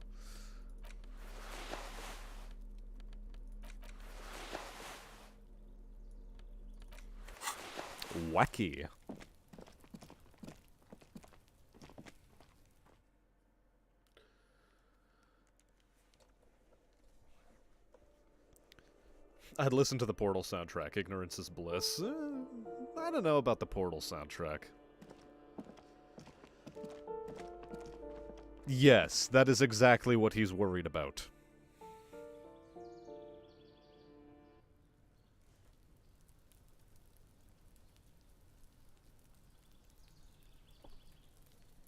Wacky. I'd listen to the Portal soundtrack. Ignorance is bliss. I don't know about the Portal soundtrack. Yes, that is exactly what he's worried about.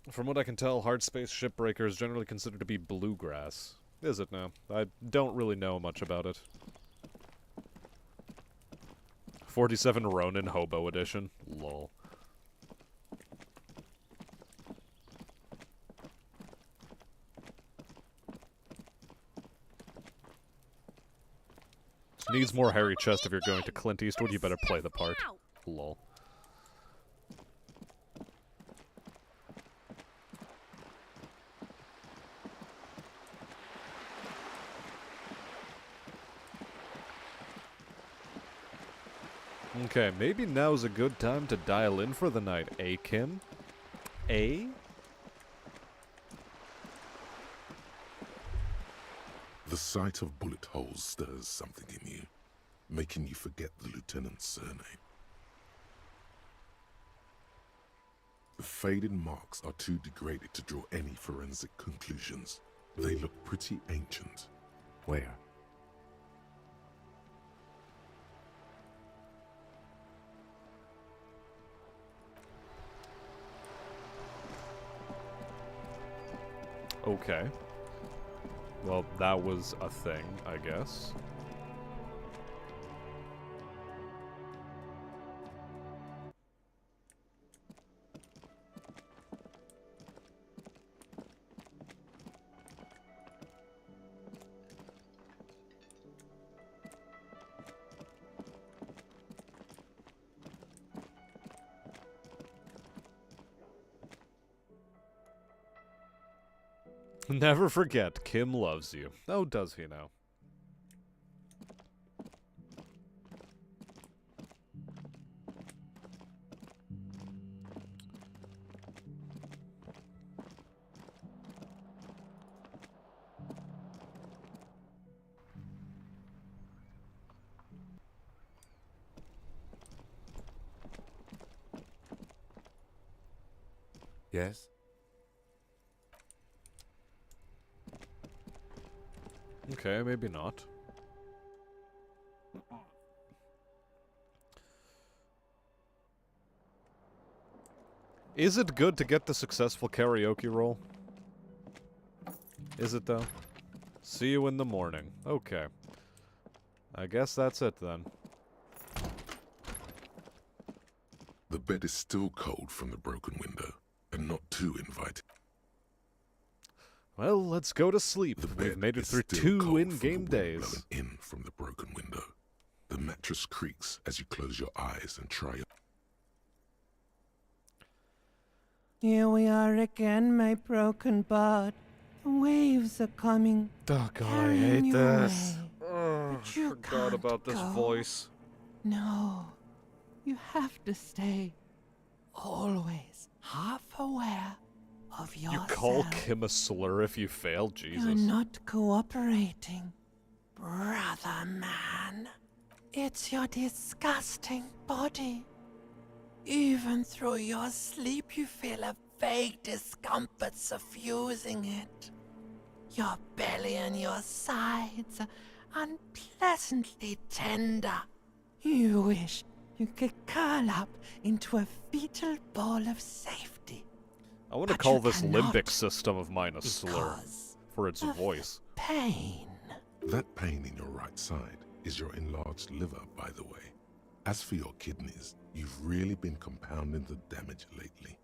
From what I can tell, Hard Space Shipbreaker is generally considered to be bluegrass. Is it now? I don't really know much about it. 47 Ronin Hobo Edition. Lol. Needs more hairy chest if you're going to Clint Eastwood, you better play the part. Lol. Okay, maybe now's a good time to dial in for the night, eh, Kim? Eh? The sight of bullet holes stirs something in you, making you forget the lieutenant's surname. The faded marks are too degraded to draw any forensic conclusions. They look pretty ancient. Where? Okay. Well, that was a thing, I guess. Never forget, Kim loves you. Oh, does he now? Yes? Okay, maybe not. Is it good to get the successful karaoke roll? Is it though? See you in the morning. Okay. I guess that's it then. The bed is still cold from the broken window, and not too inviting. Well, let's go to sleep. We've made it through 2 in-game days. In from the broken window. The mattress creaks as you close your eyes and try your... Here we are again, my broken bud. The waves are coming. Oh god, I carrying hate you this. away. Oh, But you forgot can't about this go. voice. No, you have to stay always half aware of You yourself. call Kim a slur if you fail? Jesus. You're not cooperating, brother man. It's your disgusting body. Even through your sleep, you feel a vague discomfort suffusing it. Your belly and your sides are unpleasantly tender. You wish you could curl up into a fetal ball of safety. I want to But call you this cannot limbic system of mine a slur for its of voice. Pain. That pain in your right side is your enlarged liver, by the way. As for your kidneys, you've really been compounding the damage lately.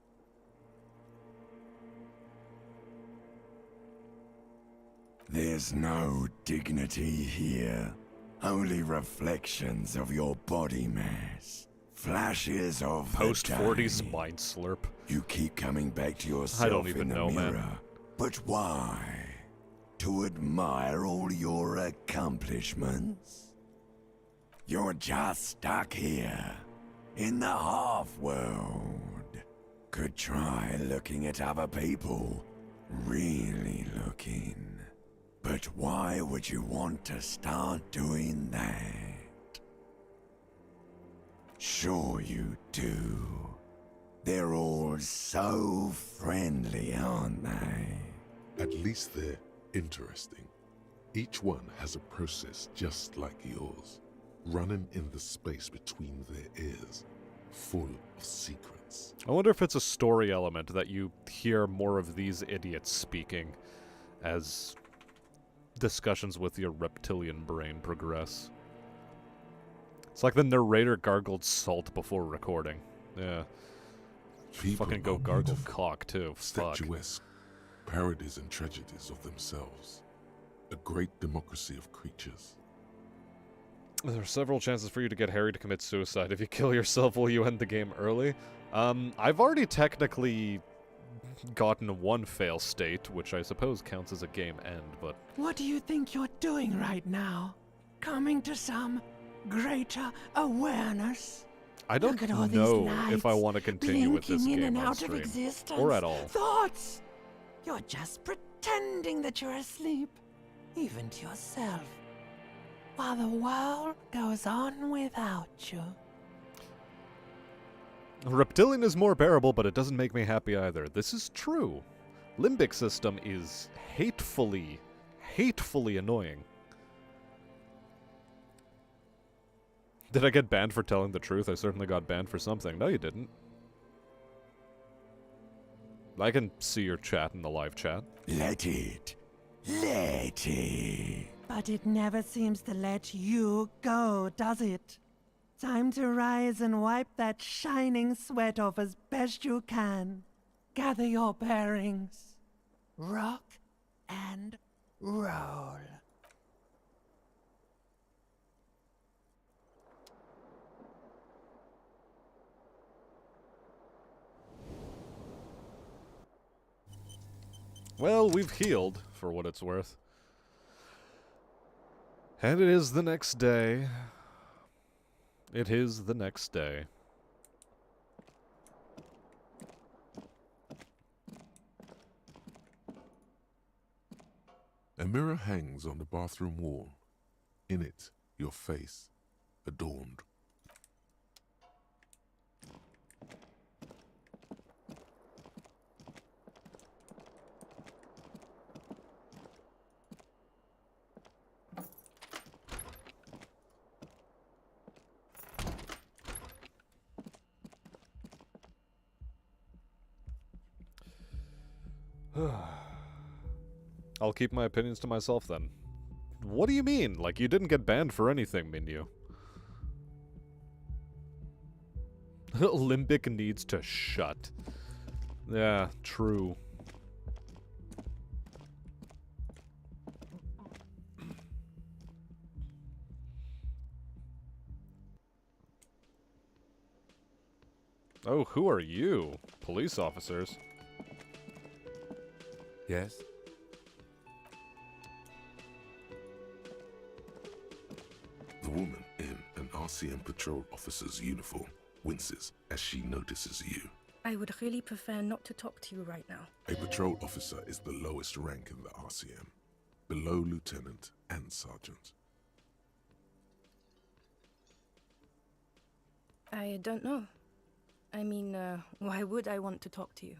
There's no dignity here. Only reflections of your body mass. Flashes of the Post-40s day. mind slurp. You keep coming back to yourself I don't even in the know, mirror. man. But why? To admire all your accomplishments? You're just stuck here, in the half-world. Could try looking at other people. Really looking. But why would you want to start doing that? Sure you do. They're all so friendly, aren't they? At least they're interesting. Each one has a process just like yours, running in the space between their ears, full of secrets. I wonder if it's a story element that you hear more of these idiots speaking as discussions with your reptilian brain progress. It's like the narrator gargled salt before recording. Yeah. People Fucking go are gargle beautiful, cock, too. Fuck. statuesque, parodies and tragedies of themselves. A great democracy of creatures. There are several chances for you to get Harry to commit suicide. If you kill yourself, will you end the game early? I've already technically gotten one fail state, which I suppose counts as a game end, but... What do you think you're doing right now? Coming to some greater awareness? I don't Look at all know these if I lights want to continue with this blinking in game and on out stream. of existence. Or at all. Thoughts! You're just pretending that you're asleep, even to yourself, while the world goes on without you. Reptilian is more bearable, but it doesn't make me happy either. This is true. Limbic system is hatefully annoying. Did I get banned for telling the truth? I certainly got banned for something. No, you didn't. I can see your chat in the live chat. Let it. Let it. But it never seems to let you go, does it? Time to rise and wipe that shining sweat off as best you can. Gather your bearings. Rock and roll. Well, we've healed, for what it's worth. And it is the next day. It is the next day. A mirror hangs on the bathroom wall. In it, your face, adorned. I'll keep my opinions to myself then. What do you mean? Like, you didn't get banned for anything, Minyu. Limbic needs to shut. Yeah, true. Oh, who are you? Police officers. Yes? The woman in an RCM patrol officer's uniform winces as she notices you. I would really prefer not to talk to you right now. A patrol officer is the lowest rank in the RCM, below lieutenant and sergeant. I don't know. I mean, why would I want to talk to you?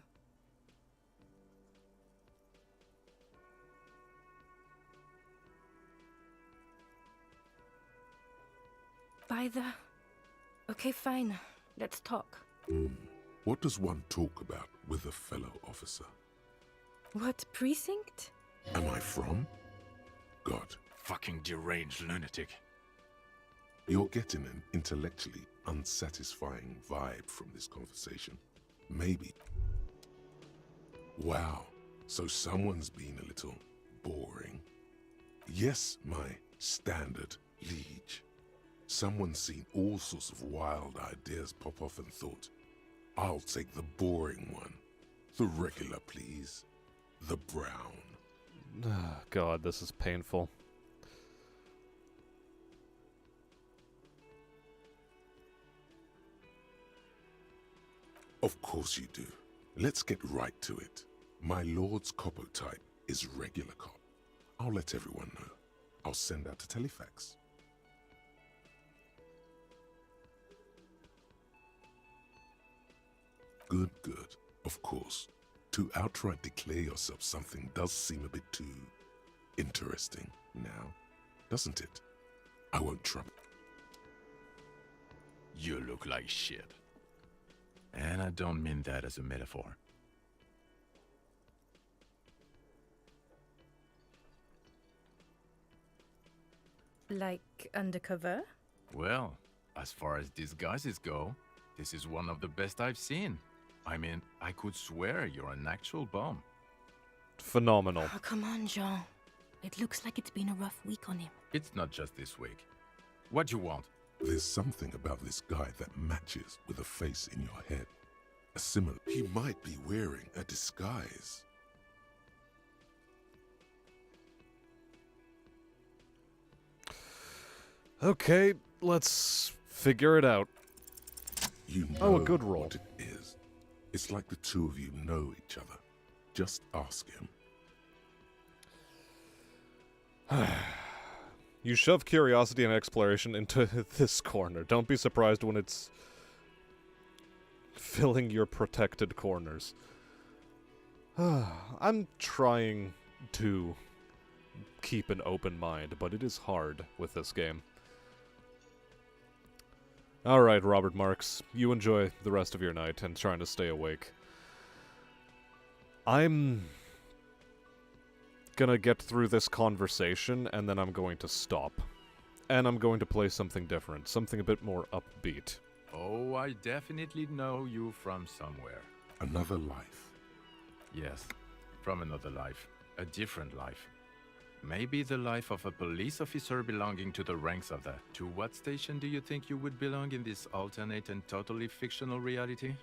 Okay, fine. Let's talk. What does one talk about with a fellow officer? What precinct? Am I from? God. Fucking deranged lunatic. You're getting an intellectually unsatisfying vibe from this conversation. Maybe. Wow. So someone's been a little boring. Yes, my standard liege. Someone's seen all sorts of wild ideas pop off and thought, I'll take the boring one. The regular, please. The brown. God, this is painful. Of course you do. Let's get right to it. My lord's copo type is regular cop. I'll let everyone know. I'll send out a telefax. Good, good. Of course. To outright declare yourself something does seem a bit too interesting now, doesn't it? I won't trouble. You look like shit. And I don't mean that as a metaphor. Like undercover? Well, as far as disguises go, this is one of the best I've seen. I mean, I could swear you're an actual bum. Phenomenal. Oh, come on, Jean. It looks like it's been a rough week on him. It's not just this week. What you want? There's something about this guy that matches with a face in your head. A similar. He might be wearing a disguise. Okay, let's figure it out. You know Oh, a good roll. what it is. It's like the two of you know each other. Just ask him. You shove curiosity and exploration into this corner. Don't be surprised when it's filling your protected corners. I'm trying to keep an open mind, but it is hard with this game. Alright, Robert Marks, you enjoy the rest of your night and trying to stay awake. I'm gonna get through this conversation, and then I'm going to stop. And I'm going to play something different, something a bit more upbeat. Oh, I definitely know you from somewhere. Another life. Yes, from another life. A different life. Maybe the life of a police officer belonging to the ranks of the... To what station do you think you would belong in this alternate and totally fictional reality?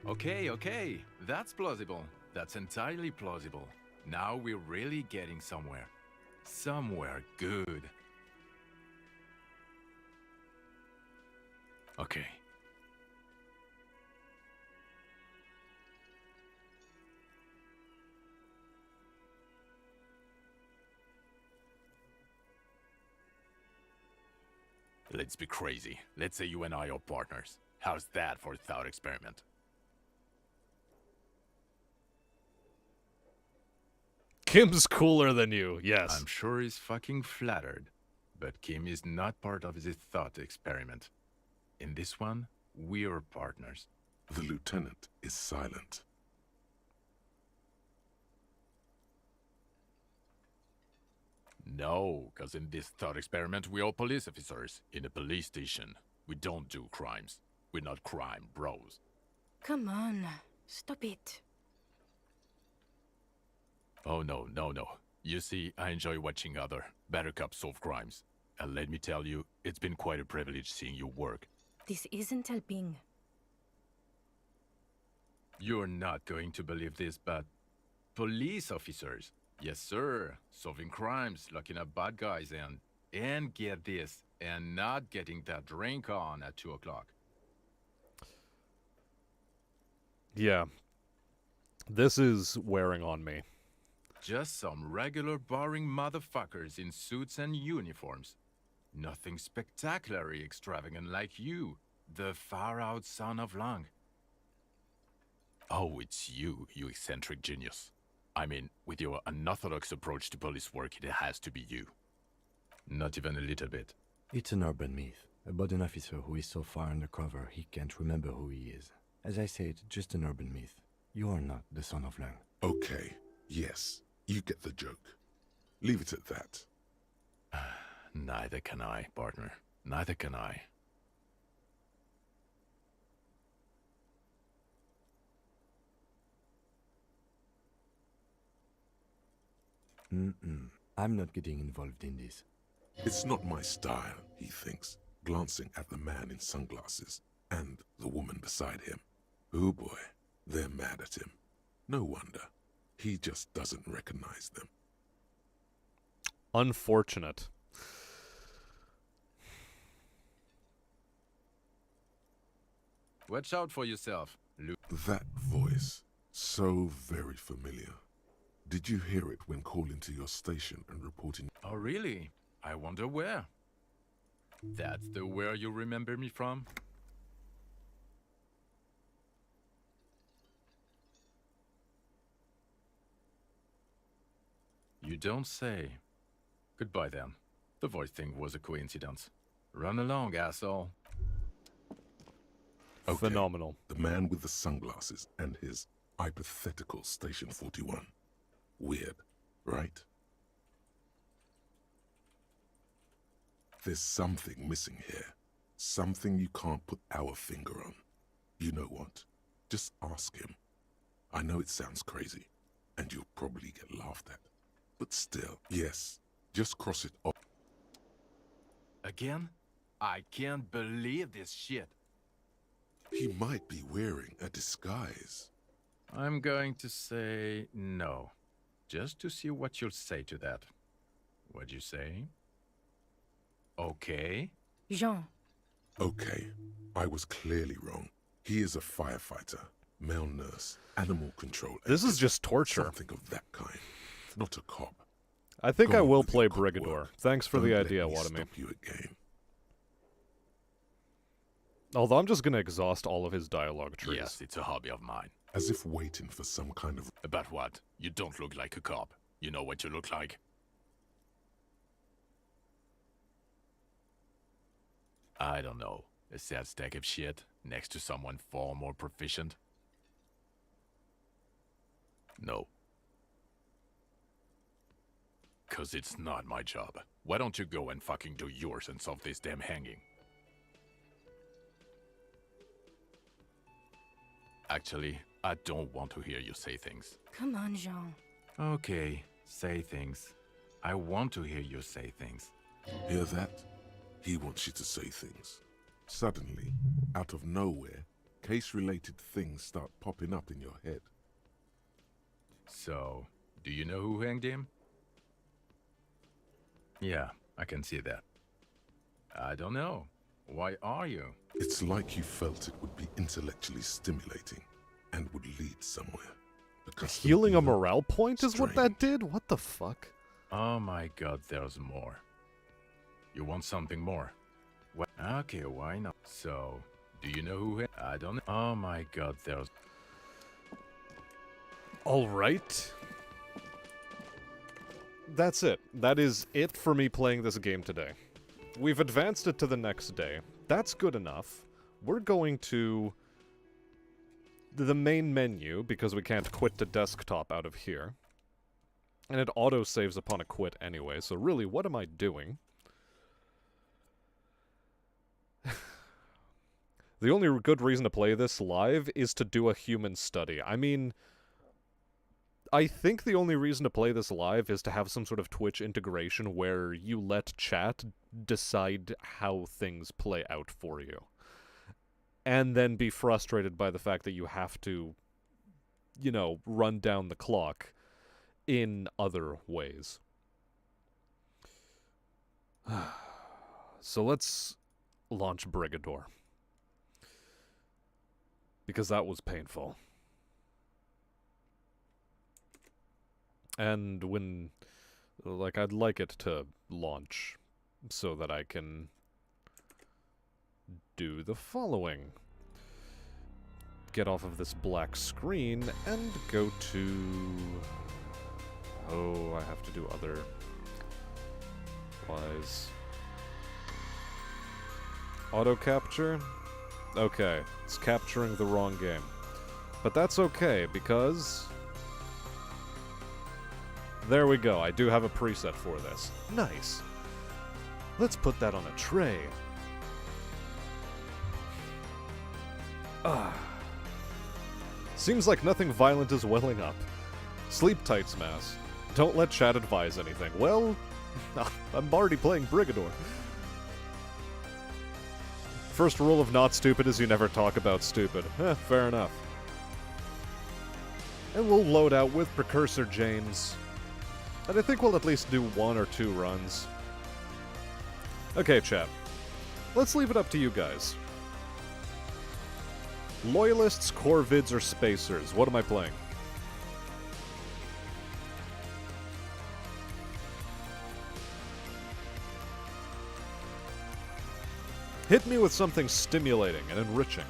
Okay, that's plausible. That's entirely plausible. Now we're really getting somewhere. Somewhere good. Okay. Let's be crazy. Let's say you and I are partners. How's that for a thought experiment? Kim's cooler than you, yes. I'm sure he's fucking flattered. But Kim is not part of this thought experiment. In this one, we're partners. The lieutenant is silent. No, because in this thought experiment, we're all police officers in a police station. We don't do crimes. We're not crime bros. Come on, stop it. Oh, no. You see, I enjoy watching other Buddycop solve crimes. And let me tell you, it's been quite a privilege seeing you work. This isn't helping. You're not going to believe this, but police officers, yes sir, solving crimes, locking up bad guys, and get this, and not getting that drink on at 2 o'clock. Yeah. This is wearing on me. Just some regular boring motherfuckers in suits and uniforms. Nothing spectacularly extravagant like you, the far-out son of Lang. Oh, it's you eccentric genius. I mean, with your unorthodox approach to police work, it has to be you. Not even a little bit. It's an urban myth about an officer who is so far undercover he can't remember who he is. As I say, it's just an urban myth. You are not the son of Lang. Okay, yes, you get the joke. Leave it at that. Neither can I, partner. Neither can I. I'm not getting involved in this. It's not my style, he thinks, glancing at the man in sunglasses and the woman beside him. Oh boy, they're mad at him. No wonder. He just doesn't recognize them. Unfortunate. Watch out for yourself, Luke. That voice, so very familiar. Did you hear it when calling to your station and reporting? Oh, really? I wonder where. That's the where you remember me from? You don't say. Goodbye, then. The voice thing was a coincidence. Run along, asshole. Okay, phenomenal. The man with the sunglasses and his hypothetical Station 41. Weird, right? There's something missing here. Something you can't put our finger on. You know what? Just ask him. I know it sounds crazy, and you'll probably get laughed at. But still, yes, just cross it off. Again? I can't believe this shit. He might be wearing a disguise. I'm going to say no. Just to see what you'll say to that. What'd you say? Okay? Jean. Okay, I was clearly wrong. He is a firefighter, male nurse, animal control. This is just torture. Something of that kind. Not a cop. I think I Go will with play your cop Brigador. work. Thanks for the Don't let idea, me Wadami. stop you again. Although I'm just gonna exhaust all of his dialogue trees. Yes, it's a hobby of mine. As if waiting for some kind of... About what? You don't look like a cop. You know what you look like? I don't know. A sad stack of shit next to someone far more proficient? No. 'Cause it's not my job. Why don't you go and fucking do yours and solve this damn hanging? Actually, I don't want to hear you say things. Come on, Jean. Okay, say things. I want to hear you say things. Hear that? He wants you to say things. Suddenly, out of nowhere, case-related things start popping up in your head. So, do you know who hanged him? Yeah, I can see that. I don't know. Why are you? It's like you felt it would be intellectually stimulating and would lead somewhere. Healing a morale point is what that did? What the fuck? Oh my god, there's more. You want something more? What? Okay, why not? So, do you know who I don't know. Oh my god, there's... Alright. That's it. That is it for me playing this game today. We've advanced it to the next day. That's good enough. We're going to the main menu, because we can't quit to desktop out of here. And it auto-saves upon a quit anyway, so really, what am I doing? The only good reason to play this live is to do a human study. I mean, I think the only reason to play this live is to have some sort of Twitch integration where you let chat decide how things play out for you. And then be frustrated by the fact that you have to, you know, run down the clock in other ways. So let's launch Brigador. Because that was painful. And when, like, I'd like it to launch so that I can do the following. Get off of this black screen and go to... Oh, I have to do other... Wise. Auto capture? Okay, it's capturing the wrong game. But that's okay, because... There we go, I do have a preset for this. Nice. Let's put that on a tray. Ah. Seems like nothing violent is welling up. Sleep tight, Smash. Don't let chat advise anything. Well, I'm already playing Brigador. First rule of not stupid is you never talk about stupid. Fair enough. And we'll load out with Precursor James. And I think we'll at least do 1 or 2 runs. Okay, chat. Let's leave it up to you guys. Loyalists, Corvids, or Spacers? What am I playing? Hit me with something stimulating and enriching.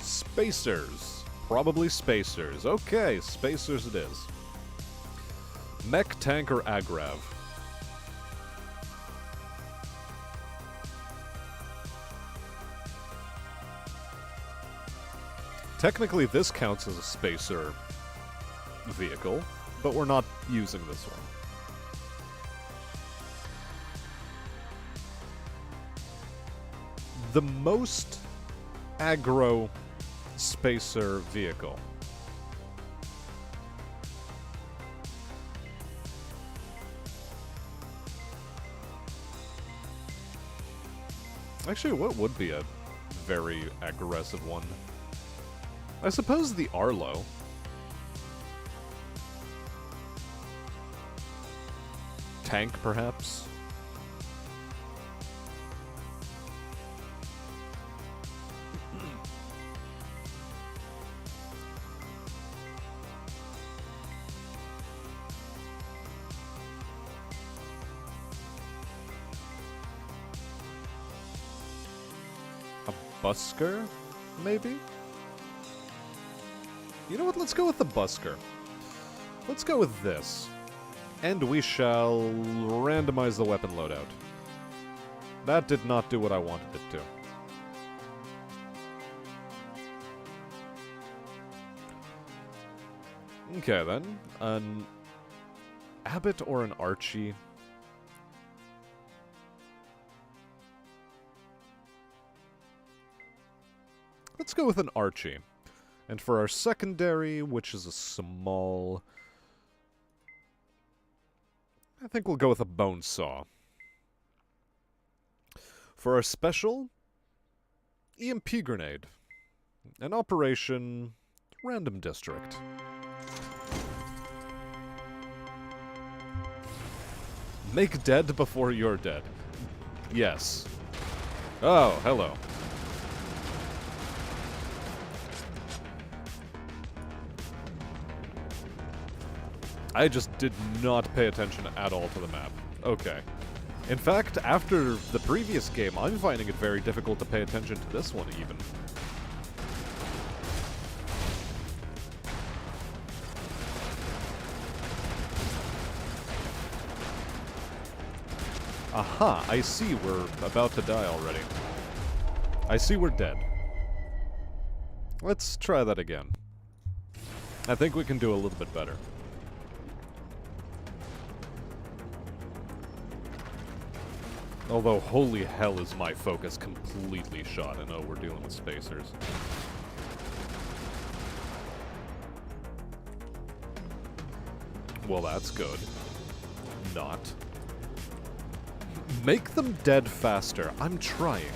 Spacers. Probably Spacers. Okay, Spacers it is. Mech, Tank, or Agrav? Technically, this counts as a spacer vehicle, but we're not using this one. The most aggro spacer vehicle. Actually, what would be a very aggressive one? I suppose the Arlo. Tank, perhaps? A busker, maybe? You know what, let's go with the busker. Let's go with this. And we shall randomize the weapon loadout. That did not do what I wanted it to. Okay then, an Abbott or an Archie? Let's go with an Archie. And for our secondary, which is a small... I think we'll go with a bone saw. For our special, EMP grenade. An Operation Random District. Make dead before you're dead. Yes. Oh, hello. I just did not pay attention at all to the map. Okay. In fact, after the previous game, I'm finding it very difficult to pay attention to this one, even. Aha, I see we're about to die already. I see we're dead. Let's try that again. I think we can do a little bit better. Although, holy hell is my focus completely shot. I know we're dealing with spacers. Well, that's good. Not. Make them dead faster. I'm trying.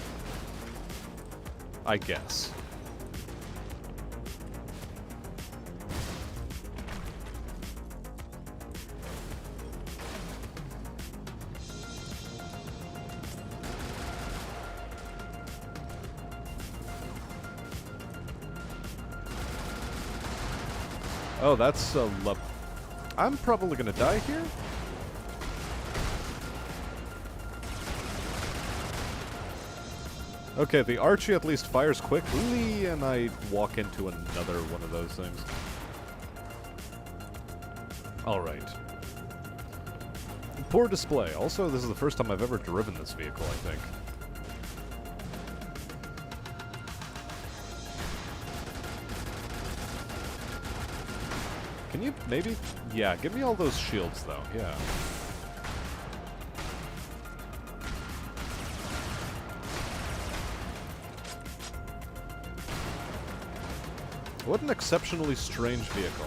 I guess. Oh, that's a I'm probably gonna die here? Okay, the Archie at least fires quickly, and I walk into another one of those things. Alright. Poor display. Also, this is the first time I've ever driven this vehicle, I think. Can you maybe... Yeah, give me all those shields, though. Yeah. What an exceptionally strange vehicle.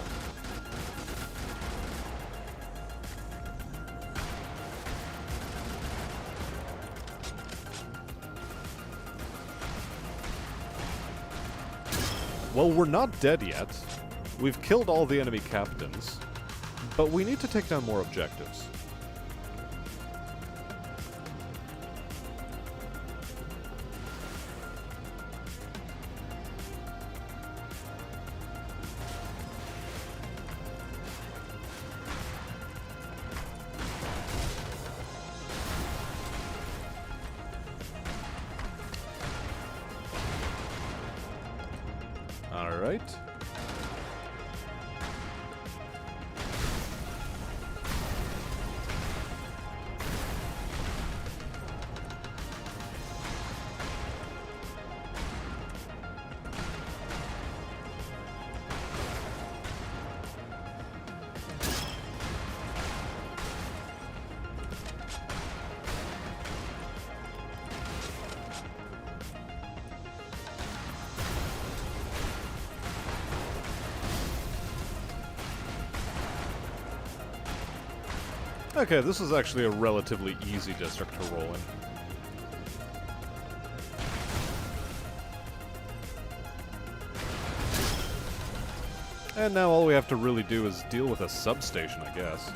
Well, we're not dead yet. We've killed all the enemy captains, but we need to take down more objectives. All right. Okay, this is actually a relatively easy district to roll in. And now all we have to really do is deal with a substation, I guess.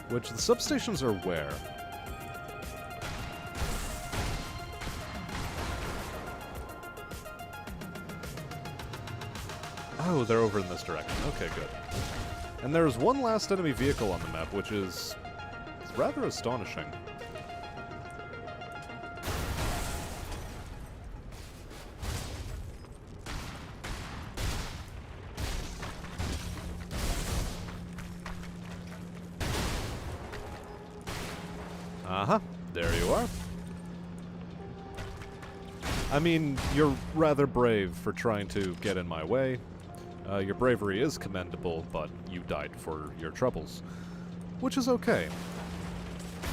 Which, the substations are where? Oh, they're over in this direction. Okay, good. And there's one last enemy vehicle on the map, which is rather astonishing. Uh-huh. There you are. I mean, you're rather brave for trying to get in my way. Your bravery is commendable, but you died for your troubles. Which is okay.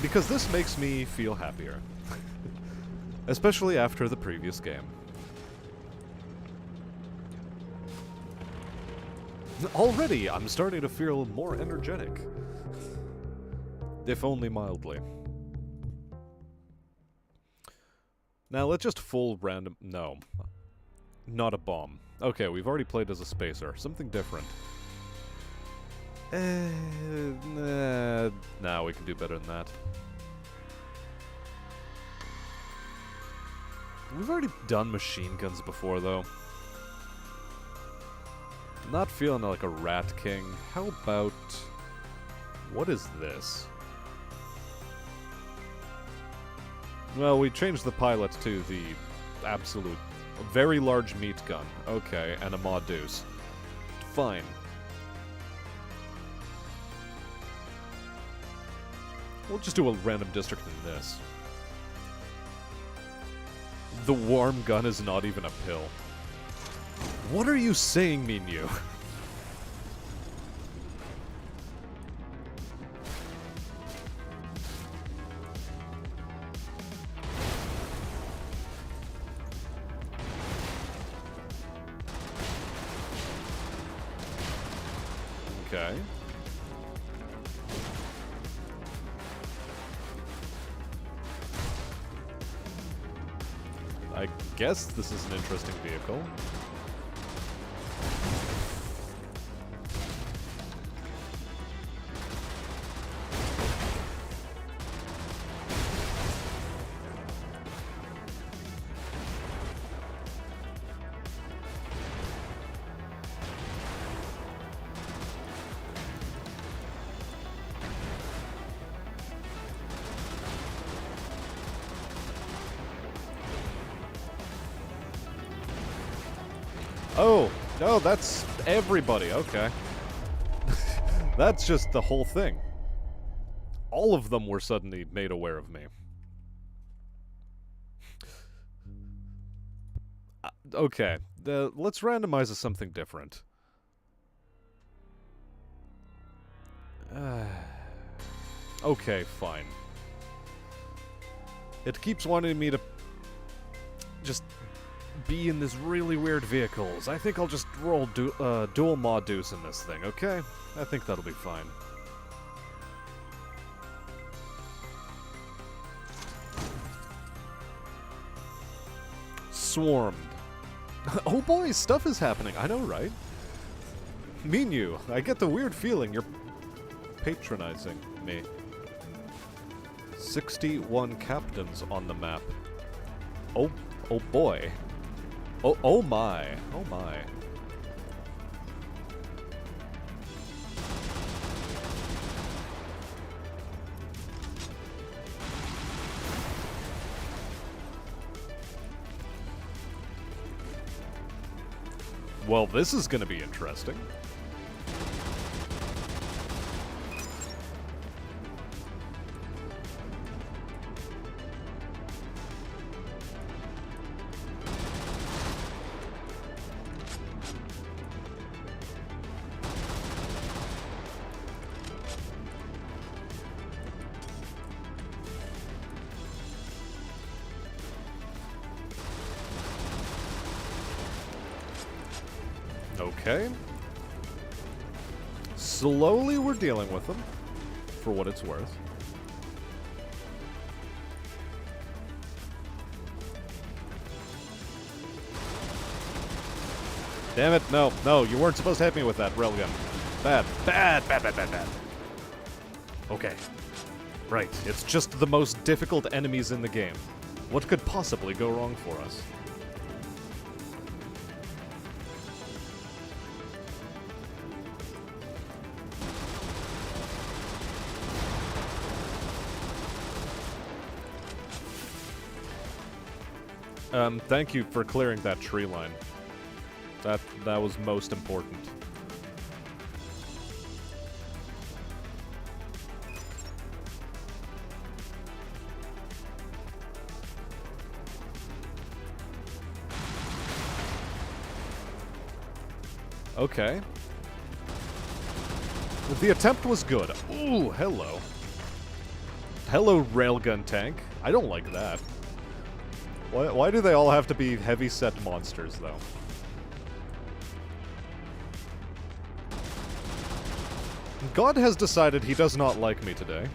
Because this makes me feel happier. Especially after the previous game. Already, I'm starting to feel more energetic. If only mildly. Now, let's just full random... No. Not a bomb. Okay, we've already played as a spacer. Something different. Nah, we can do better than that. We've already done machine guns before, though. Not feeling like a Rat King. How about... What is this? Well, we changed the pilot to the absolute... very large meat gun. Okay, and a mod deuce. Fine. We'll just do a random district in this. The warm gun is not even a pill. What are you saying, Minyu? Okay. I guess this is an interesting vehicle. Oh, no, that's everybody. Okay. That's just the whole thing. All of them were suddenly made aware of me. Okay, let's randomize to something different. Okay, fine. It keeps wanting me to just be in these really weird vehicles. I think I'll just roll dual mod deuce in this thing, okay? I think that'll be fine. Swarmed. Oh boy, stuff is happening. I know, right? Minyu, I get the weird feeling you're patronizing me. 61 captains on the map. Oh boy. Oh my. Oh my. Well, this is going to be interesting. Okay. Slowly we're dealing with them, for what it's worth. Damn it, no, no, you weren't supposed to hit me with that railgun. Bad, bad, bad, bad, bad, bad. Okay. Right, it's just the most difficult enemies in the game. What could possibly go wrong for us? Thank you for clearing that tree line. That was most important. Okay. The attempt was good. Ooh, hello. Hello, railgun tank. I don't like that. Why do they all have to be heavy-set monsters, though? God has decided he does not like me today.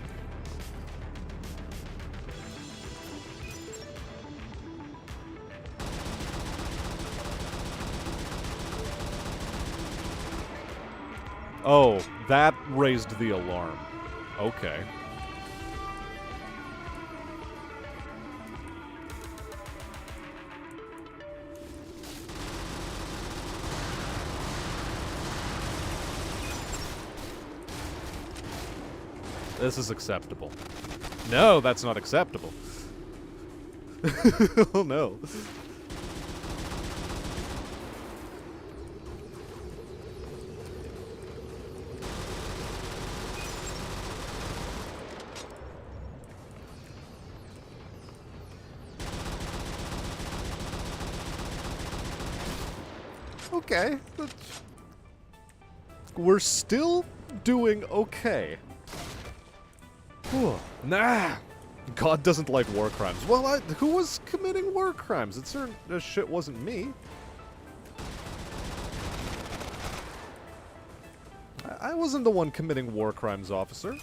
Oh, that raised the alarm. Okay. This is acceptable. No, that's not acceptable. Oh no. Okay. We're still doing okay. Whew. Nah. God doesn't like war crimes. Well, who was committing war crimes? It certain shit wasn't me. I wasn't the one committing war crimes, officer.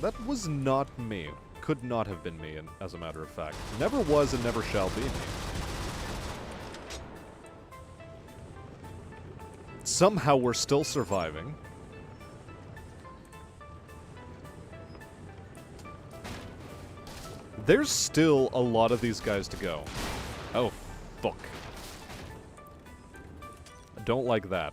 That was not me. Could not have been me, as a matter of fact. Never was and never shall be me. Somehow we're still surviving. There's still a lot of these guys to go. Oh, fuck. I don't like that.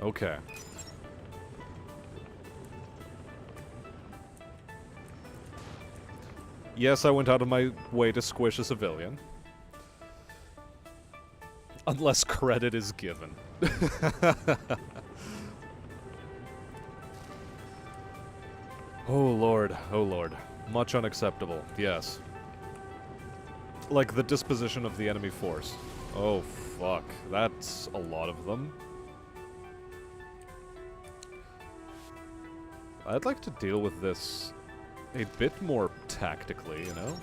Okay. Yes, I went out of my way to squish a civilian. Unless credit is given. Oh lord, oh lord. Much unacceptable, yes. Like the disposition of the enemy force. Oh fuck, that's a lot of them. I'd like to deal with this a bit more tactically, you know?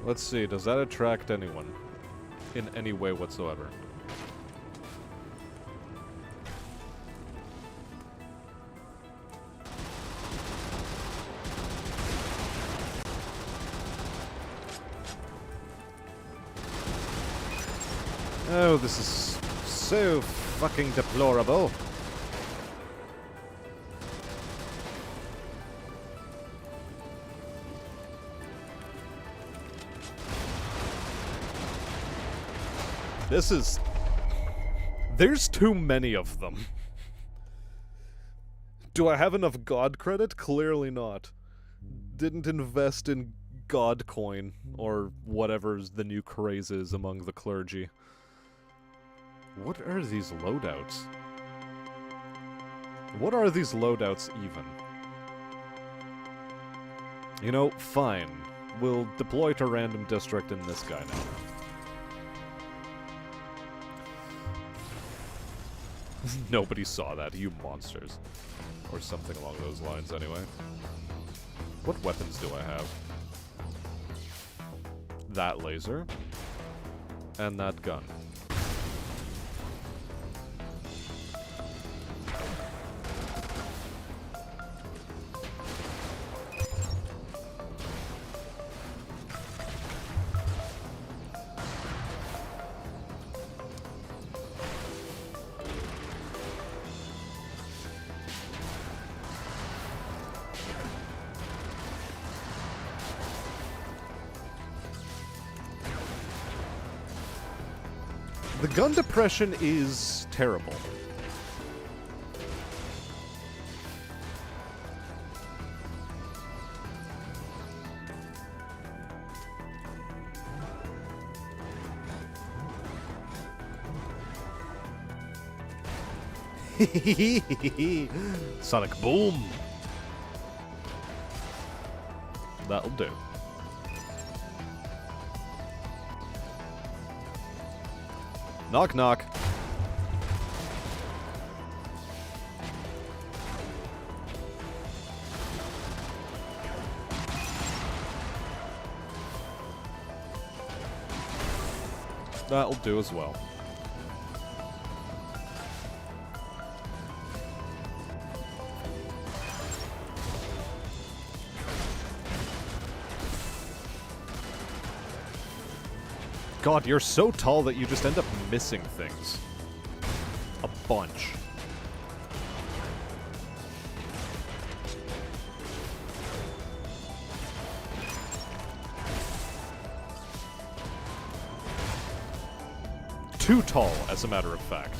Let's see, does that attract anyone? In any way whatsoever? Oh, this is so fucking deplorable. This is... There's too many of them. Do I have enough God credit? Clearly not. Didn't invest in God coin, or whatever the new craze is among the clergy. What are these loadouts? What are these loadouts even? You know, fine. We'll deploy to random district in this guy now. Nobody saw that, you monsters. Or something along those lines, anyway. What weapons do I have? That laser. And that gun. The gun depression is terrible. Sonic Boom! That'll do. Knock knock. That'll do as well. God, you're so tall that you just end up missing things. A bunch. Too tall, as a matter of fact.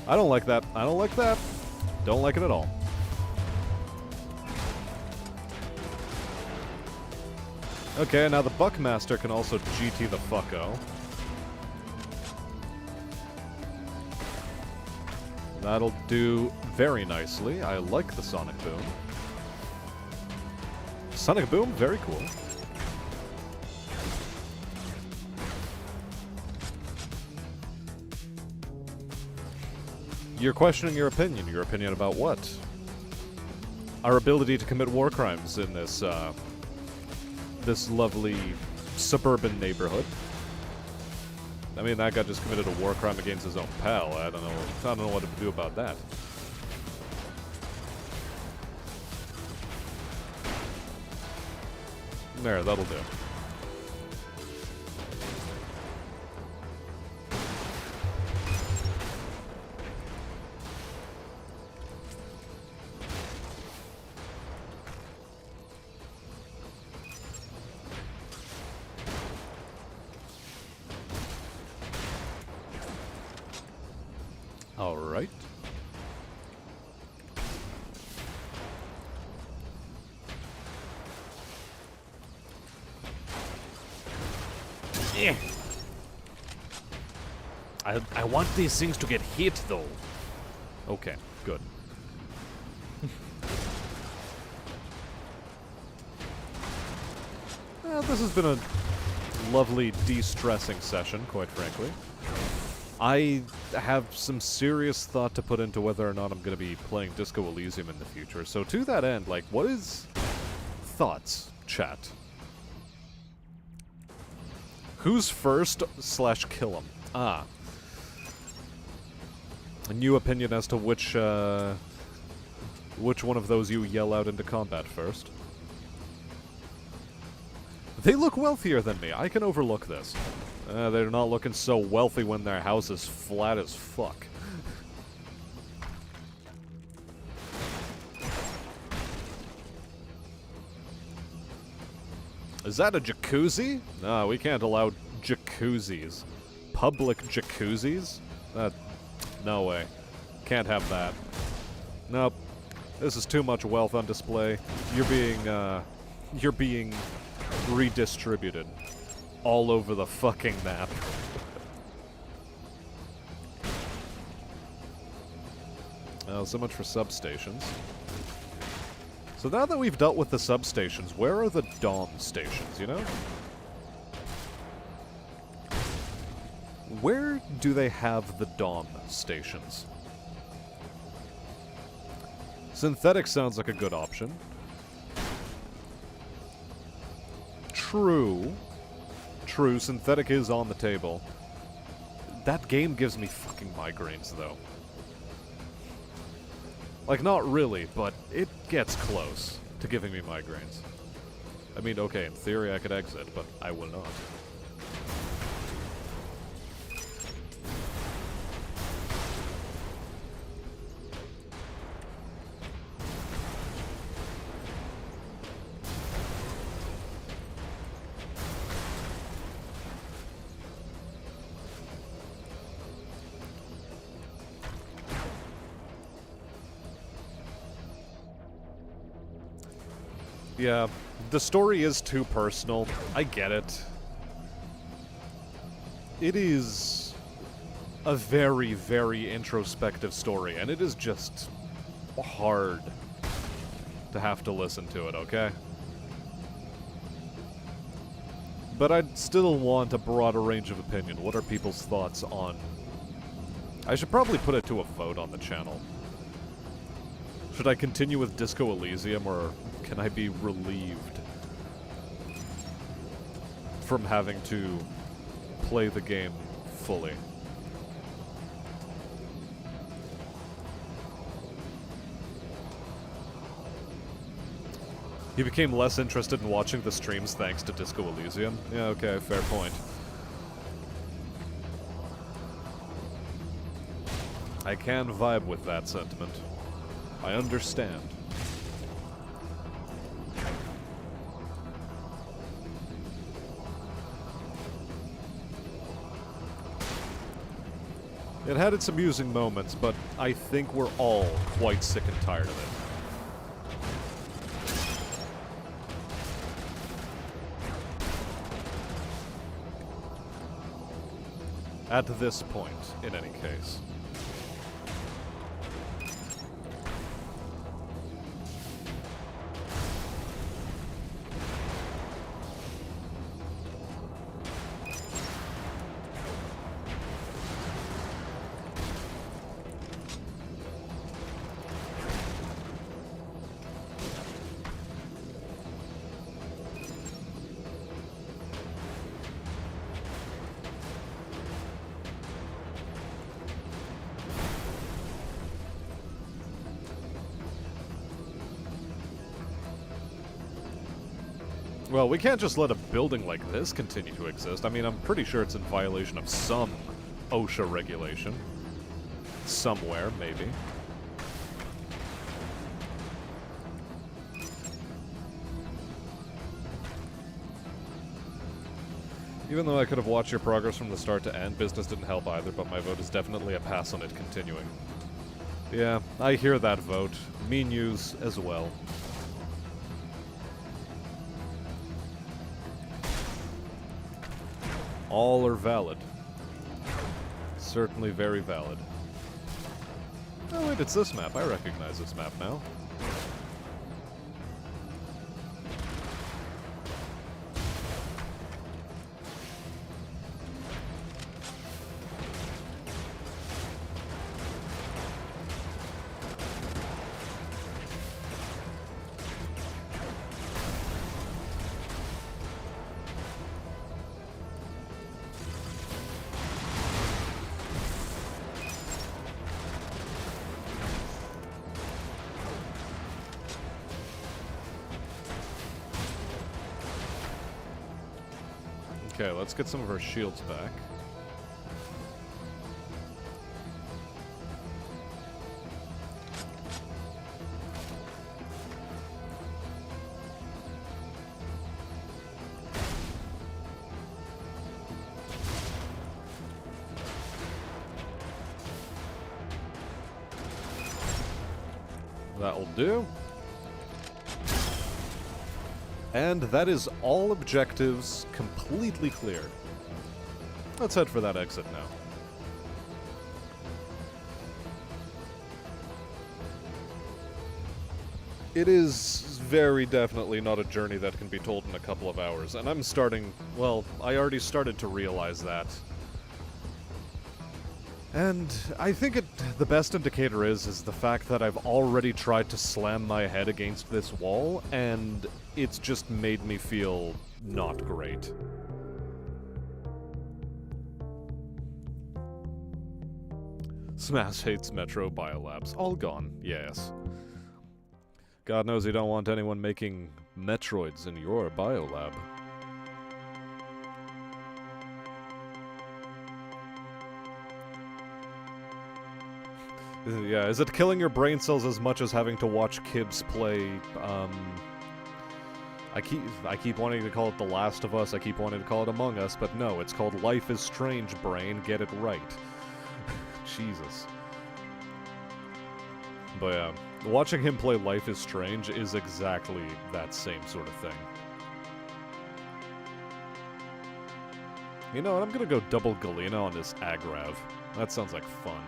I don't like that. I don't like that. Don't like it at all. Okay, now the Buckmaster can also GT the fucko. That'll do very nicely. I like the Sonic Boom. Sonic Boom, very cool. You're questioning your opinion. Your opinion about what? Our ability to commit war crimes in this, this lovely suburban neighborhood. I mean, that guy just committed a war crime against his own pal. I don't know what to do about that. There, that'll do. All right. Yeah. I want these things to get hit, though. Okay, good. Well, this has been a lovely de-stressing session, quite frankly. I have some serious thought to put into whether or not I'm going to be playing Disco Elysium in the future. So to that end, like, what is thoughts, chat? Who's first / kill him? Ah. A new opinion as to which one of those you yell out into combat first. They look wealthier than me. I can overlook this. They're not looking so wealthy when their house is flat as fuck. Is that a jacuzzi? No, we can't allow jacuzzis. Public jacuzzis? No way. Can't have that. Nope. This is too much wealth on display. You're being you're being redistributed all over the fucking map. Oh, so much for substations. So now that we've dealt with the substations, where are the Dom stations, you know? Where do they have the Dom stations? Synthetic sounds like a good option. True. True, synthetic is on the table. That game gives me fucking migraines, though. Like, not really, but it gets close to giving me migraines. I mean, okay, in theory I could exit, but I will not. Yeah, the story is too personal. I get it. It is a very, very introspective story, and it is just hard to have to listen to it, okay? But I'd still want a broader range of opinion. What are people's thoughts on... I should probably put it to a vote on the channel. Should I continue with Disco Elysium, or can I be relieved from having to play the game fully? You became less interested in watching the streams thanks to Disco Elysium? Yeah, okay, fair point. I can vibe with that sentiment. I understand. It had its amusing moments, but I think we're all quite sick and tired of it. At this point, in any case. Well, we can't just let a building like this continue to exist. I mean, I'm pretty sure it's in violation of some OSHA regulation. Somewhere, maybe. Even though I could have watched your progress from the start to end, business didn't help either, but my vote is definitely a pass on it continuing. Yeah, I hear that vote. Me news as well. All are valid. Certainly very valid. Oh wait, it's this map. I recognize this map now. Okay, let's get some of our shields back. That'll do. And that is all objectives completely clear. Let's head for that exit now. It is very definitely not a journey that can be told in a couple of hours, and I'm starting, well, I already started to realize that. And I think the best indicator is the fact that I've already tried to slam my head against this wall, and it's just made me feel not great. Smash hates Metro Biolabs. All gone, yes. God knows you don't want anyone making Metroids in your biolab. Yeah, is it killing your brain cells as much as having to watch kids play, I keep wanting to call it The Last of Us, I keep wanting to call it Among Us, but no, it's called Life is Strange, brain, get it right. Jesus. But yeah, watching him play Life is Strange is exactly that same sort of thing. You know what, I'm gonna go double Galena on this Agrav. That sounds like fun.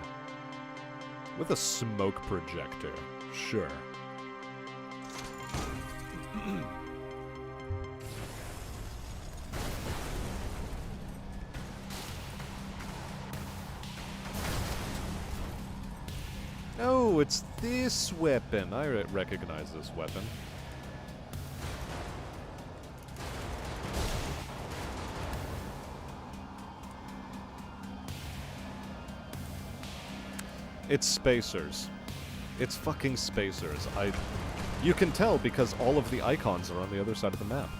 With a smoke projector. Sure. Oh, it's this weapon. I recognize this weapon. It's spacers. It's fucking spacers. You can tell because all of the icons are on the other side of the map.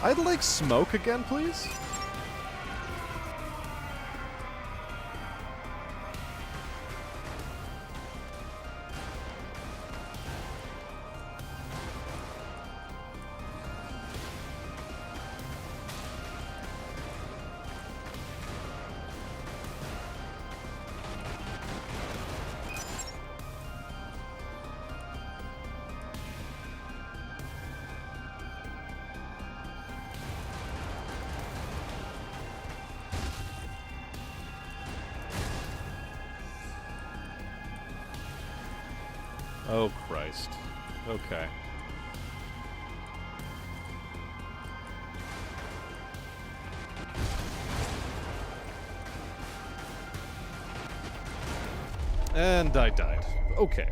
I'd like smoke again, please. Oh, Christ. Okay. And I died. Okay.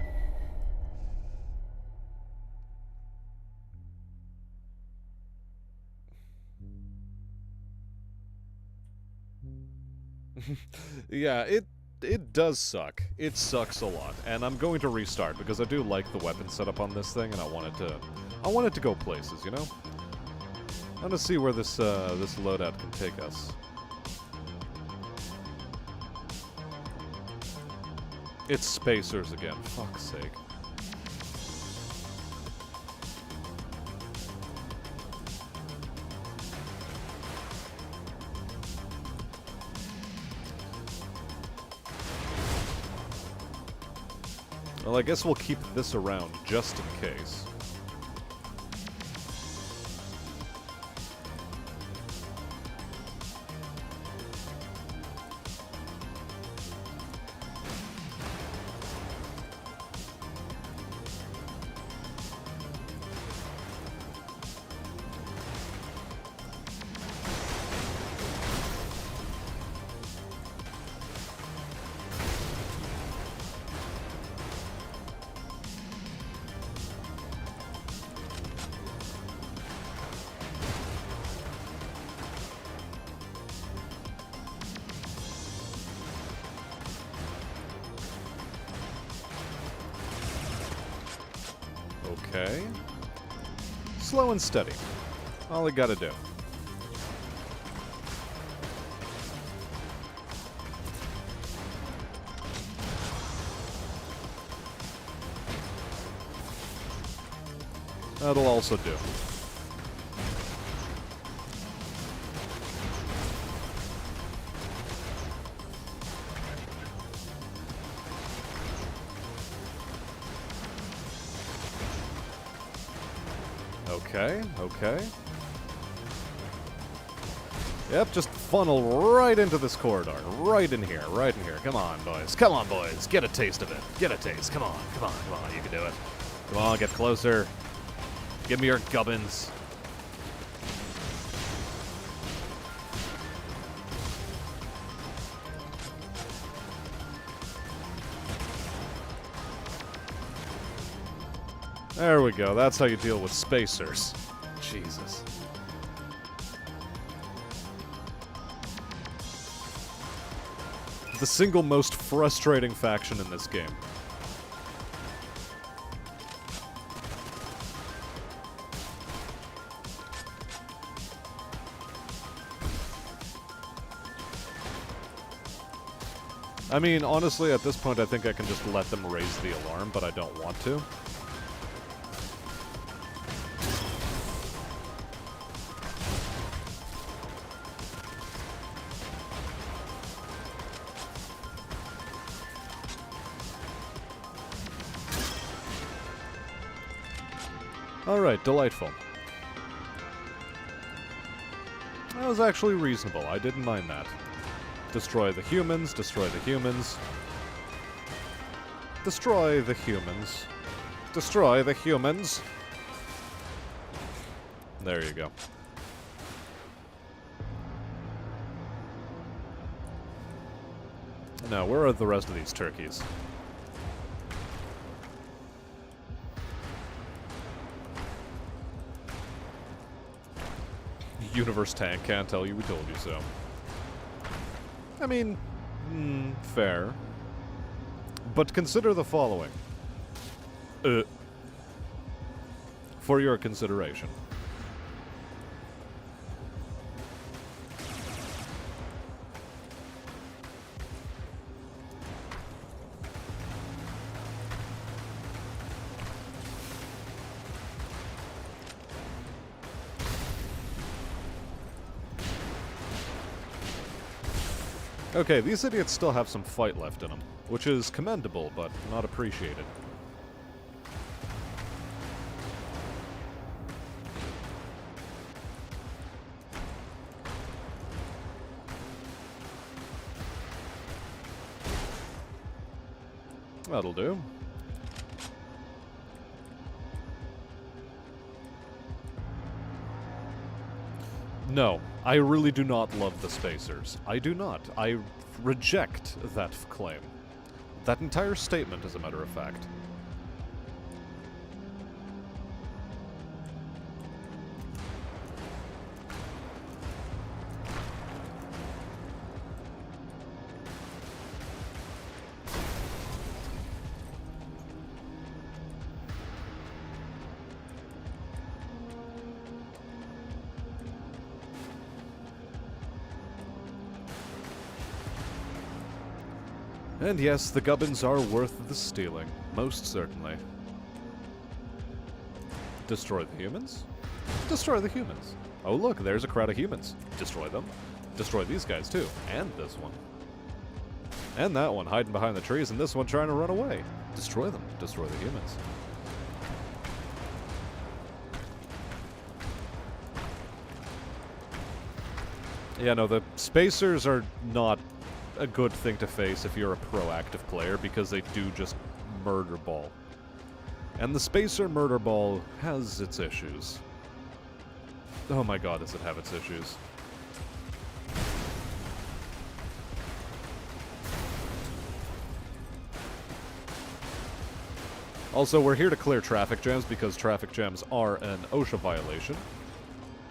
Yeah, it does suck. It sucks a lot, and I'm going to restart because I do like the weapon setup on this thing, and I want it to go places, you know. I want to see where this this loadout can take us. It's spacers again. Fuck's sake. Well, I guess we'll keep this around just in case. Okay. Slow and steady. All I gotta do. That'll also do. Okay, okay. Yep, just funnel right into this corridor. Right in here, right in here. Come on, boys. Come on, boys. Get a taste of it. Get a taste. Come on, come on, come on. You can do it. Come on, get closer. Give me your gubbins. There we go. That's how you deal with spacers. Jesus. The single most frustrating faction in this game. I mean, honestly, at this point, I think I can just let them raise the alarm, but I don't want to. Alright, delightful. That was actually reasonable. I didn't mind that. Destroy the humans, destroy the humans. Destroy the humans. Destroy the humans. There you go. Now, where are the rest of these turkeys? Universe tank can't tell you we told you so. I mean, fair. But consider the following. For your consideration. Okay, these idiots still have some fight left in them, which is commendable, but not appreciated. That'll do. No, I really do not love the spacers. I do not. I reject that claim. That entire statement, as a matter of fact. And yes, the gubbins are worth the stealing. Most certainly. Destroy the humans? Destroy the humans. Oh look, there's a crowd of humans. Destroy them. Destroy these guys too. And this one. And that one hiding behind the trees, and this one trying to run away. Destroy them. Destroy the humans. Yeah, no, the spacers are not a good thing to face if you're a proactive player, because they do just murder ball. And the spacer murder ball has its issues. Oh my god, does it have its issues. Also, we're here to clear traffic jams because traffic jams are an OSHA violation.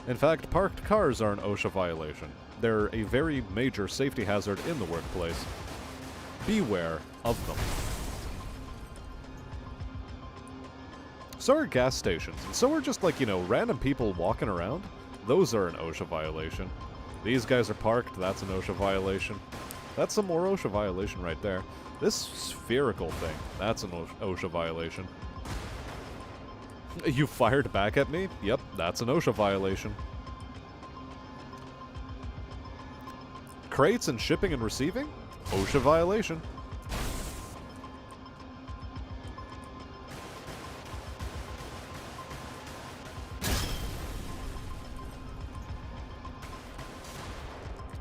In fact, parked cars are an OSHA violation. They're a very major safety hazard in the workplace. Beware of them. So are gas stations, and so are just, like, you know, random people walking around. Those are an OSHA violation. These guys are parked, that's an OSHA violation. That's some more OSHA violation right there. This spherical thing, that's an OSHA violation. You fired back at me? Yep, that's an OSHA violation. Crates and shipping and receiving? OSHA violation.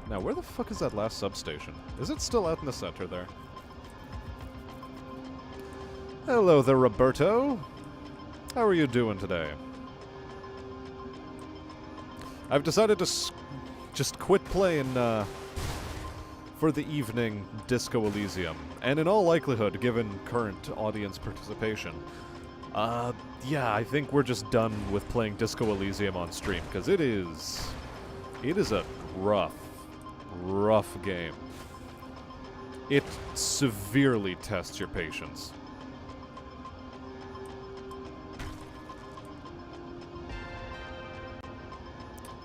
Now, where the fuck is that last substation? Is it still out in the center there? Hello there, Roberto. How are you doing today? I've decided to just quit playing, for the evening, Disco Elysium. And in all likelihood, given current audience participation, yeah, I think we're just done with playing Disco Elysium on stream, because it is a rough game. It severely tests your patience.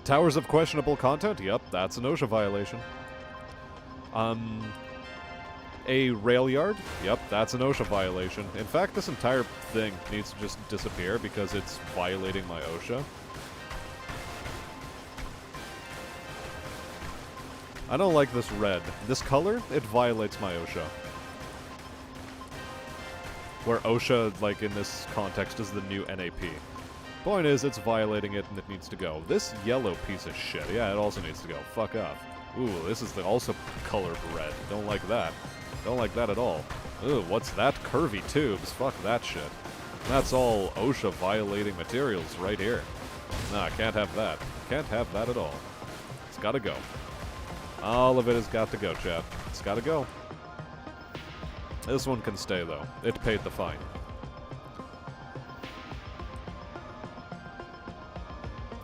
Towers of questionable content? Yep, that's an OSHA violation. A rail yard? Yep, that's an OSHA violation. In fact, this entire thing needs to just disappear because it's violating my OSHA. I don't like this red. This color, it violates my OSHA. Where OSHA, like in this context, is the new NAP. Point is, it's violating it and it needs to go. This yellow piece of shit, yeah, it also needs to go. Fuck off. Ooh, this is also colored red. Don't like that. Don't like that at all. Ooh, what's that? Curvy tubes. Fuck that shit. That's all OSHA violating materials right here. Nah, can't have that. Can't have that at all. It's gotta go. All of it has got to go, chat. It's gotta go. This one can stay, though. It paid the fine.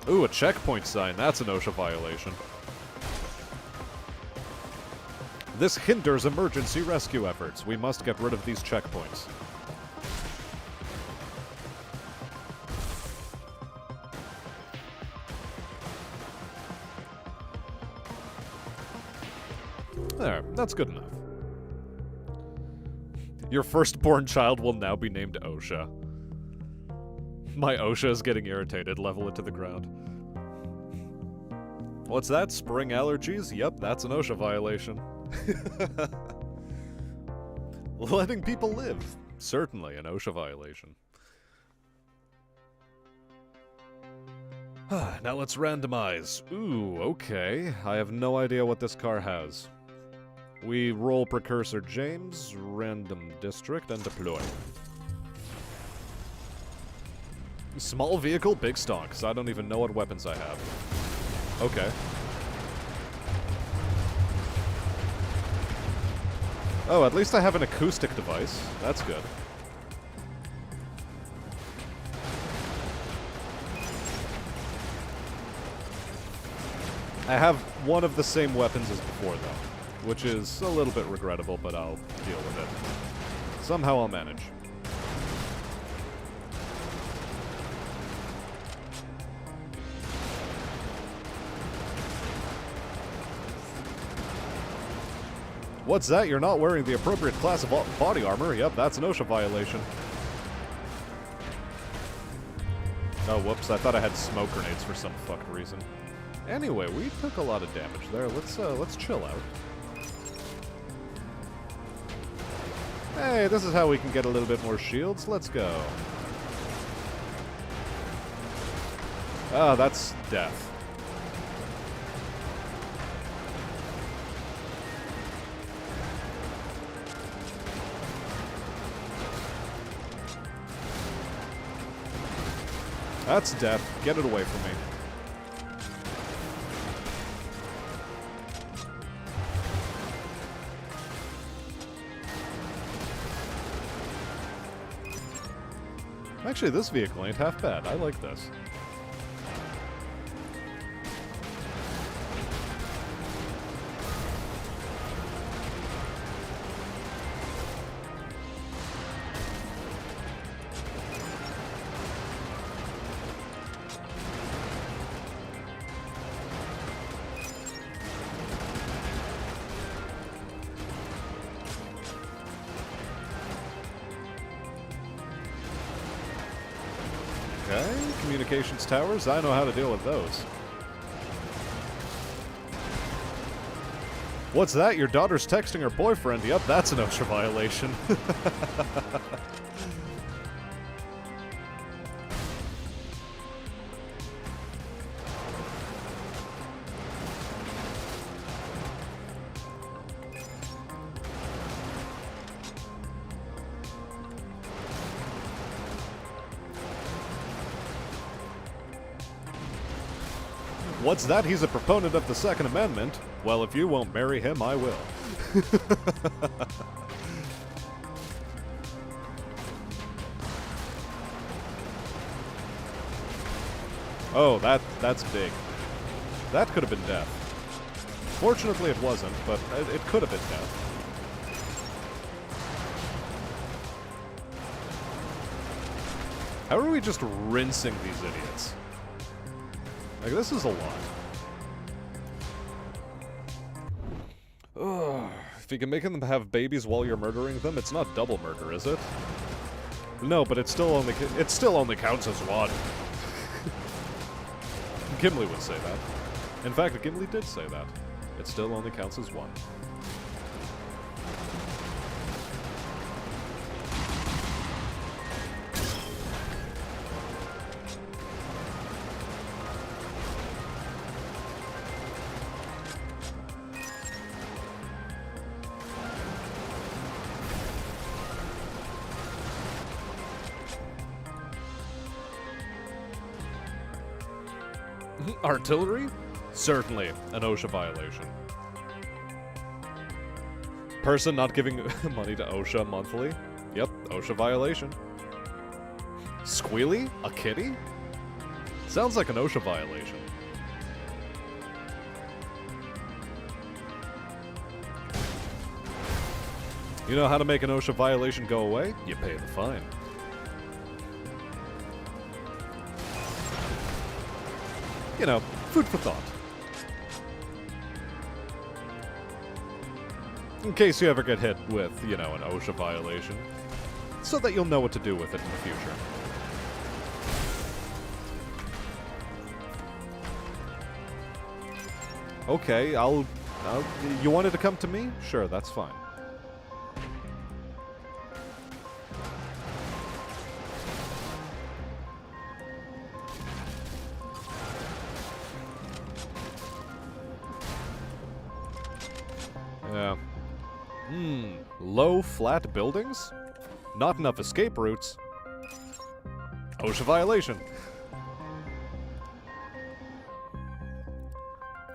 Ooh, a checkpoint sign. That's an OSHA violation. This hinders emergency rescue efforts. We must get rid of these checkpoints. There, that's good enough. Your firstborn child will now be named OSHA. My OSHA is getting irritated. Level it to the ground. What's that? Spring allergies? Yep, that's an OSHA violation. Letting people live. Certainly an OSHA violation. Now let's randomize. Ooh, okay. I have no idea what this car has. We roll Precursor James, random district, and deploy. Small vehicle, big stonks. I don't even know what weapons I have. Okay. Oh, at least I have an acoustic device. That's good. I have one of the same weapons as before, though, which is a little bit regrettable, but I'll deal with it. Somehow I'll manage. What's that? You're not wearing the appropriate class of body armor. Yep, that's an OSHA violation. Oh, whoops. I thought I had smoke grenades for some fucked reason. Anyway, we took a lot of damage there. Let's chill out. Hey, this is how we can get a little bit more shields. Let's go. Ah, that's death. That's death. Get it away from me. Actually, this vehicle ain't half bad. I like this. communications towers. I know how to deal with those. What's that? Your daughter's texting her boyfriend. Yep, that's an OSHA violation. What's that? He's a proponent of the Second Amendment. Well, if you won't marry him, I will. Oh, that's big. That could have been death. Fortunately, it wasn't, but it could have been death. How are we just rinsing these idiots? Like, this is a lot. Ugh. If you can make them have babies while you're murdering them, it's not double murder, is it? No, but it still only counts as one. Gimli would say that. In fact, Gimli did say that. It still only counts as one. Artillery? Certainly an OSHA violation. Person not giving money to OSHA monthly? Yep, OSHA violation. Squealy? A kitty? Sounds like an OSHA violation. You know how to make an OSHA violation go away? You pay the fine. You know, food for thought. In case you ever get hit with, you know, an OSHA violation. So that you'll know what to do with it in the future. Okay, you wanted to come to me? Sure, that's fine. Yeah. Low, flat buildings? Not enough escape routes. OSHA violation.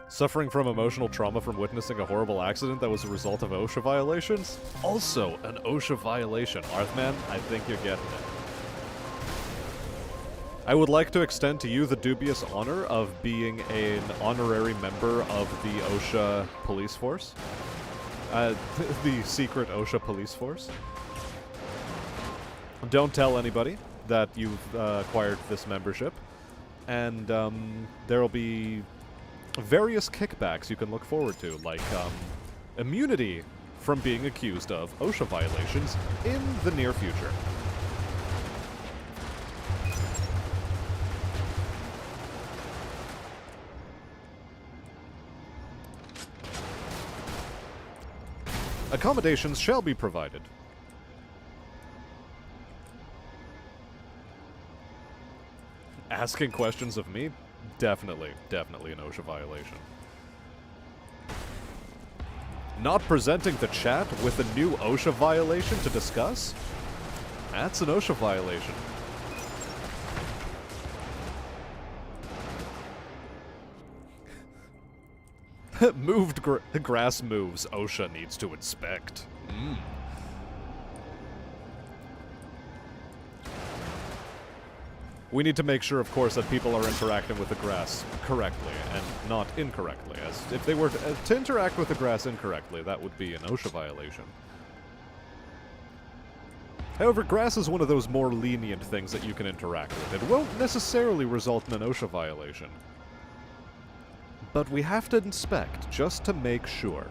Suffering from emotional trauma from witnessing a horrible accident that was a result of OSHA violations? Also an OSHA violation. Arthman, I think you're getting it. I would like to extend to you the dubious honor of being an honorary member of the OSHA police force. The secret OSHA police force. Don't tell anybody that you've acquired this membership. And there will be various kickbacks you can look forward to, like immunity from being accused of OSHA violations in the near future. Accommodations shall be provided. Asking questions of me? Definitely an OSHA violation. Not presenting the chat with a new OSHA violation to discuss? That's an OSHA violation. Moved grass moves. OSHA needs to inspect. We need to make sure, of course, that people are interacting with the grass correctly and not incorrectly. As if they were to interact with the grass incorrectly, that would be an OSHA violation. However, grass is one of those more lenient things that you can interact with. It won't necessarily result in an OSHA violation. But we have to inspect, just to make sure.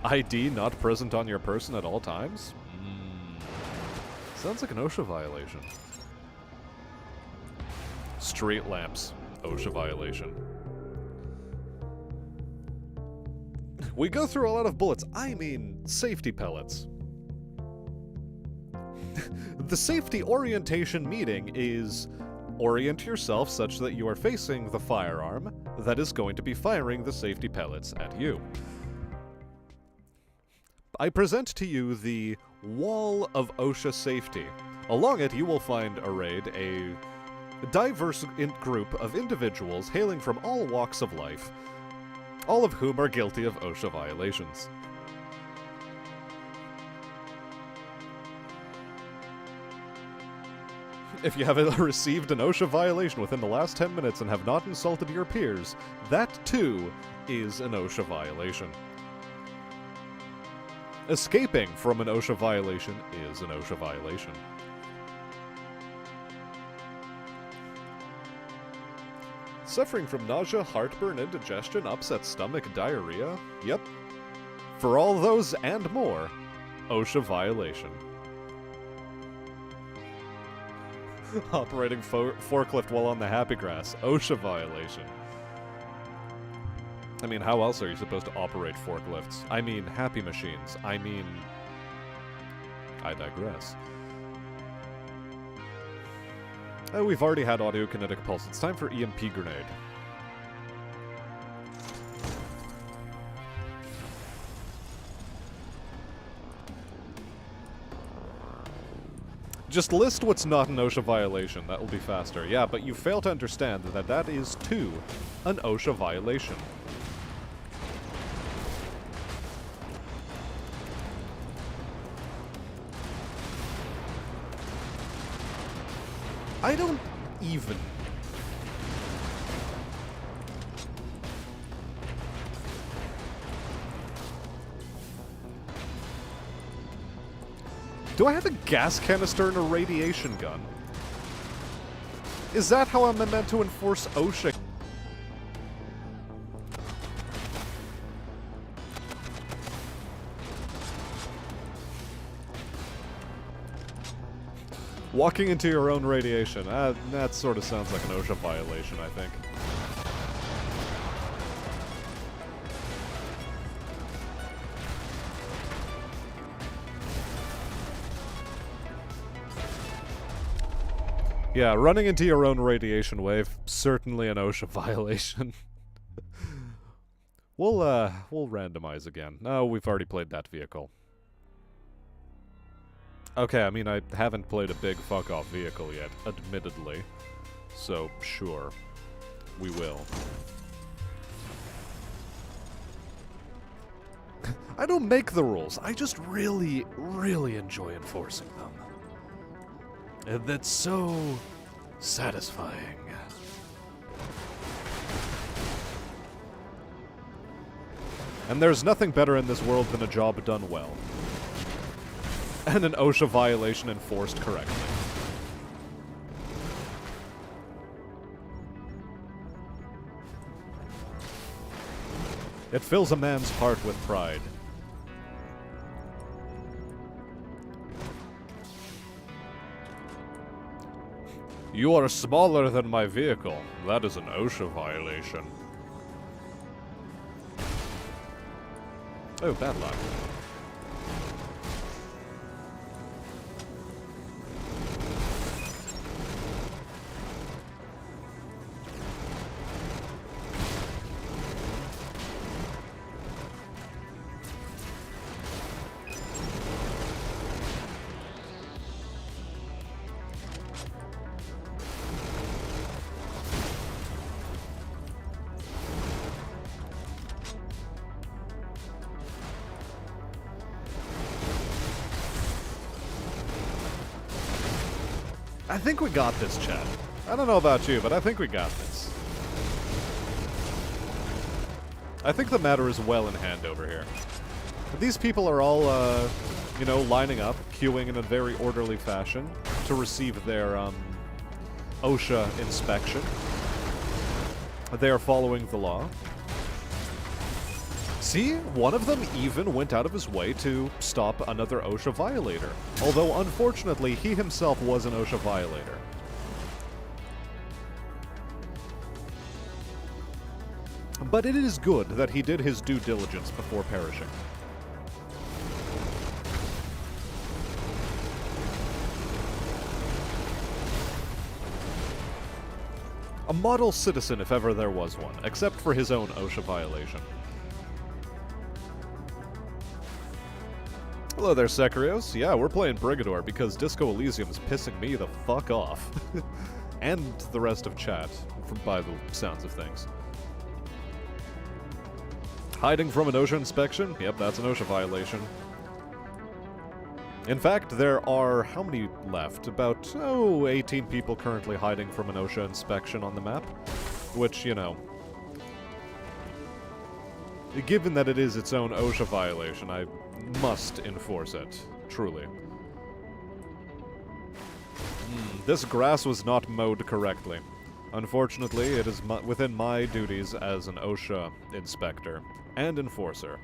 ID not present on your person at all times? Sounds like an OSHA violation. Street lamps. OSHA violation. We go through a lot of bullets. I mean, safety pellets. The safety orientation meeting is orient yourself such that you are facing the firearm that is going to be firing the safety pellets at you. I present to you the Wall of OSHA Safety. Along it, you will find arrayed a diverse group of individuals hailing from all walks of life, all of whom are guilty of OSHA violations. If you have received an OSHA violation within the last 10 minutes and have not insulted your peers, that too is an OSHA violation. Escaping from an OSHA violation is an OSHA violation. Suffering from nausea, heartburn, indigestion, upset stomach, diarrhea? Yep. For all those and more, OSHA violation. Operating forklift while on the happy grass. OSHA violation. I mean, how else are you supposed to operate forklifts? I mean, happy machines. I mean... I digress. Oh, we've already had audio kinetic pulse. It's time for EMP grenade. Just list what's not an OSHA violation. That will be faster. Yeah, but you fail to understand that that is, too, an OSHA violation. I don't even... Do I have a gas canister and a radiation gun? Is that how I'm meant to enforce OSHA? Walking into your own radiation. That sort of sounds like an OSHA violation, I think. Yeah, running into your own radiation wave, certainly an OSHA violation. We'll randomize again. No, we've already played that vehicle. Okay, I mean, I haven't played a big fuck-off vehicle yet, admittedly. So, sure. We will. I don't make the rules. I just really, really enjoy enforcing them. And that's so satisfying. And there's nothing better in this world than a job done well. And an OSHA violation enforced correctly. It fills a man's heart with pride. You are smaller than my vehicle. That is an OSHA violation. Oh, bad luck. I think we got this, chat. I don't know about you, but I think we got this. I think the matter is well in hand over here. These people are all, you know, lining up, queuing in a very orderly fashion to receive their, OSHA inspection. They are following the law. See, one of them even went out of his way to stop another OSHA violator. Although, unfortunately, he himself was an OSHA violator. But it is good that he did his due diligence before perishing. A model citizen if ever there was one, except for his own OSHA violation. Hello there, Sekrios. Yeah, we're playing Brigador because Disco Elysium is pissing me the fuck off. And the rest of chat, by the sounds of things. Hiding from an OSHA inspection? Yep, that's an OSHA violation. In fact, there are, how many left? About, 18 people currently hiding from an OSHA inspection on the map. Which, you know, given that it is its own OSHA violation, I must enforce it. Truly. This grass was not mowed correctly. Unfortunately, it is within my duties as an OSHA inspector and enforcer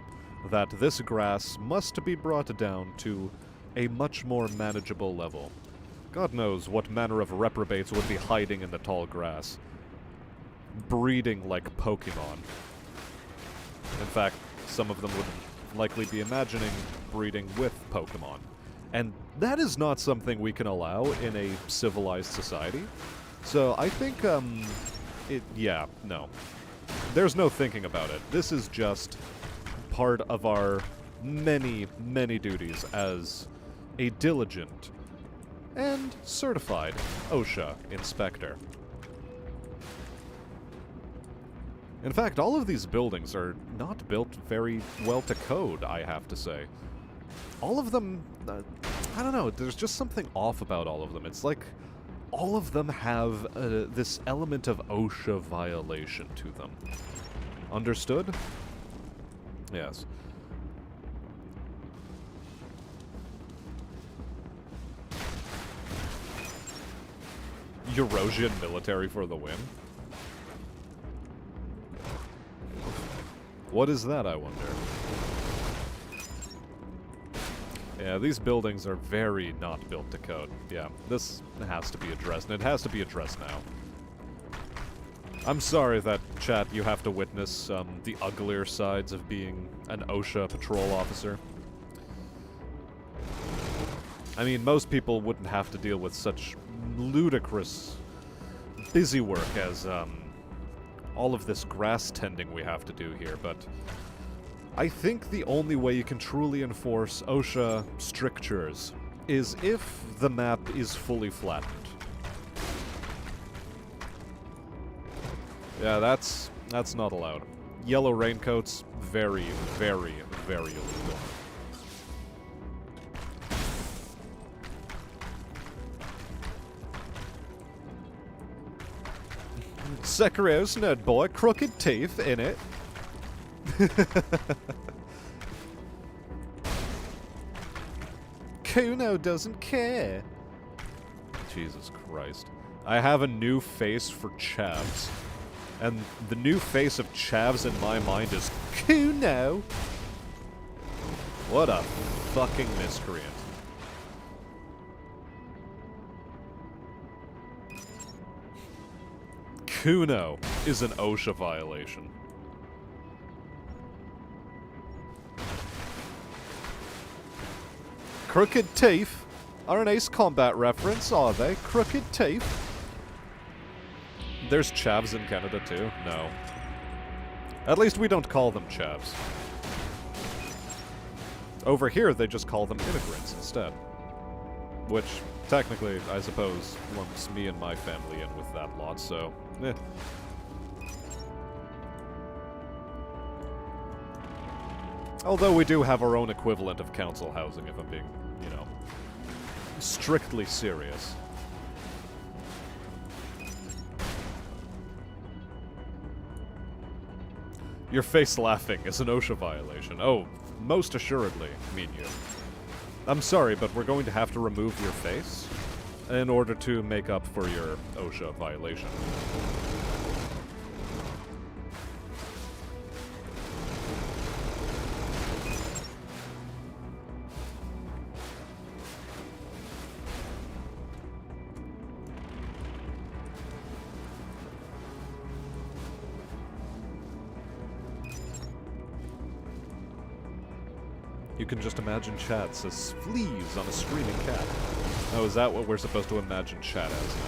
that this grass must be brought down to a much more manageable level. God knows what manner of reprobates would be hiding in the tall grass, breeding like Pokemon. In fact, some of them would likely be imagining breeding with Pokemon. And that is not something we can allow in a civilized society. So I think, yeah, no. There's no thinking about it. This is just part of our many, many duties as a diligent and certified OSHA inspector. In fact, all of these buildings are not built very well to code, I have to say. All of them, I don't know, there's just something off about all of them. It's like all of them have this element of OSHA violation to them. Understood? Yes. Eurasian military for the win? What is that, I wonder? Yeah, these buildings are very not built to code. Yeah, this has to be addressed, and it has to be addressed now. I'm sorry that, chat, you have to witness the uglier sides of being an OSHA patrol officer. I mean, most people wouldn't have to deal with such ludicrous busy work as all of this grass tending we have to do here, but I think the only way you can truly enforce OSHA strictures is if the map is fully flattened. Yeah, that's not allowed. Yellow raincoats, very, very, very illegal. Sekirio's nerd boy, crooked teeth in it. Kuno doesn't care. Jesus Christ. I have a new face for Chavs. And the new face of Chavs in my mind is Kuno. What a fucking miscreant. Kuno is an OSHA violation. Crooked teeth are an Ace Combat reference, are they? Crooked teeth? There's chavs in Canada too? No. At least we don't call them chavs. Over here, they just call them immigrants instead. Which, technically, I suppose, lumps me and my family in with that lot, so, eh. Although we do have our own equivalent of council housing, if I'm being, you know, strictly serious. Your face laughing is an OSHA violation. Oh, most assuredly, mean you. I'm sorry, but we're going to have to remove your face in order to make up for your OSHA violation. you can just imagine chats as fleas on a screaming cat. Oh, is that what we're supposed to imagine chat as now?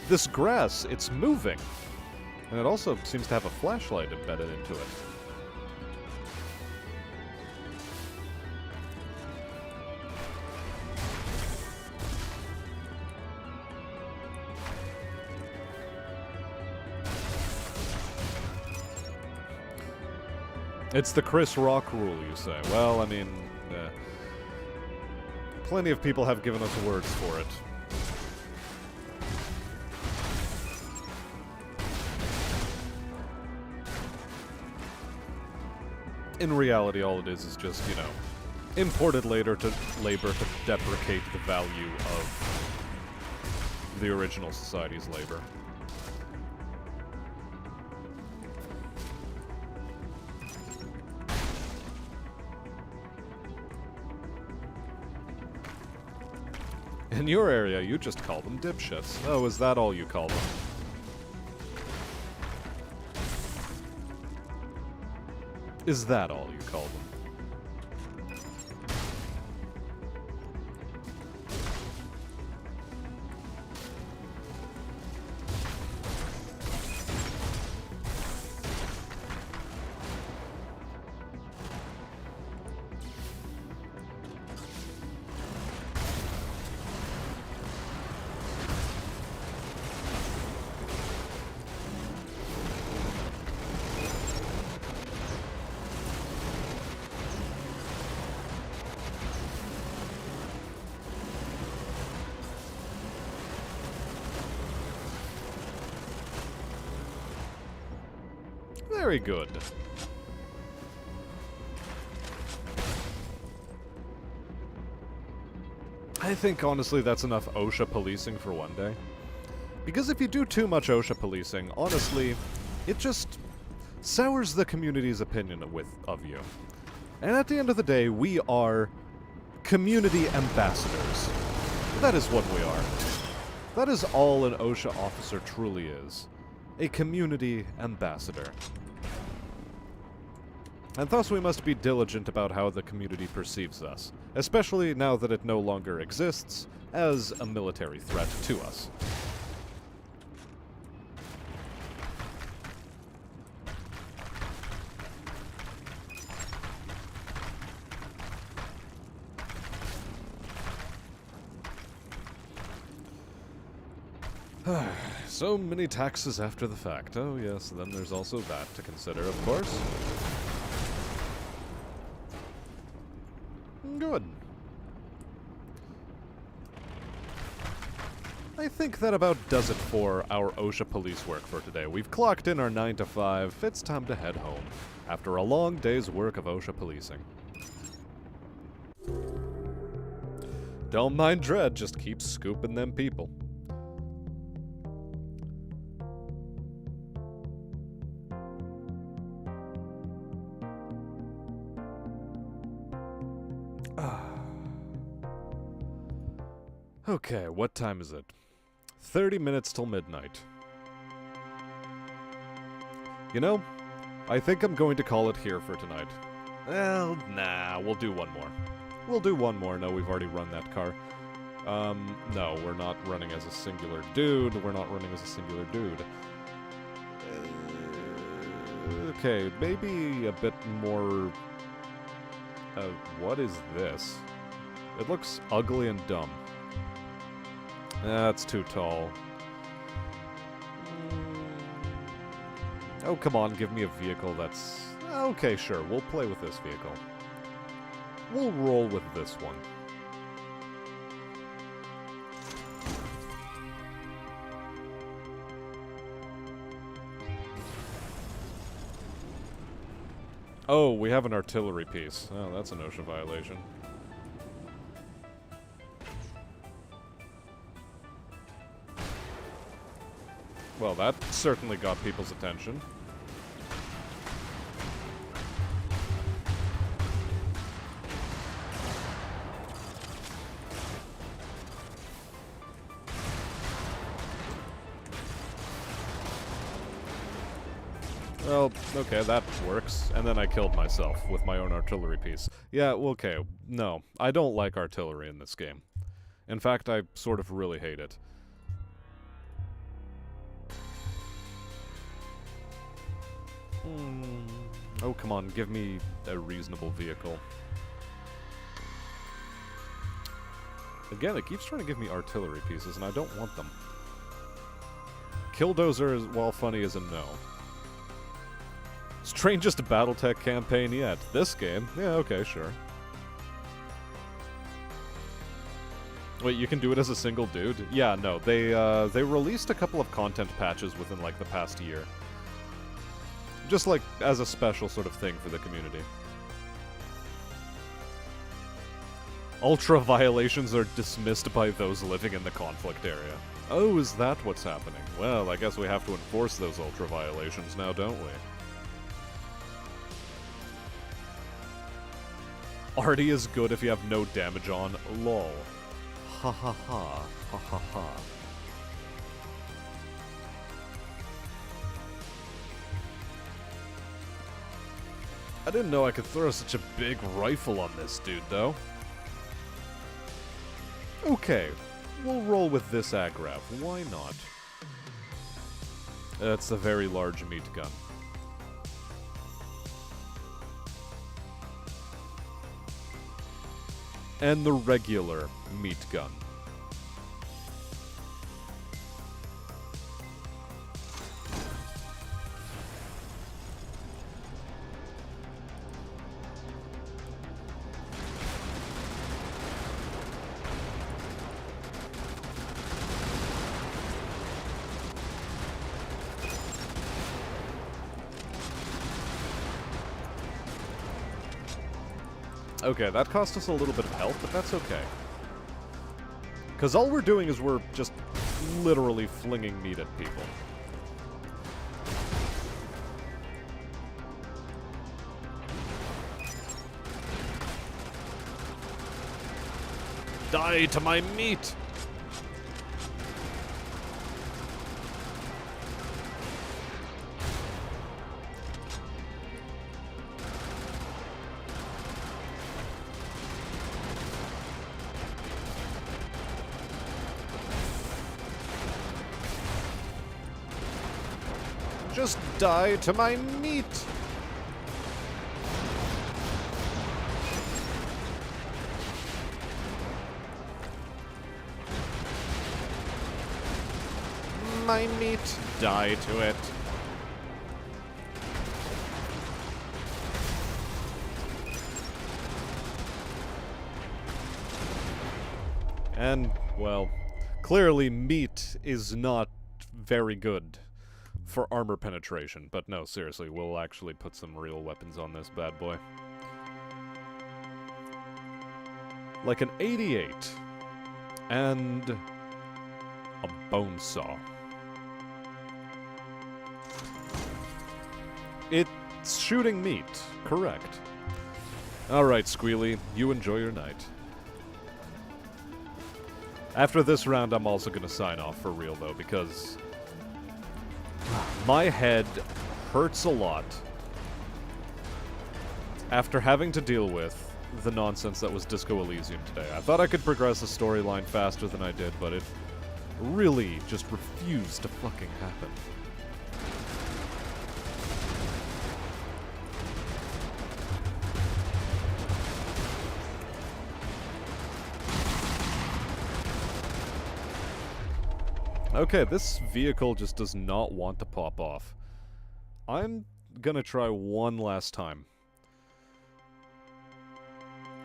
This grass, it's moving. And it also seems to have a flashlight embedded into it. It's the Chris Rock rule, you say. Well, I mean, plenty of people have given us words for it. In reality, all it is just, you know, imported labor to deprecate the value of the original society's labor. In your area, you just call them dipshits. Oh, is that all you call them? Is that all you call them? Very good. I think, honestly, that's enough OSHA policing for one day. Because if you do too much OSHA policing, honestly, it just sours the community's opinion of you. And at the end of the day, we are community ambassadors. That is what we are. That is all an OSHA officer truly is. A community ambassador. And thus we must be diligent about how the community perceives us, especially now that it no longer exists as a military threat to us. So many taxes after the fact. Oh yes, then there's also that to consider, of course. Good. I think that about does it for our OSHA police work for today. We've clocked in our 9 to 5. It's time to head home after a long day's work of OSHA policing. Don't mind Dread, just keep scooping them people. Okay, what time is it? 30 minutes till midnight. You know, I think I'm going to call it here for tonight. Well, nah, we'll do one more. We'll do one more. No, we've already run that car. No, we're not running as a singular dude. We're not running as a singular dude. Okay, maybe a bit more... what is this? It looks ugly and dumb. That's too tall. Oh, come on, give me a vehicle that's... Okay, sure, we'll play with this vehicle. We'll roll with this one. Oh, we have an artillery piece. Oh, that's an OSHA violation. Well, that certainly got people's attention. Well, okay, that works. And then I killed myself with my own artillery piece. Yeah, well, okay, no. I don't like artillery in this game. In fact, I sort of really hate it. Oh, come on, give me a reasonable vehicle. Again, it keeps trying to give me artillery pieces, and I don't want them. Killdozer is, while funny, is a no. Strangest Battletech campaign yet. This game? Yeah, okay, sure. Wait, you can do it as a single dude? Yeah, no, they released a couple of content patches within, like, the past year. Just, like, as a special sort of thing for the community. Ultra violations are dismissed by those living in the conflict area. Oh, is that what's happening? Well, I guess we have to enforce those ultra violations now, don't we? Arty is good if you have no damage on. Lol. Ha ha ha. Ha ha ha. I didn't know I could throw such a big rifle on this dude, though. Okay, we'll roll with this agrav. Why not? That's a very large meat gun. And the regular meat gun. Okay, that cost us a little bit of health, but that's okay. Because all we're doing is we're just literally flinging meat at people. Die to my meat! Just die to my meat! My meat, die to it. And, well, clearly meat is not very good for armor penetration, but no, seriously, we'll actually put some real weapons on this bad boy. Like an 88 and a bone saw. It's shooting meat, correct. Alright, Squealy, you enjoy your night. After this round, I'm also gonna sign off for real, though, because my head hurts a lot after having to deal with the nonsense that was Disco Elysium today. I thought I could progress the storyline faster than I did, but it really just refused to fucking happen. Okay, this vehicle just does not want to pop off. I'm gonna try one last time.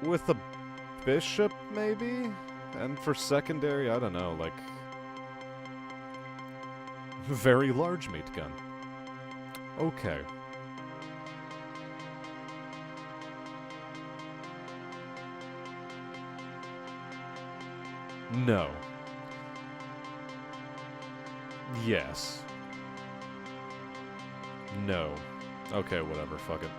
With a bishop, maybe? And for secondary, I don't know, like... very large meat gun. Okay. No. Yes. No. Okay, whatever, fuck it.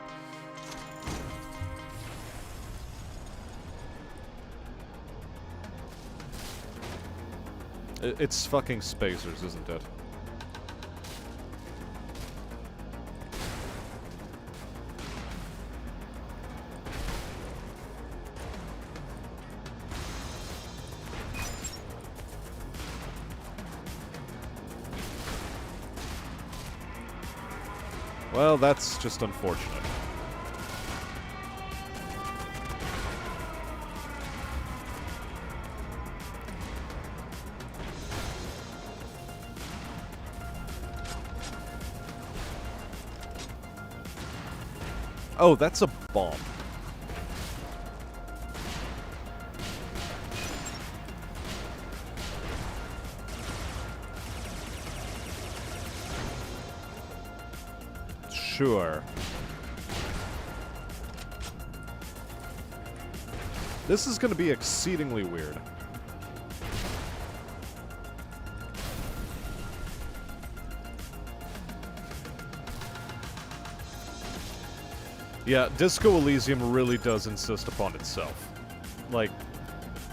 It's fucking spacers, isn't it? Well, that's just unfortunate. Oh, that's a bomb. Sure. This is going to be exceedingly weird. Yeah, Disco Elysium really does insist upon itself. Like,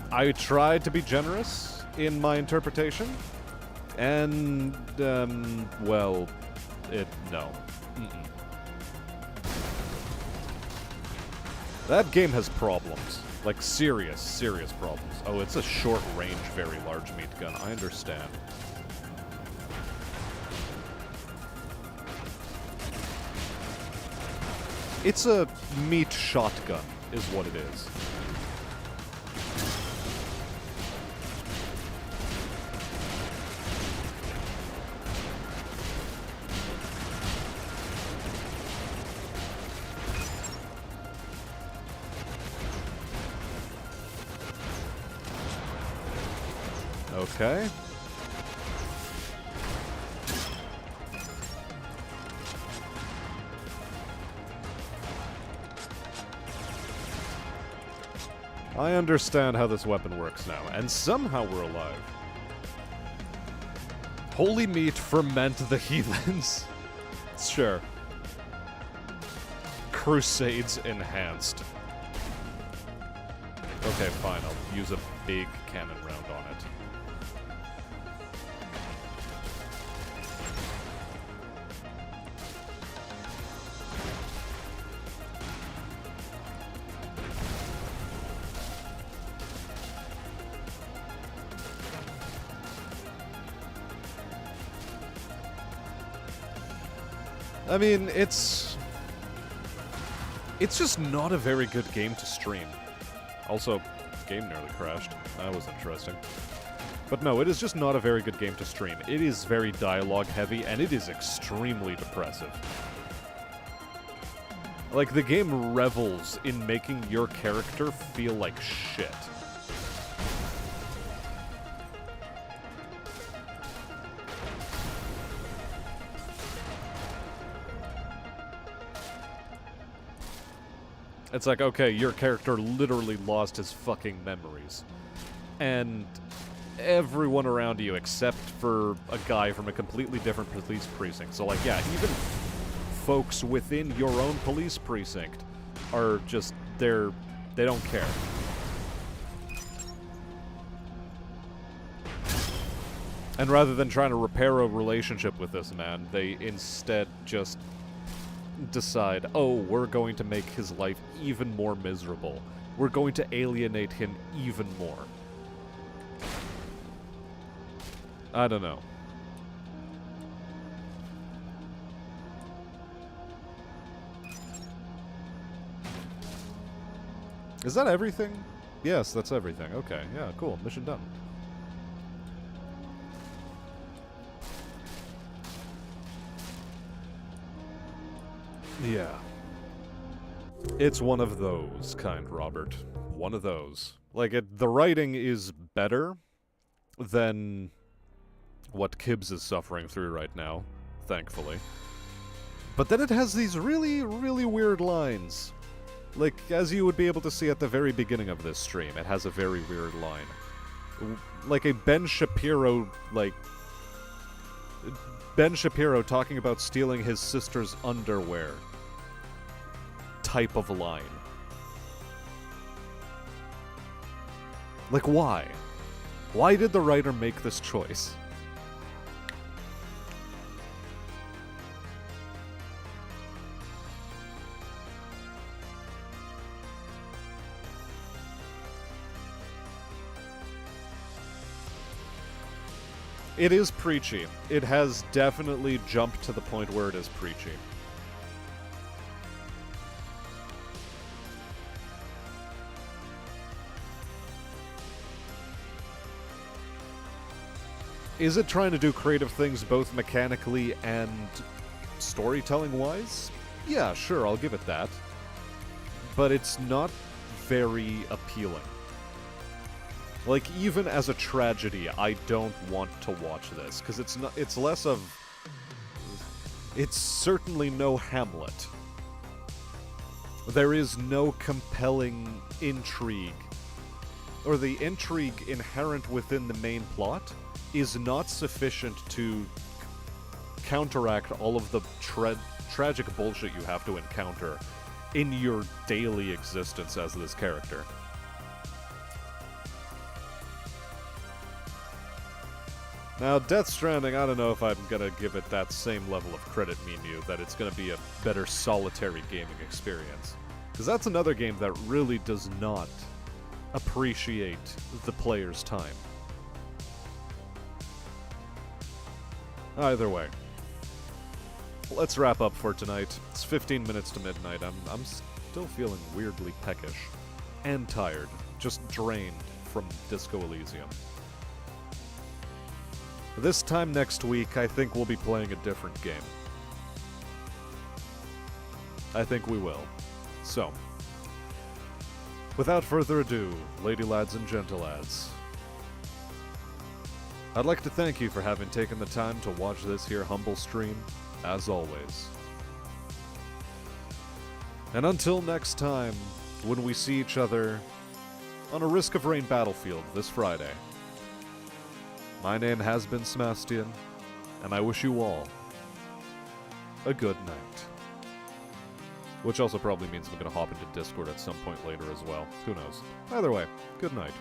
I tried to be generous in my interpretation, and, well, no. Mm-mm. That game has problems. Like, serious, serious problems. Oh, it's a short-range, very large meat gun. I understand. It's a meat shotgun, is what it is. Okay. I understand how this weapon works now, and somehow we're alive. Holy meat ferment the heathens. Sure. Crusades enhanced. Okay, fine, I'll use a big cannon round on it. I mean, it's just not a very good game to stream. Also, game nearly crashed. That was interesting. But no, it is just not a very good game to stream. It is very dialogue heavy, and it is extremely depressive. Like, the game revels in making your character feel like shit. It's like, okay, your character literally lost his fucking memories. And everyone around you, except for a guy from a completely different police precinct. So, like, yeah, even folks within your own police precinct are just, they don't care. And rather than trying to repair a relationship with this man, they instead just decide, oh, we're going to make his life even more miserable. We're going to alienate him even more. I don't know. Is that everything? Yes, that's everything. Okay, yeah, cool. Mission done. Yeah. It's one of those, kind Robert. One of those. Like, the writing is better than what Kibbs is suffering through right now, thankfully. But then it has these really, really weird lines. Like, as you would be able to see at the very beginning of this stream, it has a very weird line. Like a Ben Shapiro, like, Ben Shapiro talking about stealing his sister's underwear type of line. Like, why? Why did the writer make this choice? It is preachy. It has definitely jumped to the point where it is preachy. Is it trying to do creative things both mechanically and storytelling-wise? Yeah, sure, I'll give it that. But it's not very appealing. Like, even as a tragedy, I don't want to watch this, because it's less of... It's certainly no Hamlet. There is no compelling intrigue, or the intrigue inherent within the main plot is not sufficient to counteract all of the tragic bullshit you have to encounter in your daily existence as this character. Now, Death Stranding, I don't know if I'm gonna give it that same level of credit, Minu, that it's gonna be a better solitary gaming experience. Because that's another game that really does not appreciate the player's time. Either way. Let's wrap up for tonight. It's 15 minutes to midnight. I'm still feeling weirdly peckish. And tired. Just drained from Disco Elysium. This time next week, I think we'll be playing a different game. I think we will. So, without further ado, lady lads and gentle lads, I'd like to thank you for having taken the time to watch this here humble stream, as always. And until next time, when we see each other on a Risk of Rain battlefield this Friday, my name has been Smastian, and I wish you all a good night. Which also probably means I'm going to hop into Discord at some point later as well. Who knows? Either way, good night.